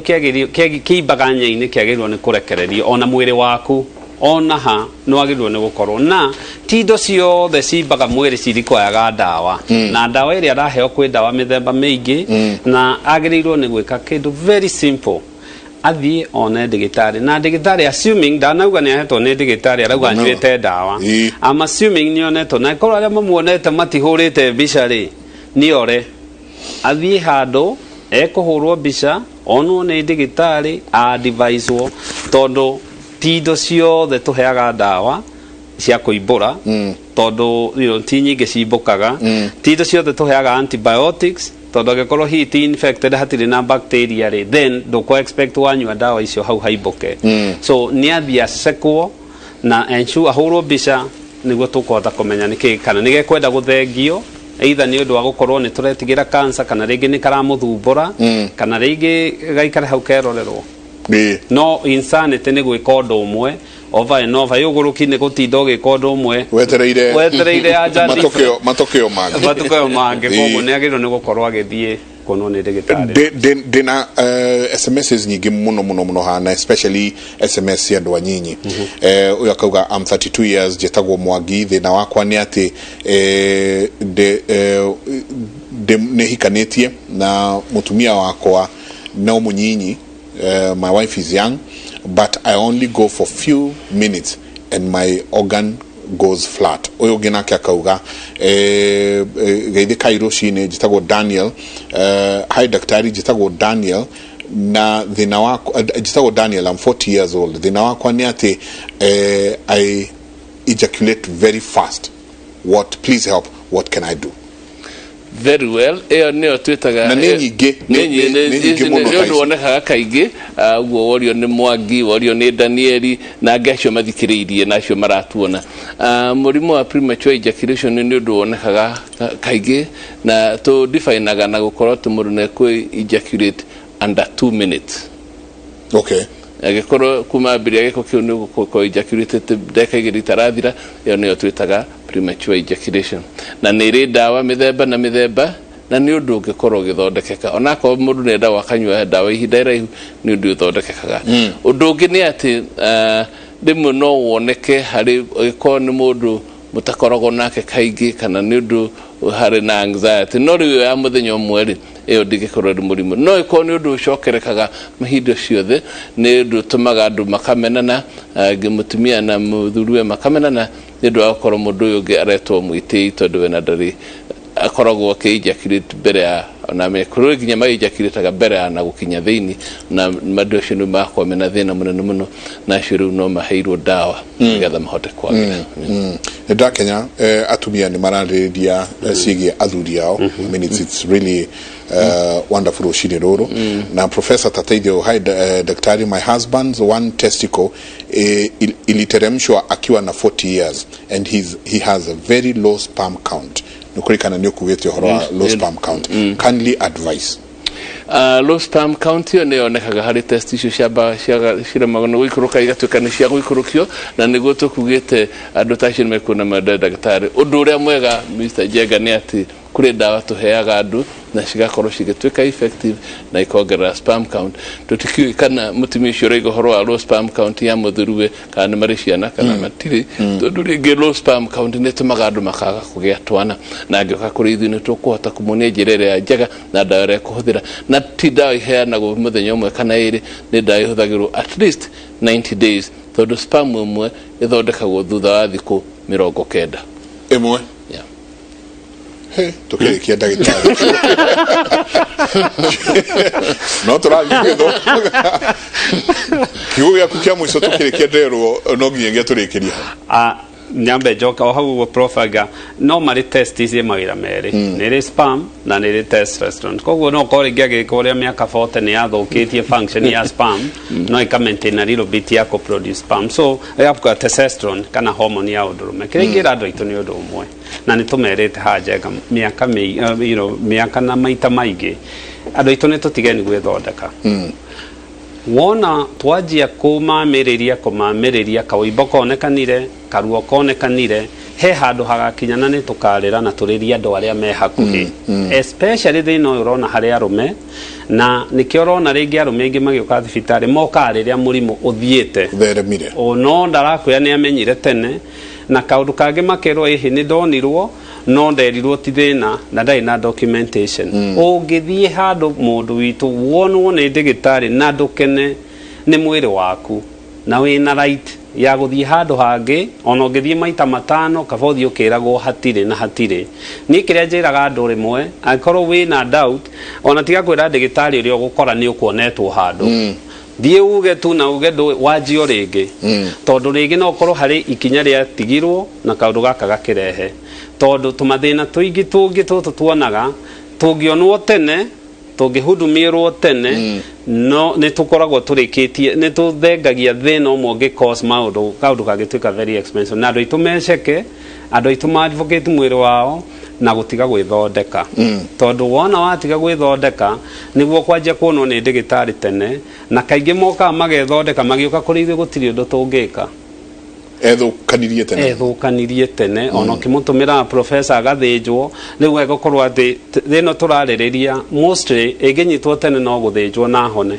Speaker 19: kĩimbaga nyei-inĩ kĩagĩrĩirwo nĩ kũrekererio ona mwĩrĩ waku ona ha nwagĩrĩirwo nĩ gũkorwo na ti indo ciothe cimbaga mwĩrĩ cirikwayaga ndawa na ndawa ĩrĩa araheo kwĩ ndawa mĩthemba mĩingĩ na agĩrĩirwo nĩ gwĩka kĩndũ very simple athiĩ one ndagĩtarĩ na ndagĩtarĩ assuming ndanauga nĩ ahetwo nĩ ndagĩtarĩ arauga nyuĩte ndawa I'm assuming nĩ onetwo na korwo arĩa mamuonete matihũrĩte mbica rĩ nĩ ore athiĩ handũ ekũhũrwo mbica onwo nĩ ndagĩtarĩ advicewo tondũ ti indo ciothe tũheaga ndawa cia kũimbũra tondũ ti nyingĩ cimbũkaga ti indo ciothe tũheaga antibiotics tondu angĩkorwo hihi ti infected hatirĩ na bacteria rĩ then ndũkũ expect wanyua ndawa icio hau haimbuke so nĩ athiĩ acekwo na ensure ahũrwo mbica nĩguo tũkũhota kũmenya nĩkĩ kana nĩ gekwenda gũthengio either nĩ ũndũ wa gũkorwo nĩ tũretigĩra cancer kana rĩngĩ nĩ karamũthumbũra kana rĩngĩ gaikare hau kerorerwo no insanity nĩ gwĩka ũndũ ũmwe over and over yũgũrũki nĩ gũtinda ũgĩka ũndũ ũmwe wetereire anja
Speaker 8: matokeo
Speaker 19: mangĩ koguo nĩ agĩrĩirwo nĩ gũkorwo agĩthiĩ kuonwo nĩ ndagĩtarĩ
Speaker 8: ndĩna SMS nyingĩ mũno hana especially SMS cia andũ anyinyi ũyũ akauga I'm 32 years njĩtagwo Mwangi thĩna wakwa nĩ atĩ nĩ hikanĩtie na mũtumia wakwa no mũnyinyi my wife is young but I only go for few minutes and my organ goes flat uyu ungi nake akauga geithi kairo cine njitagwo Daniel hi daktari njitagwo Daniel na thina wako njitagwo Daniel I'm 40 years old thina wako ni ati I ejaculate very fast please help what can I do
Speaker 18: very well nĩyo twĩtaga
Speaker 8: na nĩ nyingĩ
Speaker 18: nĩ ũndũ wonekaga kaingĩ ũguo worio nĩ Mwangi worio nĩ Danieli na angĩ acio mathikĩrĩirie na acio maratuona mũrimũ wa premature ejaculation nĩ ũndũ wonekaga kaingĩ na tũdifainaga na gũkorwo atĩ mũndũ nĩ ekũ ejaculate under 2 minutes
Speaker 8: okay
Speaker 18: agĩkorwo kuma mbere gĩko kĩu nĩ gũkorwo ejaculate ndeka igĩrĩ itarathira ĩyo nĩyo twĩtaga premature ejaculation na nĩ ĩrĩ ndawa mĩthemba na nĩ ũndũ ũngĩkorwo ũgĩthondekeka onakorwo mũndũ nĩ enda wakanyua ndawa ihinda iraihu nĩ ũndũ ũthondekekaga ũndũ ũngĩ nĩ atĩ rĩmwe no woneke harĩ ũgĩkorwo nĩ mũndũ mutakoragwo nake kaingĩ kana nĩ ũndũ harĩ na anxiety no rĩu ya mũthenya ũmwe rĩ ĩyo ndĩgĩkorwo nĩ mũrimũ no ĩkorwo nĩ ũndũ ũcokerekaga mahinda ciothe nĩ ũndũ ũtũmaga andũ makamenana mũtumia na mũthuriwe makamenana nĩ ũndũ wa gũkorwo mũndũ ũyũ ũngĩ aretwo mwĩtĩi tondũ we na ndarĩ akoragwo akĩinjakirĩte mbere ya na mekũrũ nginya mainjakirĩtaga mbere ya na gũkinya thĩinĩ na mandũ acio nĩ makorwo mena thĩna mũnene mũno na acio rĩu no maheirwo ndawa nĩgetha mahote kwagĩra
Speaker 8: ndakenya atumia nĩ mararĩrĩria ciĩgiĩ athuri ao I mean it's really wonderful ũciri rũrũ na professor Tateithio hi daktari my husband's one testicle iliteremshwa akiwa na 40 years and he has a very low sperm count nukurikana nĩ ũkuĩte ũhoro wa low sperm count kindly advice
Speaker 18: low sperm count yo nĩ yonekaga harĩ test icio ciremagwo nĩ gũikũrũka igatuĩka nĩ cia gũikũrũkio na nĩguo tũkugĩte andũ ta acio nĩ mekuona mandagĩtarĩ ũndũ ũrĩa mwega Mr. Jenga nĩ atĩ kũrĩ ndawa tũheaga andũ na cigakorwo cigĩtuĩka effective na ikongerera sperm count tũtikiũĩ kana mũtumia ũcio ũraiga ũhoro wa low sperm count ya mũthuriwe kana nĩ marĩ ciana kana matirĩ tondũ rĩngĩ low sperm count nĩ ĩtũmaga andũ makaga kũgĩa twana na angĩoka kũrĩ ithuĩ nĩ tũkũhota kũmuonia njĩra ĩrĩa njega na ndawa ĩrĩa kũhũthĩra na ti ndawa iheanagwo mũthenya ũmwe kana ĩrĩ nĩ ndawa ĩhũthagĩrwo at least 90 days tondũ sperm ĩmwe ĩthondekagwo thutha wa thikũ 90
Speaker 8: ĩmwe tukirikia ndagĩtarĩ no tũrathiĩ kiugo gĩaku kĩa mũico tukirikia nderwo no nginya tũrĩkĩria
Speaker 19: nyambe njoka o hau profaga no marĩ test ici mawĩra merĩ nĩ rĩ sperm na nĩ rĩ testosterone koguo no korwo ingĩagĩka ũrĩa mĩaka 40 nĩ yathũkĩtie function ya sperm no ika maintain a little bit ya produce sperm so yabuka testosterone kana hormone ya ũndũrũme kĩrĩa ingĩra andũ aitũ nĩ ũndũ ũmwe na nĩ tũmerĩte hajega mĩaka na maita maingĩ andũ aitũ nĩ tũtigeni gwĩthondeka wona twajia kũmamĩrĩria kaũimbo konekanire karuo konekanire he handũ hagakinyana nĩ tũkarĩra na tũrĩria andũ arĩa me hakuhĩ especially thĩna ũyũ ũrona harĩ arũme na nĩkĩo ũrona rĩngĩ arũme aingĩ magĩũka thibitarĩ mokaga rĩrĩa mũrimũ ũthiĩte no ndarakwĩra nĩ amenyire tene na kaũndũ kangĩ makerwo ĩhĩ nĩ ndonirwo no nderirwo ti thĩna na ndarĩ na documentation ũngĩthiĩ handũ mũndũ witũ wonwo nĩ ndagĩtarĩ na ndũkene nĩ mwĩrĩ waku na wĩna right ya gũthiĩ handũ hangĩ ona ũngĩthiĩ maita matano kaba ũthiĩ ũkĩragwo hatirĩ na hatirĩ niĩ kĩrĩa njĩraga andũ rĩmwe angĩkorwo wĩna doubt ona tiga kwĩra ndagĩtarĩ ũrĩa ũgũkora nĩ ũkuonetwo handũ thiĩ uge tu na uge wanjio rĩngĩ tondũ rĩngĩ no korwo harĩ ikinya rĩa tigirwo na kaũndũ gaka gakĩrehe tondũ tũmathĩna tũingĩ tũngĩ tũtũ tuonaga tũngĩonwo tene tũngĩhudumirwo tene no nĩ tũkoragwo tũrĩkĩtie nĩ tũthengagia thĩna ũmwe ũngĩ cause kaũndũ kangĩtuĩka very expensive na andũ aitũ meceke andũ aitũ ma advocate mwĩrĩ wao na gũtiga gwĩthondeka tondũ wona watiga gwĩthondeka nĩguo kwanjia kuonwo nĩ ndagĩtarĩ tene na kaingĩ mokaga magethondeka magĩũka kũrĩ ithuĩ gũtirĩ ũndũ tũngĩka ethũkanirie tene ona ũkĩmũtũmĩra professor agathĩnjwo rĩu egũkorwo atĩ thĩno tũrarĩrĩria mostly ĩngĩnyitwo tene no gũthĩnjwo na hone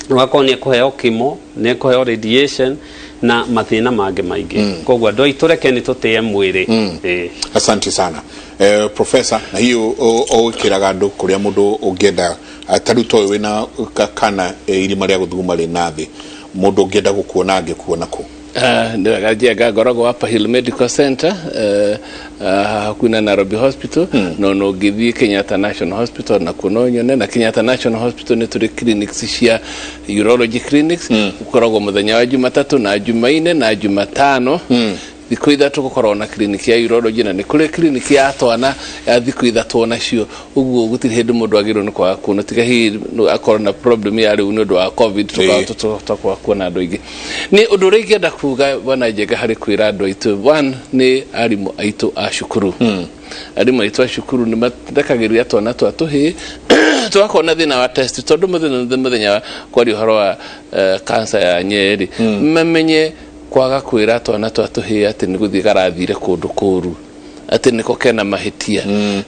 Speaker 19: ũgakorwo nĩ ekũheo kimo nĩ ekũheo radiation na mathĩna mangĩ maingĩ koguo andũ aitũ reke nĩ tũtĩe mwĩrĩ
Speaker 8: asante sana professor na hiyo ũgĩkĩraga andũ kũrĩa mũndũ ũngĩenda tarĩu toĩ wĩna kana irima rĩa gũthuguma rĩ na thĩ mũndũ ũngĩenda gũkuona angĩkuona kũ
Speaker 18: Ndio ngoragwo hapa Hill Medical Center kuna Nairobi Hospital no githii Kenyatta National Hospital na kuno nyone na Kenyatta National Hospital ni turi clinics cia urology clinics ukoragwo muthenya wa Jumatatu na Jumaine na Jumatano thikũ ithatũ gũkorwo na clinic ya urology na nĩ kũrĩ clinic ya twana ya thikũ ithatũ nacio ũguo gũtirĩ hĩndĩ mũndũ agĩrĩirwo nĩ kwaga kuona tiga hihi akorwo na problem ya rĩu nĩ ũndũ wa covid tũkwa kuona andũ aingĩ nĩ ũndũ ũrĩa ingĩenda kuga bwana Njenga harĩ kwĩra andũ aitũ one nĩ arimũ aitũ a cukuru arimũ aitũ a cukuru nĩ mathekagĩrĩria twana twa tũhĩĩ twakorwo na thĩna wa test tondũ mũthenya kwaria ũhoro wa cancer ya nyeri mamenye kwaga kwĩra twana twa tũhĩĩ atĩ nĩ gũthiĩ garathire kũndũ kũru atĩ nĩko kena mahĩtia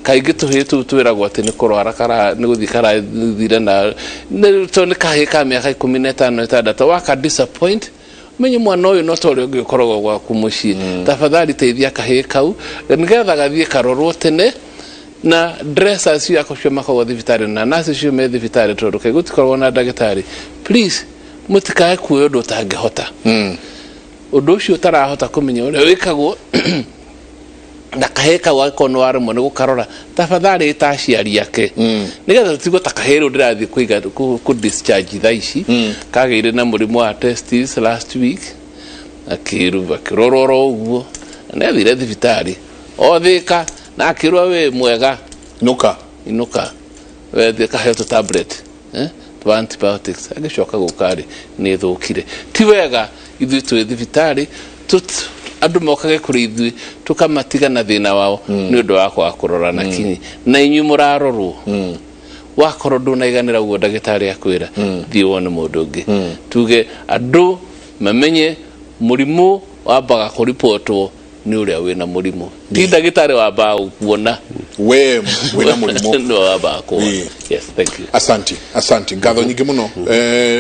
Speaker 18: kaingĩ tũhĩĩ tũu twĩragwo atĩ nĩ kũrwara nĩ gũthiĩ karathire na nĩ kahĩĩ ka mĩaka 15 waka disappoint menye mwana ũyũ no tore ũngĩ ũkoragwo gwaku mũciĩ tafadhali teithia kahĩĩ kau nĩgetha gathiĩ karorwo tene na dressers cio akocio makorwo thibitarĩ na nurses cio me thibitarĩ tondũ kaĩ gũtikoragwo na ndagĩtarĩ please mũtikae kuoya ũndũ ũtangĩhota ũndũ ũcio ũtarahota kũmenya ũrĩa wĩkagwo na kahĩĩ kau angĩkorwo nĩ waremwo nĩ gũkarora tafadhali ĩta aciari ake nĩgetha tũtigwo ta kahĩĩ rĩu ndĩrathiĩ kũ discharge thaa ici kagĩire na mũrimũ wa testis last week akĩrorwo ũguo na nĩathire thibitarĩ othĩka na akĩrwo wĩ mwega inuka wethiĩ kaheo tũ tablet twa antibiotics agĩcoka gũkarĩ nĩ thũkire ti wega ithuĩ twĩ thibitarĩ andũ mokage kũrĩ ithuĩ tũkamatiga na thĩna wao nĩ ũndũ wa kwaga kũrora na kinyi na inyuĩ mũrarorwo wakorwo ndũnaiganĩra ũguo ndagĩtarĩ akwĩra thiĩ wone mũndũ ũngĩ tuge andũ mamenye mũrimũ wambaga kũripotwo nĩ ũrĩa wĩna mũrimũ ti ndagĩtarĩ wambaga kuona
Speaker 8: we wĩna mũrimũ
Speaker 18: no wambaga kuona yes thank you
Speaker 8: asante ngatho nyingĩ mũno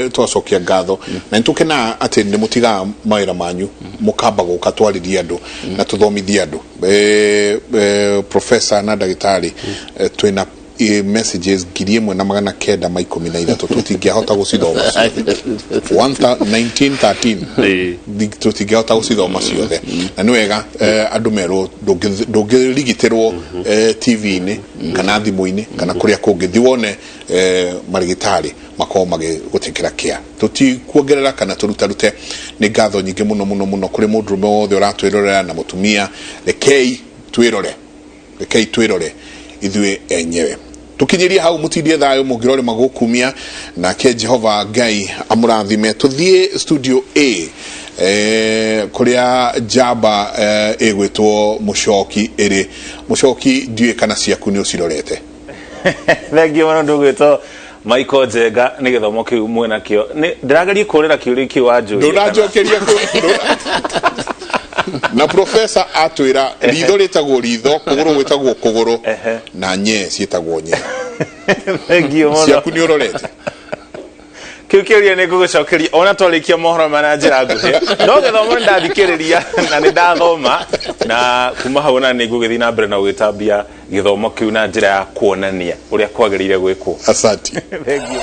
Speaker 8: twacokia ngatho na nĩtũkenaga atĩ nĩ mũtigaga mawĩra manyu mũkamba gũka twarĩrie andũ na tũthomithie andũ professor na ndagĩtarĩ twĩna messages 1913 tũtingĩahota gũcithoma 1913 tũtingĩahota gũcithoma ciothe na nĩ wega andũ merwo ndũngĩrigitĩrwo TV-inĩ kana thimũ-inĩ kana kũrĩa kũngĩ thi wone marigĩtarĩ makorwo magĩgũtĩkĩra kĩa tũtikuongerera kana tũrutarute nĩ ngatho nyingĩ mũno kũrĩ mũndũrũme wothe ũratwĩrorera na mũtumia rekei twĩrore ithuĩ enyewe tukinyirie hau mutindie thayo mugirore magukumia na ke Jehova Ngai amurathime tuthie studio A kuria jaba egwetwo mucoki iri mucoki ndiye kana ciaku ni ucirorete
Speaker 20: thengio mũno ndugwetwo Michael Njenga nĩ gĩthomo kĩu mwena kĩo ndĩrageria kũrĩra kĩũria kĩu wanjũria
Speaker 8: ndũranjokeria na professor atwira ritho ritagwo ritho kuguru gwitagwo kuguru na nye cietagwo nye
Speaker 20: thengio mũno
Speaker 8: ciaku ni urorete
Speaker 20: kiu kiuria ni ngugucokeria ona twarikia mohoro mana njira nguhi no gĩthomo ndathikĩrĩria na nĩ ndathoma na kuma hau na nĩ ngũgĩthiĩ na mbere na gũgĩtambia gĩthomo kiu na njira ya kuonania ũrĩa kwagĩrĩire gwĩkwo
Speaker 8: asante
Speaker 20: thengio